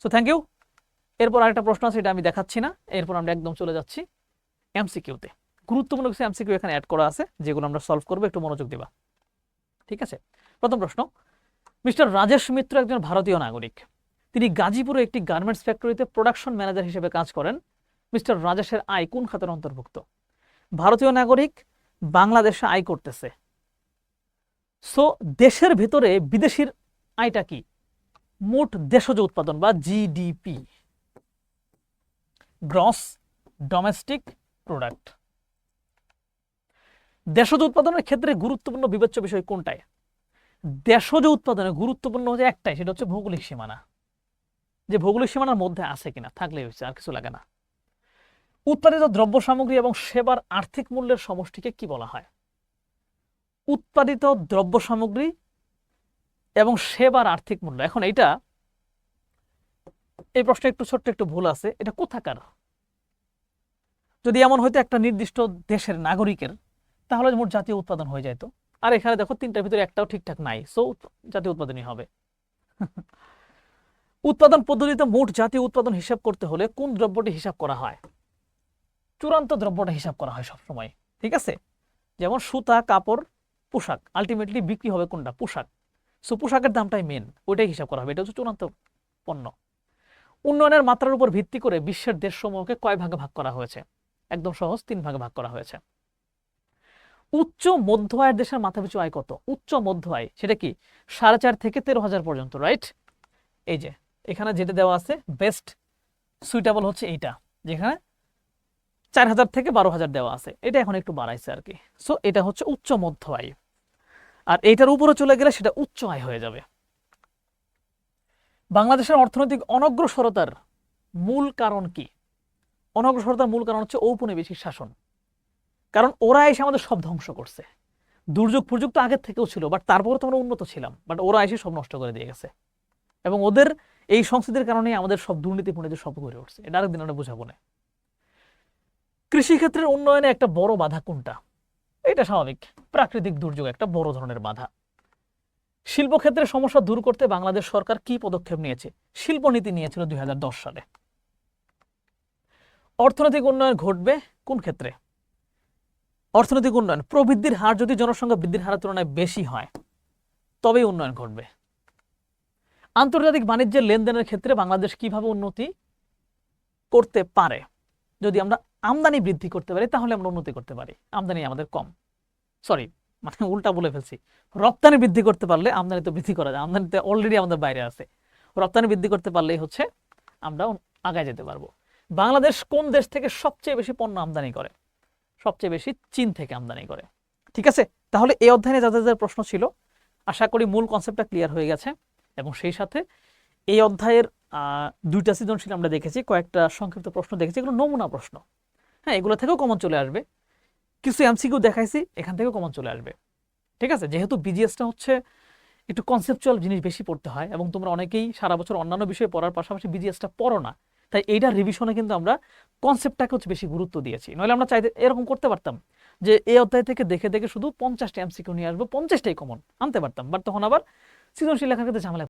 A: So thank you. এরপর আরেকটা প্রশ্ন আছে, এটা আমি দেখাচ্ছি না। এরপর আমরা একদম চলে যাচ্ছি এমসিকিউতে। গুরুত্বপূর্ণ কিছু এমসিকিউ এখানে অ্যাড করা আছে, যেগুলো আমরা সলভ করবো, একটু মনোযোগ দিবা। ঠিক আছে, প্রথম প্রশ্ন, মিস্টার রাজেশ মিত্র একজন ভারতীয় নাগরিক। তিনি গাজীপুরে একটি গার্মেন্টস ফ্যাক্টরিতে প্রোডাকশন ম্যানেজার হিসেবে কাজ করেন। মিস্টার রাজেশের আয় কোন খাতের অন্তর্ভুক্ত? ভারতীয় নাগরিক, বাংলাদেশে আয় করতেছে। সো দেশের ভিতরে বিদেশির আয়টা কি? মোট দেশজ উৎপাদন বা জিডিপি, গ্রস ডোমেস্টিক প্রোডাক্ট। দেশজ উৎপাদনের ক্ষেত্রে গুরুত্বপূর্ণ বিবেচ্য বিষয় কোনটায়? দেশজ উৎপাদনে গুরুত্বপূর্ণ হচ্ছে একটাই, সেটা হচ্ছে ভৌগোলিক সীমানা। যে ভৌগোলিক সীমানার মধ্যে আছে কিনা, থাকলেই হচ্ছে, আর কিছু লাগে না। উৎপাদিত দ্রব্য সামগ্রী এবং সেবার আর্থিক মূল্যের সমষ্টিকে কি বলা হয়? উৎপাদিত দ্রব্য সামগ্রী এবং সেবার আর্থিক মূল্য। এখন এইটা, এই প্রশ্নে একটু ছোট্ট একটু ভুল আছে। এটা কোথাকার? যদি এমন হয়তো একটা নির্দিষ্ট দেশের নাগরিকের, তাহলে মোট জাতীয় উৎপাদন হয়ে যেত। আর এখানে দেখো তিনটার ভিতরে একটাও ঠিকঠাক নাই, সো জাতীয় উৎপাদনই হবে। উৎপাদন পদ্ধতিতে মোট জাতীয় উৎপাদন হিসাব করতে হলে কোন দ্রব্যটি হিসাব করা হয়? চূড়ান্ত দ্রব্যটা হিসাব করা হয় সবসময়। ঠিক আছে, যেমন সুতা, কাপড়, পোশাক, আলটিমেটলি বিক্রি হবে কোনটা? পোশাক। সো পোশাকের দামটাই মেন, ওইটাই হিসাব করা হবে, এটা হচ্ছে চূড়ান্ত পণ্য। উন্নয়নের মাত্রার উপর ভিত্তি করে বিশ্বের দেশসমূহকে কয় ভাগে ভাগ করা হয়েছে? একদম সহজ, 3 ভাগে ভাগ করা হয়েছে। উচ্চ মধ্য আয়ের দেশের মাথাপিছু আয় কত? উচ্চ মধ্য আয় সেটা কি? 4,500 থেকে 13,000 পর্যন্ত, রাইট? এই যে এখানে যেটা দেওয়া আছে বেস্ট সুইটেবল হচ্ছে এইটা, যেখানে 4,000 থেকে 12,000 দেওয়া আছে। এটা এখন একটু বাড়াইছে আর কি। সো এটা হচ্ছে উচ্চ মধ্য আয়, আর এইটার উপরে চলে গেলে সেটা উচ্চ আয় হয়ে যাবে। বাংলাদেশের অর্থনৈতিক অনগ্রসরতার মূল কারণ কি? অনগ্রসরতার মূল কারণ হচ্ছে ঔপনিবেশিক শাসন। কারণ ওরা এসে আমাদের সব ধ্বংস করছে। দুর্যোগ ফুর্যোগ তো আগের থেকেও ছিল, বাট তারপরে তো আমরা উন্নত ছিলাম, বাট ওরা এসে সব নষ্ট করে দিয়ে গেছে। এবং ওদের এই সংস্কৃতির কারণে আমাদের সব দুর্নীতি ফুর্নীতি সব গড়ে উঠছে। এটা আরেকদিন আমরা বোঝাবো না। কৃষিক্ষেত্রের উন্নয়নে একটা বড় বাধা কোনটা? এটা স্বাভাবিক, প্রাকৃতিক দুর্যোগ একটা বড় ধরনের বাধা। শিল্পক্ষেত্রের সমস্যা দূর করতে বাংলাদেশ সরকার কি পদক্ষেপ নিয়েছে? শিল্পনীতি নিয়েছিল 2010 সালে। অর্থনৈতিক উন্নয়ন ঘটবে কোন ক্ষেত্রে? অর্থনৈতিক উন্নয়ন, প্রবৃদ্ধির হার যদি জনসংখ্যা বৃদ্ধির হারের তুলনায় বেশি হয় তবেই উন্নয়ন ঘটবে। আন্তর্জাতিক বাণিজ্যের লেনদেনের ক্ষেত্রে বাংলাদেশ কিভাবে উন্নতি করতে পারে? যদি আমরা আমদানি বৃদ্ধি করতে পারি তাহলে আমরা উন্নতি করতে পারি। আমদানি আমাদের কম, সরি মানে উল্টা বলে ফেলছি। রপ্তানি বৃদ্ধি করতে পারলে আমদানি তো বৃদ্ধি করা যায়, আমদানিতে অলরেডি আমাদের বাইরে আছে। রপ্তানি বৃদ্ধি করতে পারলেই হচ্ছে আমরা আগায় যেতে পারবো। বাংলাদেশ কোন দেশ থেকে সবচেয়ে বেশি পণ্য আমদানি করে? সবচেয়ে বেশি চীন থেকে আমদানি করে। ঠিক আছে, তাহলে এই অধ্যায়ে যাদের যাদের প্রশ্ন ছিল আশা করি মূল কনসেপ্টটা ক্লিয়ার হয়ে গেছে। এবং সেই সাথে এই অধ্যায়ের 2টা সৃজনশীল আমরা দেখেছি, কয়েকটা সংক্ষিপ্ত প্রশ্ন দেখেছি, এগুলো নমুনা প্রশ্ন। হ্যাঁ, এগুলো থেকেও কমন চলে আসবে। কিছু এমসিকিউ দেখাইছি, এখান থেকেও কমন চলে আসবে। ঠিক আছে, যেহেতু বিজিএসটা হচ্ছে একটু কনসেপচুয়াল জিনিস বেশি পড়তে হয়, এবং তোমরা অনেকেই সারা বছর অন্যান্য বিষয়ে পড়ার পাশাপাশি বিজিএসটা পড়ো না, তাই এইটার রিভিশনে কিন্তু আমরা কনসেপ্টটাকে হচ্ছে বেশি গুরুত্ব দিয়েছি। নইলে আমরা চাইতে এরকম করতে পারতাম যে এই অধ্যায় থেকে দেখে দেখে শুধু 50টা এমসিকিউ নিয়ে আসবো, 50টাই কমন আনতে পারতাম, বাট তখন আবার সৃজনশীল লেখার ক্ষেত্রে ঝামেলা